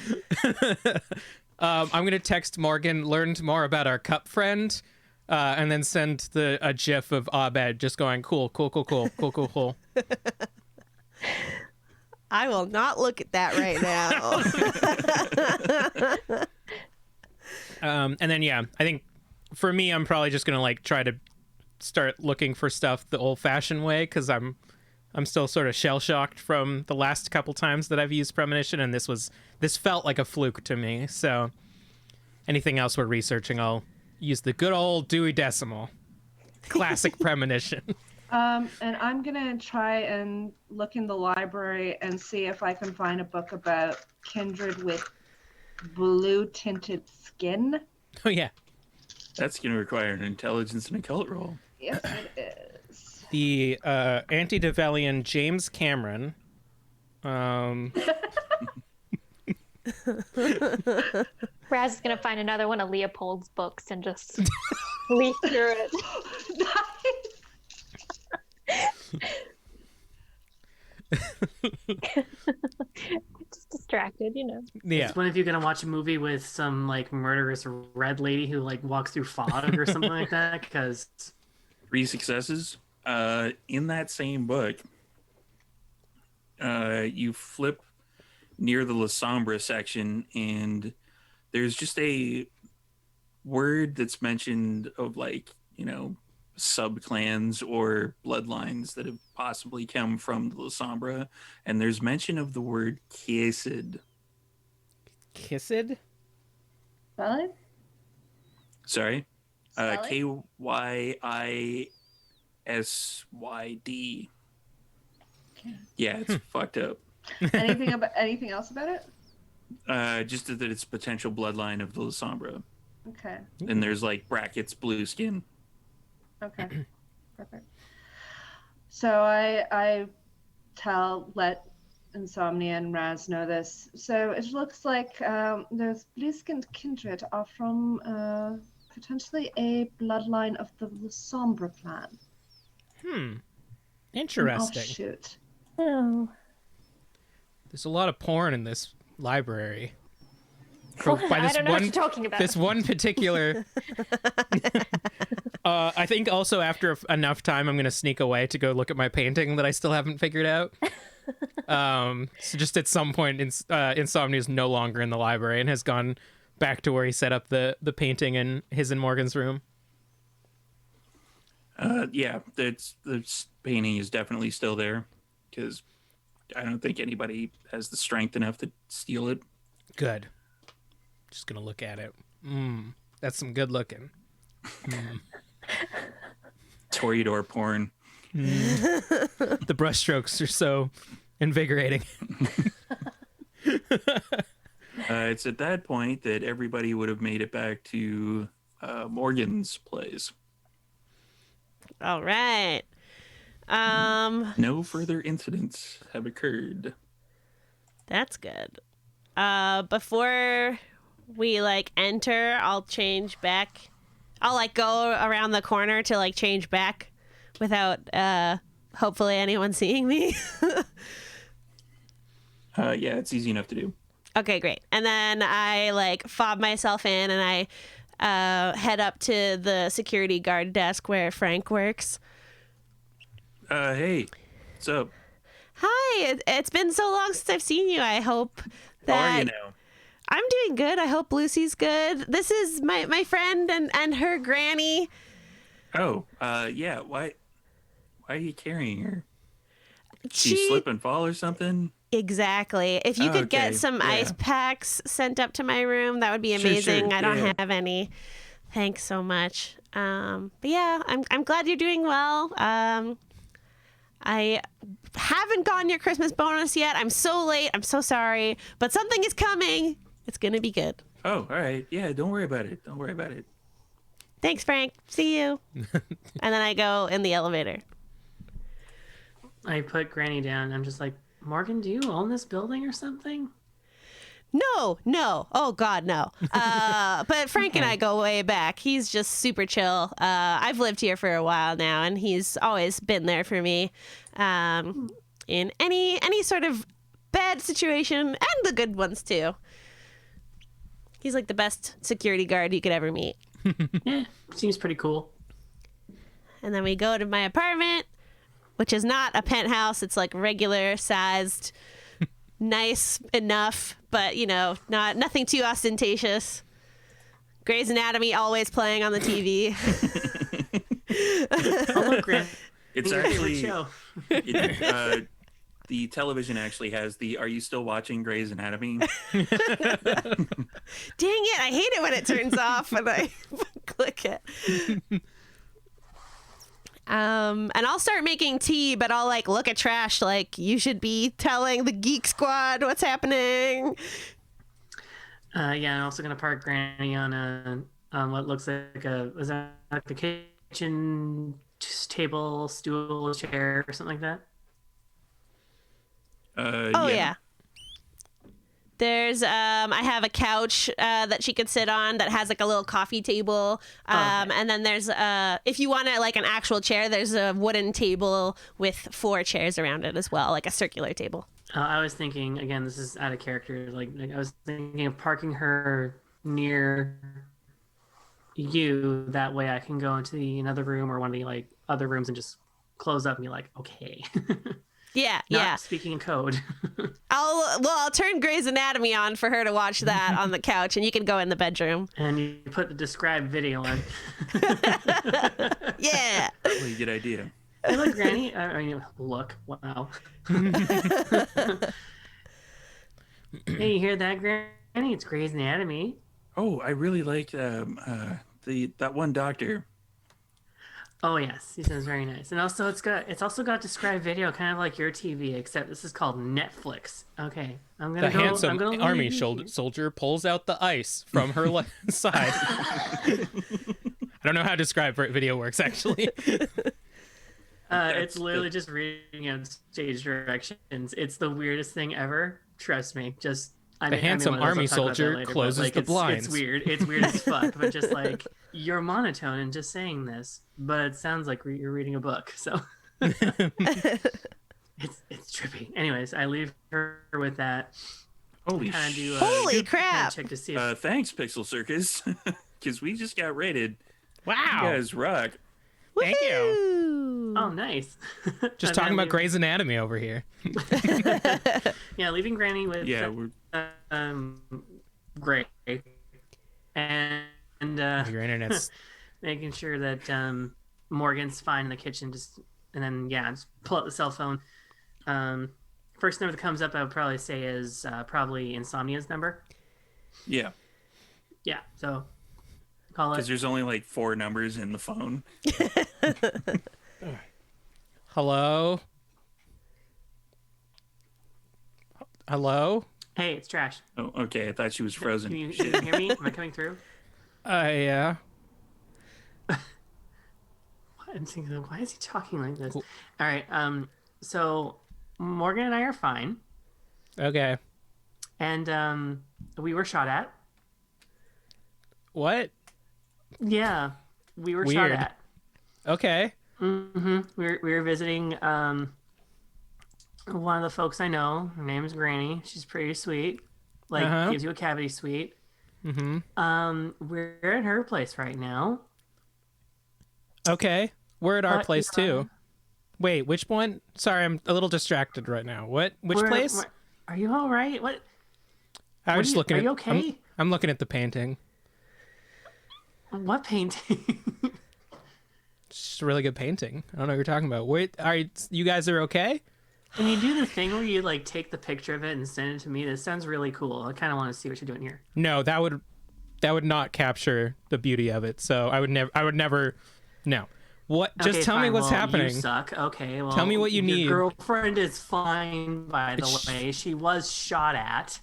I'm gonna text Morgan, learned more about our cup friend, and then send a gif of Abed just going cool. I will not look at that right now. And then I think for me, I'm probably just gonna like try to start looking for stuff the old-fashioned way because I'm still sort of shell-shocked from the last couple times that I've used premonition, and this felt like a fluke to me. So anything else we're researching, I'll use the good old Dewey Decimal, classic premonition. And I'm gonna try and look in the library and see if I can find a book about kindred with blue tinted skin. Oh yeah, That's going to require an intelligence and occult roll. Yes, it is. the antediluvian James Cameron. Raz is gonna find another one of Leopold's books and just leaf through it. Just distracted, you know. Yeah. It's one of you gonna watch a movie with some like murderous red lady who like walks through fog or something like that? Because 3 successes. In that same book, you flip near the La Sombra section, and there's just a word that's mentioned of sub clans or bloodlines that have possibly come from the Lasombra, and there's mention of the word Kysyd. Kysyd? Spell Sorry, Spell it? Kysyd. Yeah, it's fucked up. Anything else about it? Just that it's potential bloodline of the Lasombra, Okay. and there's brackets blue skin. Okay. Perfect. So I let Insomnia and Raz know this. So it looks like those blue-skinned kindred are from potentially a bloodline of the Lasombra clan. An Interesting. offshoot. Oh. There's a lot of porn in this library. I don't know what you're talking about. This one particular. I think also after enough time, I'm going to sneak away to go look at my painting that I still haven't figured out. So just at some point, Insomnia is no longer in the library and has gone back to where he set up the painting in his and Morgan's room. Yeah, the painting is definitely still there because I don't think anybody has the strength enough to steal it. Good. Just going to look at it. That's some good looking. Toreador porn. The brushstrokes are so invigorating. It's at that point that everybody would have made it back to Morgan's place. All right. No further incidents have occurred. That's good. Before we enter, I'll change back. I'll go around the corner to change back without hopefully anyone seeing me. Yeah, it's easy enough to do. Okay, great. And then I fob myself in and I head up to the security guard desk where Frank works. Hey, what's up? Hi, it's been so long since I've seen you. I hope that How are you now? I'm doing good. I hope Lucy's good. This is my friend and her granny. Oh, yeah. Why are you carrying her? She She slip and fall or something? Exactly. If you could Okay, get some yeah. ice packs sent up to my room, that would be Sure, amazing. I don't yeah. have any. Thanks so much. But yeah, I'm glad you're doing well. I haven't gotten your Christmas bonus yet. I'm so late. I'm so sorry. But something is coming. It's gonna be good. Oh, all right. Yeah, don't worry about it. Don't worry about it. Thanks, Frank. See you. And then I go in the elevator. I put Granny down. I'm just like, Morgan, do you own this building or something? No. Oh, God, no. But Frank and I go way back. He's just super chill. I've lived here for a while now, and he's always been there for me in any sort of bad situation, and the good ones, too. He's like the best security guard you could ever meet. Yeah, seems pretty cool. And then we go to my apartment, which is not a penthouse. It's regular sized, nice enough, but nothing too ostentatious. Grey's Anatomy always playing on the TV. Oh, look, Granny. It's Your favorite actually show. the television actually has the "Are you still watching Grey's Anatomy?" Dang it, I hate it when it turns off and I click it. And I'll start making tea, but I'll look at trash you should be telling the Geek Squad what's happening. Yeah, I'm also gonna park Granny on what looks like a kitchen table, stool, chair, or something like that. Oh yeah. There's I have a couch that she could sit on that has a little coffee table. Okay. And then there's if you want an actual chair, there's a wooden table with 4 chairs around it as well, a circular table. I was thinking, again, this is out of character. I was thinking of parking her near you. That way, I can go into another room or one of the other rooms and just close up and be like, okay. Yeah, Not yeah. speaking in code. I'll turn Grey's Anatomy on for her to watch that on the couch, and you can go in the bedroom. And you put the described video on. Yeah. Probably a good idea. Hey, look, Granny. Look. Wow. Hey, you hear that, Granny? It's Grey's Anatomy. Oh, I really like that one doctor. Oh yes, he sounds very nice. And also, it's also got described video, kind of like your TV, except this is called Netflix. Okay, I'm gonna The go. handsome I'm gonna army leave. soldier pulls out the ice from her side. I don't know how to describe video works, actually. It's literally just reading out stage directions. It's the weirdest thing ever. Trust me. Just The handsome army soldier closes the blinds. It's weird. It's weird as fuck. But just like you're monotone in just saying this, but it sounds like you're reading a book. So it's trippy. Anyways, I leave her with that. Holy Kinda do, Holy kinda crap. check to see if Thanks, Pixel Circus, because we just got rated. Wow. You guys rock. Thank you. Woohoo. Oh, nice. Just And talking then about leave- Grey's Anatomy over here. Yeah, leaving Granny with Yeah, we're Gray, and Your internet's making sure that Morgan's fine in the kitchen. Just pull out the cell phone. First number that comes up, I would probably say is probably Insomnia's number. yeah, Yeah, so call because it. there's only like 4 numbers in the phone. hello. Hello. Hey, it's Trash. Oh, okay. I thought she was frozen. Can you Shit. hear me? Am I coming through? Yeah. I'm thinking, why is he talking like this? Cool. All right. So Morgan and I are fine, Okay. and we were shot at. What? Yeah, we were shot Weird. at. Okay. Mm-hmm. We were visiting one of the folks I know. Her name is Granny. She's pretty sweet. Like Uh-huh. gives you a cavity suite. Mm-hmm. We're at her place right now. Okay. We're at our But, place yeah. too. Wait, which one? Sorry, I'm a little distracted right now. What? Which place? Are you all right? What? I was just looking Are at. you okay? I'm looking at the painting. What painting? It's just a really good painting. I don't know what you're talking about. Wait, you guys are okay? Can you do the thing where you like take the picture of it and send it to me? This sounds really cool. I kind of want to see what you're doing here. No, that would not capture the beauty of it. So I would never. No. What? Just Okay, tell me fine. what's Well, happening. You suck. Okay. Well, Tell me what you your need. Girlfriend is fine, by the way. She was shot at.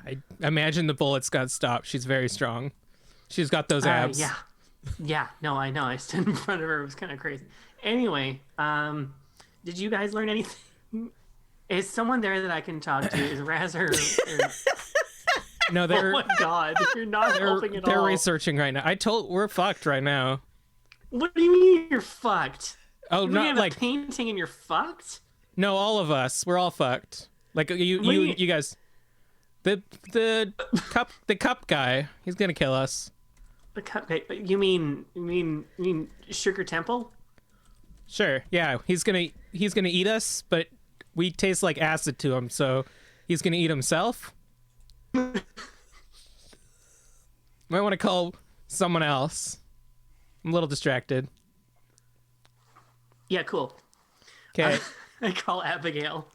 I imagine the bullets got stopped. She's very strong. She's got those abs. Yeah. Yeah. No, I know. I stood in front of her. It was kind of crazy. Anyway, did you guys learn anything? Is someone there that I can talk to? Is Raz or... No, Oh they're my god, you're not helping at they're all. researching right now. We're fucked right now. What do you mean you're fucked? Oh, You not have like a painting and you're fucked? no, all of us. We're all fucked. Like What do you mean? you guys. The cup guy. He's gonna kill us. The cupcake. You mean Sugar Temple? Sure. Yeah. He's gonna eat us, but we taste like acid to him, so he's gonna eat himself. Might want to call someone else. I'm a little distracted. Yeah, cool. Okay. I call Abigail.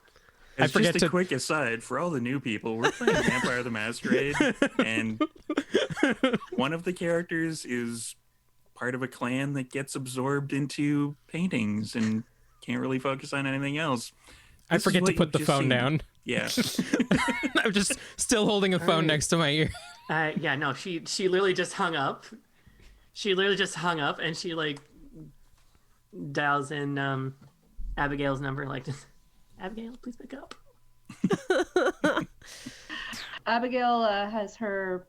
As forget just a to- quick aside, for all the new people, we're playing Vampire the Masquerade, and one of the characters is part of a clan that gets absorbed into paintings and can't really focus on anything else. I This is forget to what put you've the just phone seen. down. Yeah. I'm just still holding a phone right. next to my ear. Yeah, no, she literally just hung up. She literally just hung up and she like dials in Abigail's number like just, Abigail, please pick up. Abigail has her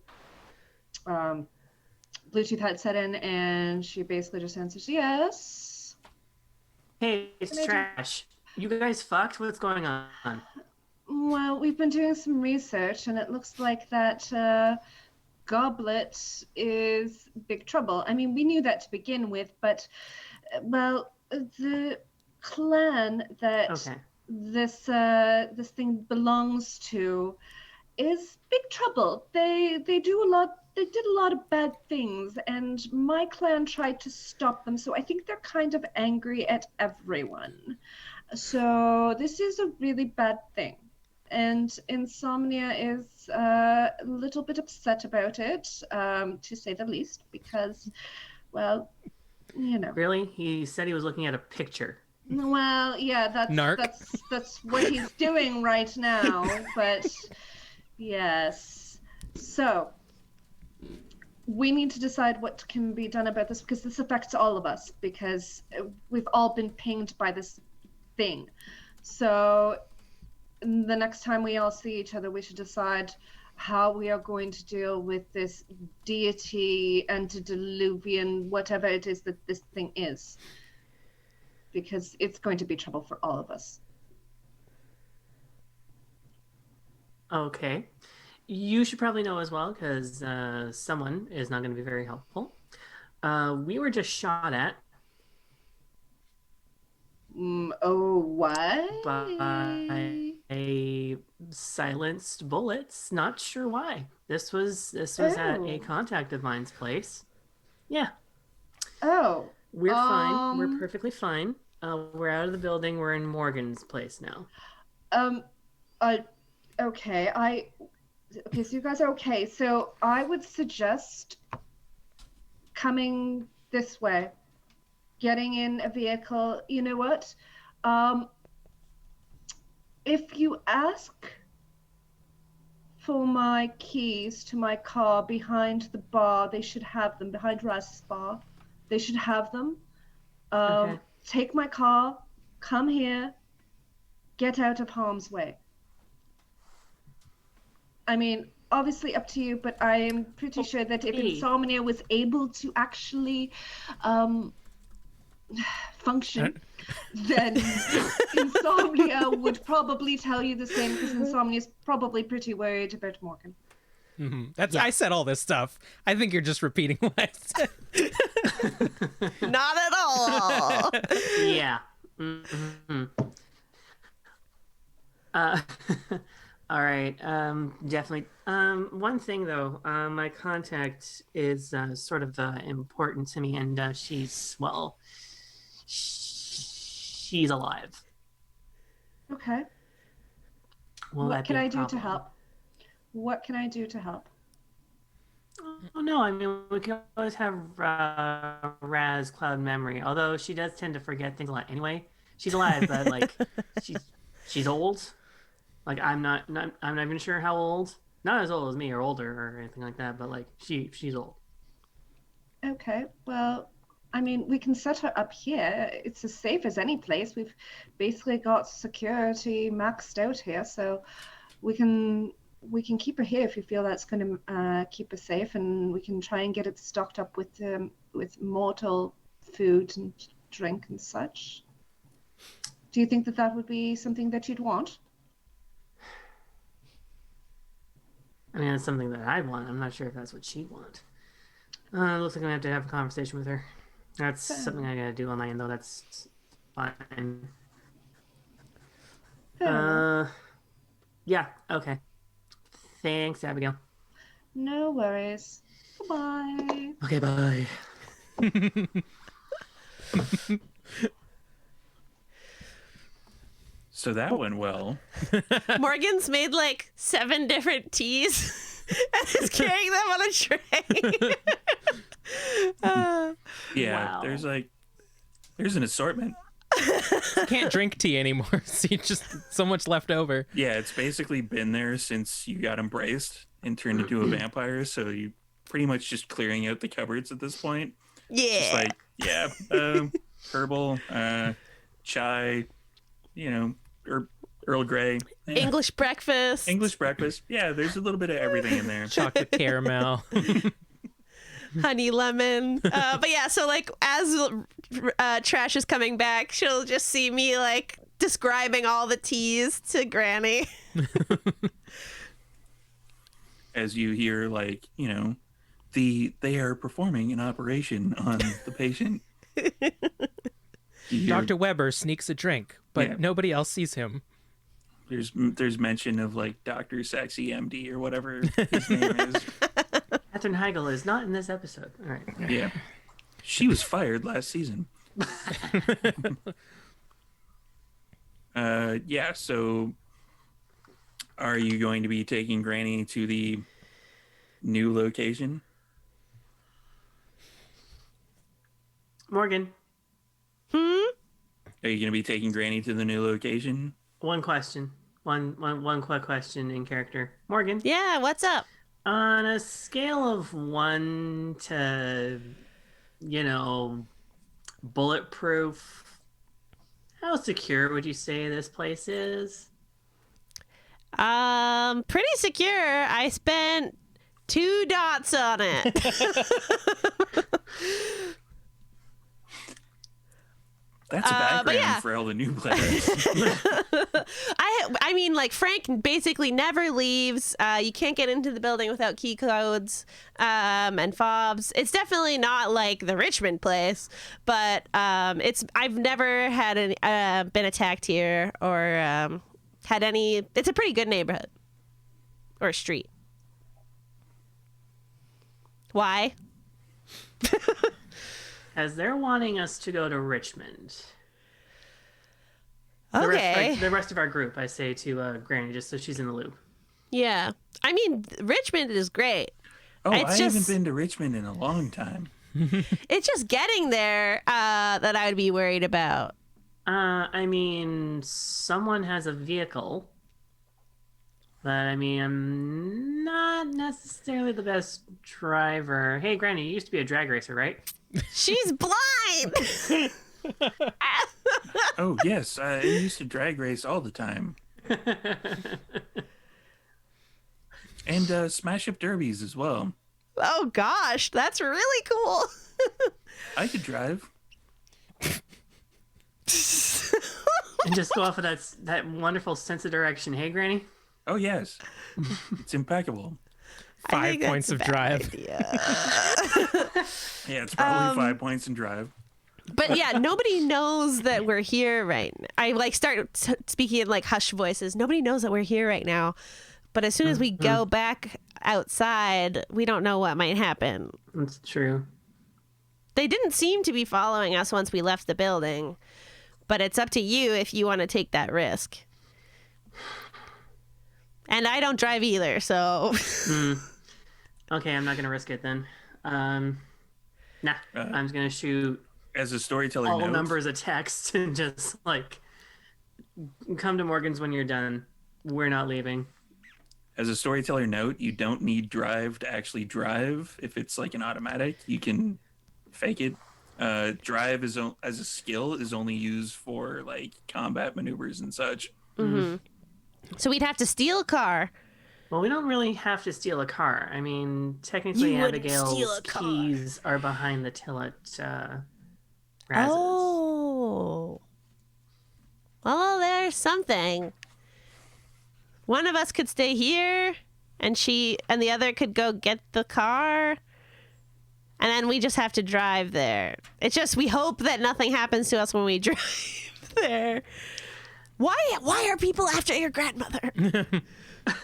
Bluetooth headset in, and she basically just answers, "Yes." Hey, it's Can I do- Trash. You guys fucked? What's going on? Well, we've been doing some research, and it looks like that Goblet is big trouble. I mean, we knew that to begin with, but, well, the clan that Okay. this thing belongs to is big trouble. They do a lot. They did a lot of bad things, and my clan tried to stop them. So I think they're kind of angry at everyone. So this is a really bad thing, and Insomnia is a little bit upset about it, to say the least, because, well, you know. Really? He said he was looking at a picture. Well, yeah, Narc. that's what he's doing right now. But yes, so we need to decide what can be done about this, because this affects all of us, because we've all been pinged by this thing. So the next time we all see each other, we should decide how we are going to deal with this deity, antediluvian, whatever it is that this thing is, because it's going to be trouble for all of us. Okay. You should probably know as well, because someone is not going to be very helpful. We were just shot at Oh, what? by silenced bullets. Not sure why. This was at a contact of mine's place. Yeah. Oh. We're fine. We're perfectly fine. We're out of the building. We're in Morgan's place now. Okay. Okay, so you guys are okay. So I would suggest coming this way, getting in a vehicle. You know what? If you ask for my keys to my car behind the bar, they should have them, behind Raz's bar. They should have them. Okay. Take my car, come here, get out of harm's way. I mean, obviously up to you, but I am pretty sure that if Okay. Insomnia was able to actually function, then Insomnia would probably tell you the same, because Insomnia is probably pretty worried about Morgan. That's I said all this stuff. I think you're just repeating what I said. Not at all. Yeah. Mm-hmm. All right. Definitely. One thing though, my contact is sort of important to me, and she's alive. Okay. Will What that can be a I do to problem? help? What can I do to help? Oh no, I mean we can always have Raz cloud memory. Although she does tend to forget things a lot anyway. She's alive, but like she's old. Like I'm not even sure how old. Not as old as me or older or anything like that, but like she's old. Okay, well, I mean, we can set her up here. It's as safe as any place. We've basically got security maxed out here, so we can keep her here if you feel that's going to keep her safe, and we can try and get it stocked up with mortal food and drink and such. Do you think that that would be something that you'd want? I mean, that's something that I'd want. I'm not sure if that's what she'd want. Looks like I'm gonna have to have a conversation with her. That's something I gotta do on my end, though. That's fine. Yeah. Okay. Thanks, Abigail. No worries. Bye. Okay. Bye. So that went well. Morgan's made like 7 different teas and is carrying them on a tray. Yeah, Wow. there's an assortment. Can't drink tea anymore. See, just so much left over. Yeah, it's basically been there since you got embraced and turned into a vampire. So you pretty much just clearing out the cupboards at this point. Yeah. Just like, yeah, herbal, chai, Earl Grey, English breakfast. English breakfast. Yeah, there's a little bit of everything in there. Chocolate caramel. Honey lemon. But yeah, so like as Trash is coming back, she'll just see me like describing all the teas to Granny. As you hear, like, they are performing an operation on the patient. You hear- Dr. Weber sneaks a drink, but Yeah. nobody else sees him. There's mention of like Dr. Sexy MD or whatever his name is. Katherine Heigl is not in this episode. All right. Yeah. She was fired last season. Yeah, so are you going to be taking Granny to the new location? Morgan, Are you going to be taking Granny to the new location? one question. One quick question in character. Morgan, Yeah, what's up? on a scale of 1 to, bulletproof, how secure would you say this place is? Pretty secure. I spent 2 dots on it. That's a but background yeah. for all the new players. I mean, like, Frank basically never leaves. You can't get into the building without key codes and fobs. It's definitely not like the Richmond place, but I've never had been attacked here or had any. It's a pretty good neighborhood or street. Why? As they're wanting us to go to Richmond. Okay. The rest of our group, I say to Granny, just so she's in the loop. Yeah. I mean, Richmond is great. Oh, It's I just- haven't been to Richmond in a long time. It's just getting there that I would be worried about. I mean, someone has a vehicle. But, I mean, I'm not necessarily the best driver. Hey, Granny, you used to be a drag racer, right? She's blind. Oh, yes. I used to drag race all the time. And smash up derbies as well. Oh gosh, that's really cool. I could drive. And just go off of that wonderful sense of direction. Hey, Granny? Oh, yes. It's impeccable. I 5 think that's points a of bad drive. idea. Yeah, it's probably 5 points in drive. But yeah, nobody knows that we're here right now. I like start speaking in like hushed voices. Nobody knows that we're here right now. But as soon as we go back outside, we don't know what might happen. That's true. They didn't seem to be following us once we left the building. But it's up to you if you want to take that risk. And I don't drive either, so Okay, I'm not going to risk it then. Nah, I'm just going to shoot As a storyteller all note, numbers a text and just, like, come to Morgan's when you're done. We're not leaving. as a storyteller note, you don't need drive to actually drive. If it's like an automatic, you can fake it. Drive as a skill is only used for like combat maneuvers and such. so we'd have to steal a car. Well, we don't really have to steal a car. I mean, technically, You wouldn't steal Abigail's a car. keys are behind the till at Raz's. Oh. Well, there's something. One of us could stay here and the other could go get the car. And then we just have to drive there. It's just we hope that nothing happens to us when we drive there. Why are people after your grandmother?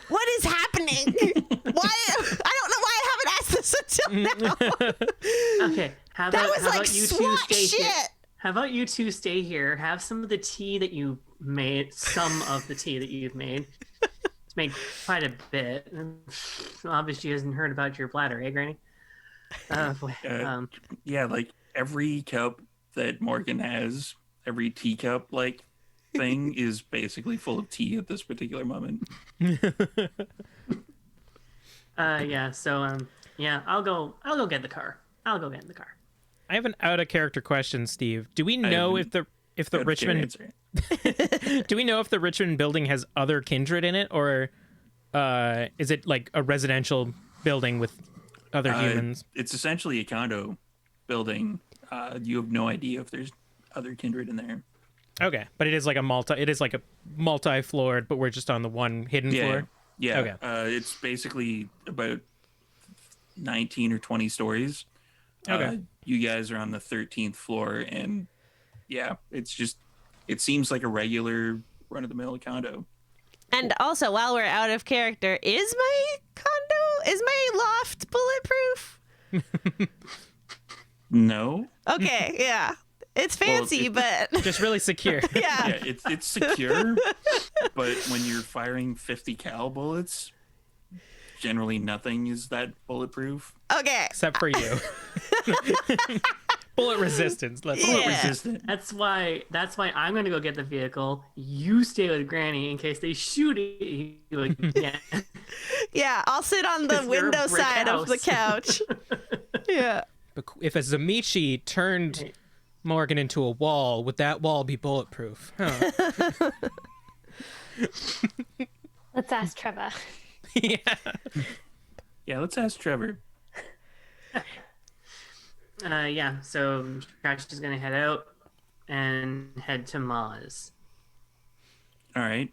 What is happening? Why? I don't know why I haven't asked this until now. Okay, how That about, was how like about you two SWAT stay here? shit. How about you two stay here? Have some of the tea that you made. Some of the tea that you've made. It's made quite a bit. Obviously, you hasn't heard about your bladder, eh, Granny? Boy, Yeah, like every cup that Morgan has, every teacup like thing is basically full of tea at this particular moment. yeah. So, yeah, I'll go get the car. I'll go get in the car. I have an out of character question, Steve. Do we know if the Richmond Answer. do we know if the Richmond building has other kindred in it, or is it like a residential building with other humans? It's essentially a condo building. You have no idea if there's other kindred in there. Okay, but it is like a multi-floored, but we're just on the one hidden floor. Yeah. Okay. It's basically about 19 or 20 stories. Okay. You guys are on the 13th floor, and Yeah, it seems like a regular run-of-the-mill condo. And also, while we're out of character, is my loft bulletproof? No. Okay, yeah. It's fancy, but Just really secure. yeah. Yeah, it's secure, but when you're firing 50 cal bullets, generally nothing is that bulletproof. Okay. Except for you. Bullet resistance. Let's Bullet Yeah. resistant. That's why I'm gonna go get the vehicle. You stay with Granny in case they shoot you again. Yeah, I'll sit on the 'Cause you're a window brick side of the house. couch. Yeah. But if a Zamichi turned Morgan into a wall, would that wall be bulletproof? Huh. Let's ask Trevor. Yeah. Yeah, let's ask Trevor. Yeah, so Trash is gonna head out and head to Maz. All right.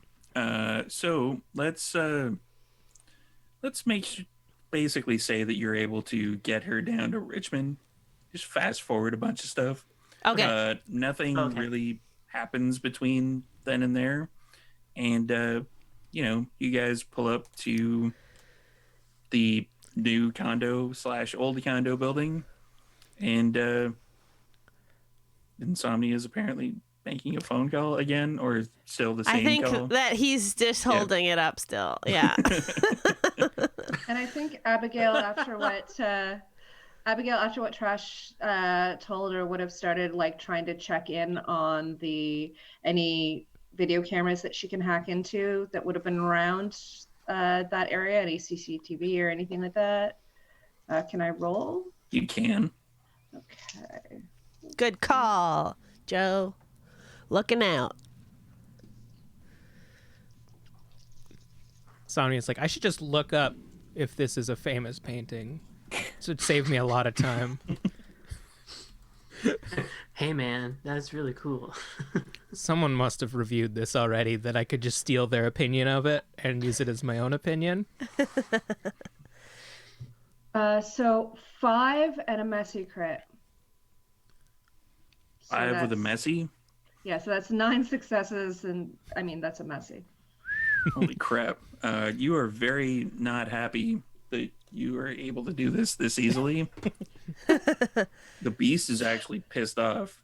So let's basically say that you're able to get her down to Richmond. Just fast forward a bunch of stuff. Okay. Nothing Okay. really happens between then and there, and you guys pull up to the new condo / old condo building, and Insomnia is apparently making a phone call again, or still the same I think call. that he's just holding it up still. Yeah. And I think Abigail, after what Trash told her, would have started like trying to check in on any video cameras that she can hack into that would have been around that area, any CCTV or anything like that. Can I roll? You can. Okay. Good call, Joe. Looking out. Sonia's like, I should just look up if this is a famous painting. This would save me a lot of time. Hey man, that's really cool. Someone must have reviewed this already that I could just steal their opinion of it and use it as my own opinion. So 5 and a messy crit. So 5 with a that's- messy. Yeah, so that's 9 successes, and I mean that's a messy. Holy crap! You are very not happy that you are able to do this easily. The beast is actually pissed off.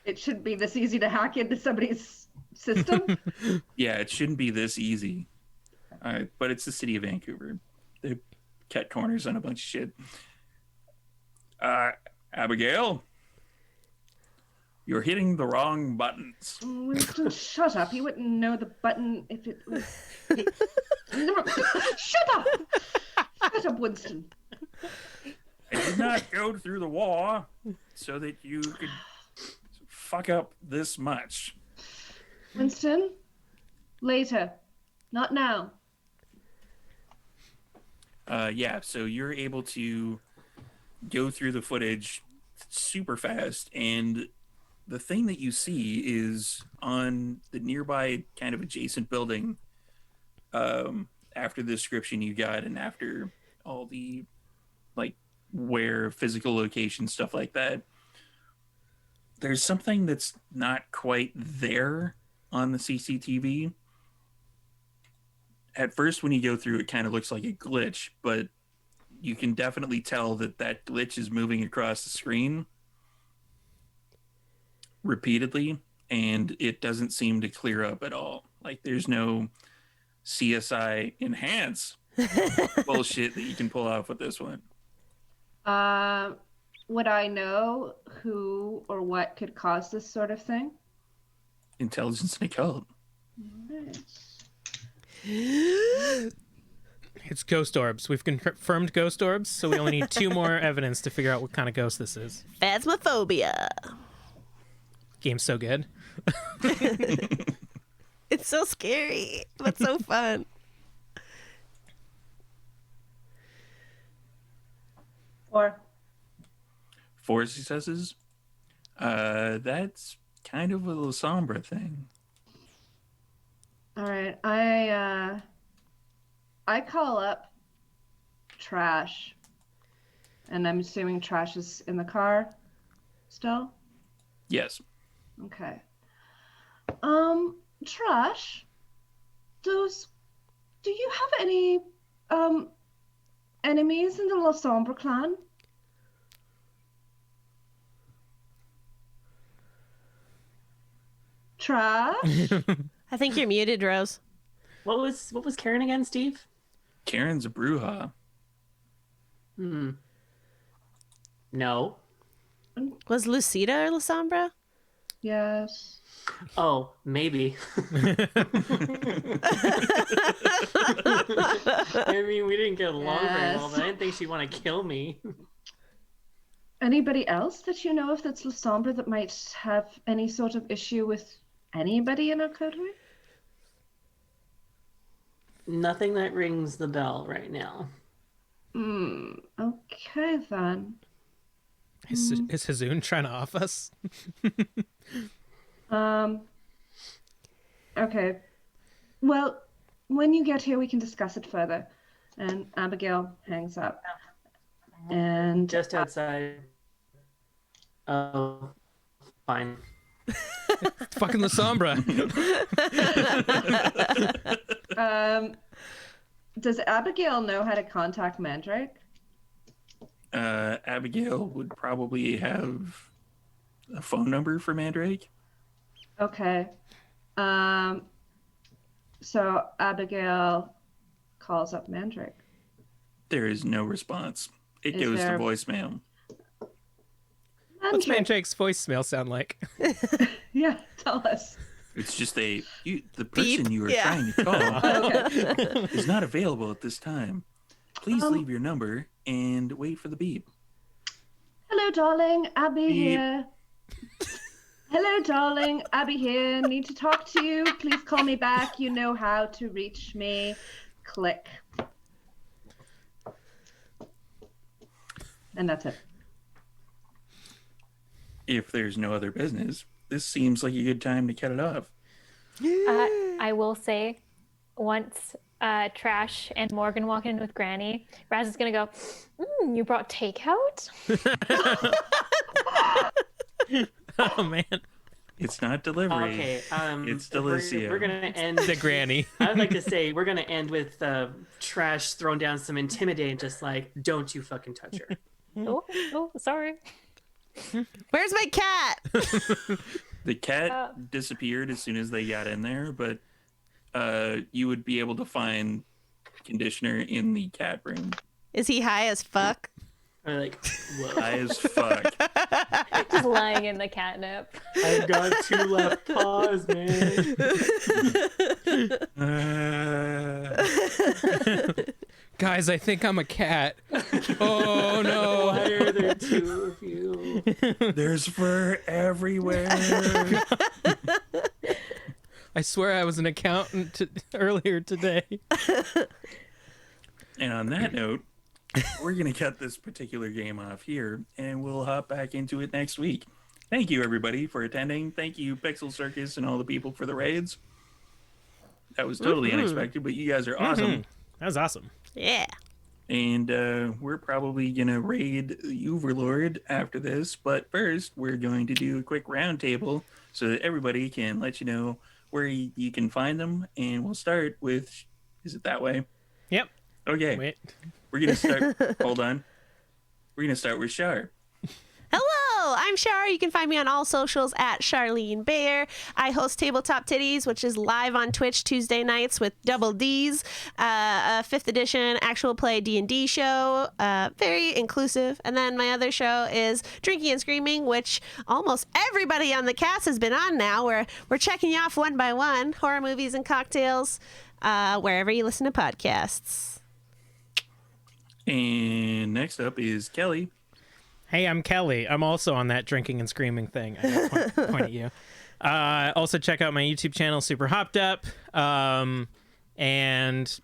It shouldn't be this easy to hack into somebody's system. Yeah, it shouldn't be this easy. But it's the city of Vancouver. They cut corners on a bunch of shit. Abigail, you're hitting the wrong buttons. Winston, shut up. You wouldn't know the button if it was. Shut up! Shut up, Winston. I did not go through the war so that you could fuck up this much. Winston, later. Not now. Yeah, so you're able to go through the footage super fast, and the thing that you see is on the nearby kind of adjacent building, after the description you got and after all the like where physical location stuff like that, there's something that's not quite there on the CCTV. At first, when you go through, it kind of looks like a glitch, but you can definitely tell that that glitch is moving across the screen repeatedly, and it doesn't seem to clear up at all. Like, there's no CSI enhance bullshit that you can pull off with this one. Would I know who or what could cause this sort of thing? Intelligence and occult. It's ghost orbs. We've confirmed ghost orbs, so we only need 2 more evidence to figure out what kind of ghost this is. Phasmophobia. Game's so good. It's so scary, but so fun. Or 4 successes. That's kind of a La Sombra thing. all right, I call up Trash, and I'm assuming Trash is in the car still. Yes. Okay. Trash, do you have any enemies in the La Sombre clan? Trash? I think you're muted, Rose. What was Karen again, Steve? Karen's a Bruja. No. Was Lucida or La Sombra? Yes. Oh, maybe. I mean, we didn't get along very well, but I didn't think she'd want to kill me. Anybody else that you know of that's La Sombre that might have any sort of issue with anybody in our coterie? Nothing that rings the bell right now. Okay then. Is Hazoon trying to off us? Okay. Well, when you get here, we can discuss it further. And Abigail hangs up. And Just outside. Oh, fine. Fucking La Sombra. does Abigail know how to contact Mandrake? Abigail would probably have a phone number for Mandrake. Okay. So Abigail calls up Mandrake. There is no response. It Is goes there- to voicemail. What's Mandrake. Mandrake's voicemail sound like? Yeah, tell us. It's just the person Beep. you are Yeah. trying to call Okay. is not available at this time. Please leave your number and wait for the beep. Hello, darling. Abby Beep. here. Hello, darling. Abby here. Need to talk to you. Please call me back. You know how to reach me. Click. And that's it. If there's no other business, this seems like a good time to cut it off. I will say, once Trash and Morgan walk in with Granny, Raz is gonna go, you brought takeout? Oh man, It's not delivery. Okay, It's we're Delicio. gonna end. the granny. I would like to say we're gonna end with Trash throwing down some intimidate, just like, don't you fucking touch her. Oh, sorry. Where's my cat? The cat disappeared as soon as they got in there, but you would be able to find conditioner in the cat room. Is he high as fuck? I'm like, whoa. High as fuck. Just lying in the catnip. I've got 2 left paws, man. Guys, I think I'm a cat. Oh no. Why are there 2 of you? There's fur everywhere. I swear I was an accountant earlier today. And on that note, we're going to cut this particular game off here, and we'll hop back into it next week. Thank you, everybody, for attending. Thank you, Pixel Circus, and all the people for the raids. That was totally unexpected, but you guys are awesome. That was awesome. Yeah. And we're probably going to raid the Overlord after this. But first, we're going to do a quick roundtable so that everybody can let you know where you can find them. And we'll start with, is it that way? Yep. Okay. Wait. We're going to start, hold on. We're going to start with Shar. Hello, I'm Shar. You can find me on all socials at Charlene Bayer. I host Tabletop Titties, which is live on Twitch Tuesday nights with Double D's, a 5th edition actual play D&D show, very inclusive. And then my other show is Drinking and Screaming, which almost everybody on the cast has been on now. We're checking you off one by one, horror movies and cocktails, wherever you listen to podcasts. And next up is Kelly. Hey, I'm Kelly. I'm also on that drinking and screaming thing. I gotta point at you. Also, check out my YouTube channel, Super Hopped Up. And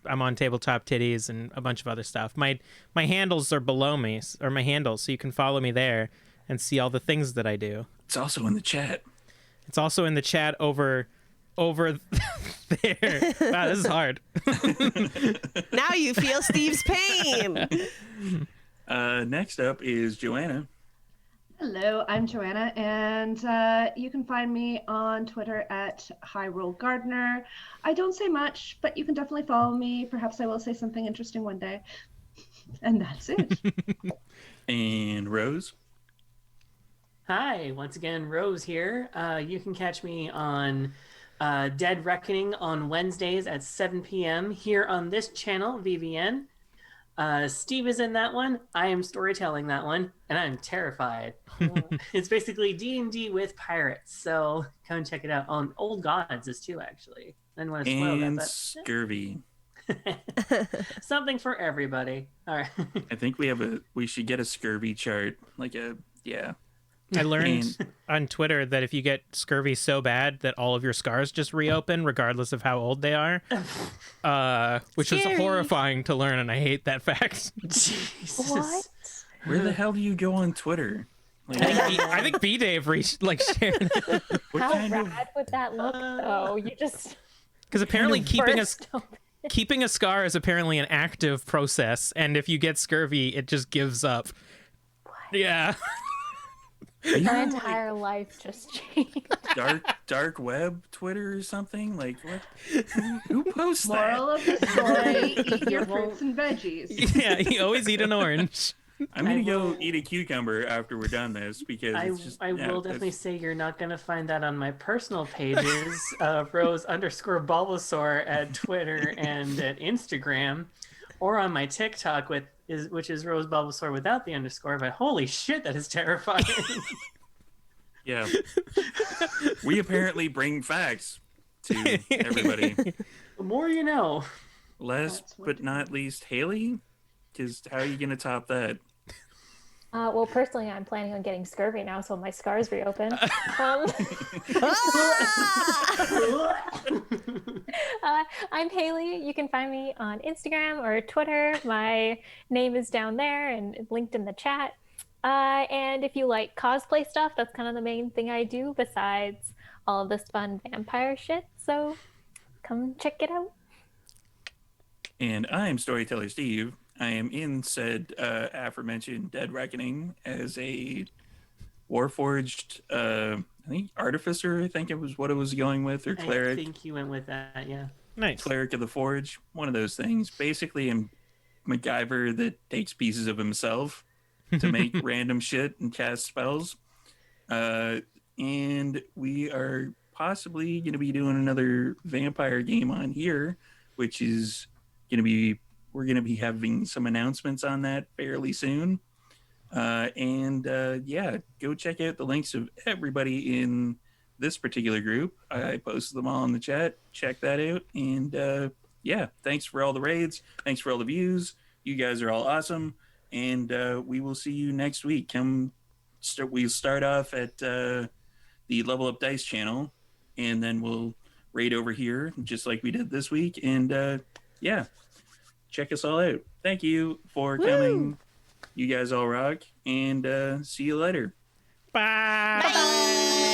I'm on Tabletop Titties and a bunch of other stuff. My handles are below me, or my handles, so you can follow me there and see all the things that I do. It's also in the chat. It's also in the chat over there. Wow, this is hard. Now you feel Steve's pain. Next up is Joanna. Hello, I'm Joanna, and you can find me on Twitter at HyRollGardener. I don't say much, but you can definitely follow me. Perhaps I will say something interesting one day. And that's it. And Rose? Hi, once again, Rose here. You can catch me on Dead Reckoning on Wednesdays at 7 p.m. here on this channel, VBN. Steve is in that one. I am storytelling that one, and I'm terrified. It's basically D&D with pirates, so come check it out. On Old Gods is too, actually. I didn't want to spoil And that, Scurvy. but something for everybody. All right. I think we should get a scurvy chart. Yeah. I learned on Twitter that if you get scurvy so bad that all of your scars just reopen, regardless of how old they are, which is Scary. horrifying to learn, and I hate that fact. Jesus. What? Where the hell do you go on Twitter? Like, I think B Dave shared what How kind of rad would that look, though? You just because apparently burst open. keeping a scar is apparently an active process, and if you get scurvy, it just gives up. Yeah. are you My on, like, entire life just changed. dark web Twitter or something? Like what? Who posts that? Moral of the story, eat your fruits and veggies. Yeah, you always eat an orange. I'm gonna I go will- eat a cucumber after we're done this because it's just. I yeah, will definitely that's- say you're not going to find that on my personal pages, Rose_Bulbasaur at Twitter and at Instagram, or on my TikTok which is Rose Bulbasaur without the underscore. But holy shit, that is terrifying. Yeah. We apparently bring facts to everybody. The more you know. Last That's what but to not least, Haley, because how are you gonna top that? Well, personally, I'm planning on getting scurvy now, so my scars reopen. I'm Haley. You can find me on Instagram or Twitter. My name is down there and linked in the chat. And if you like cosplay stuff, that's kind of the main thing I do besides all of this fun vampire shit. So come check it out. And I'm Storyteller Steve. I am in said aforementioned Dead Reckoning as a Warforged, I think Artificer, I think it was what it was going with, or I Cleric. think you went with that, yeah. Nice. Cleric of the Forge, one of those things. Basically, I'm MacGyver that takes pieces of himself to make random shit and cast spells. And we are possibly going to be doing another vampire game on here, which is going to be, we're going to be having some announcements on that fairly soon. Yeah, go check out the links of everybody in this particular group. I posted them all in the chat. Check that out. And yeah, thanks for all the raids. Thanks for all the views. You guys are all awesome. And we will see you next week. We'll start off at the Level Up Dice channel, and then we'll raid over here just like we did this week. And yeah, check us all out. Thank you for coming. You guys all rock. And see you later. Bye. Bye.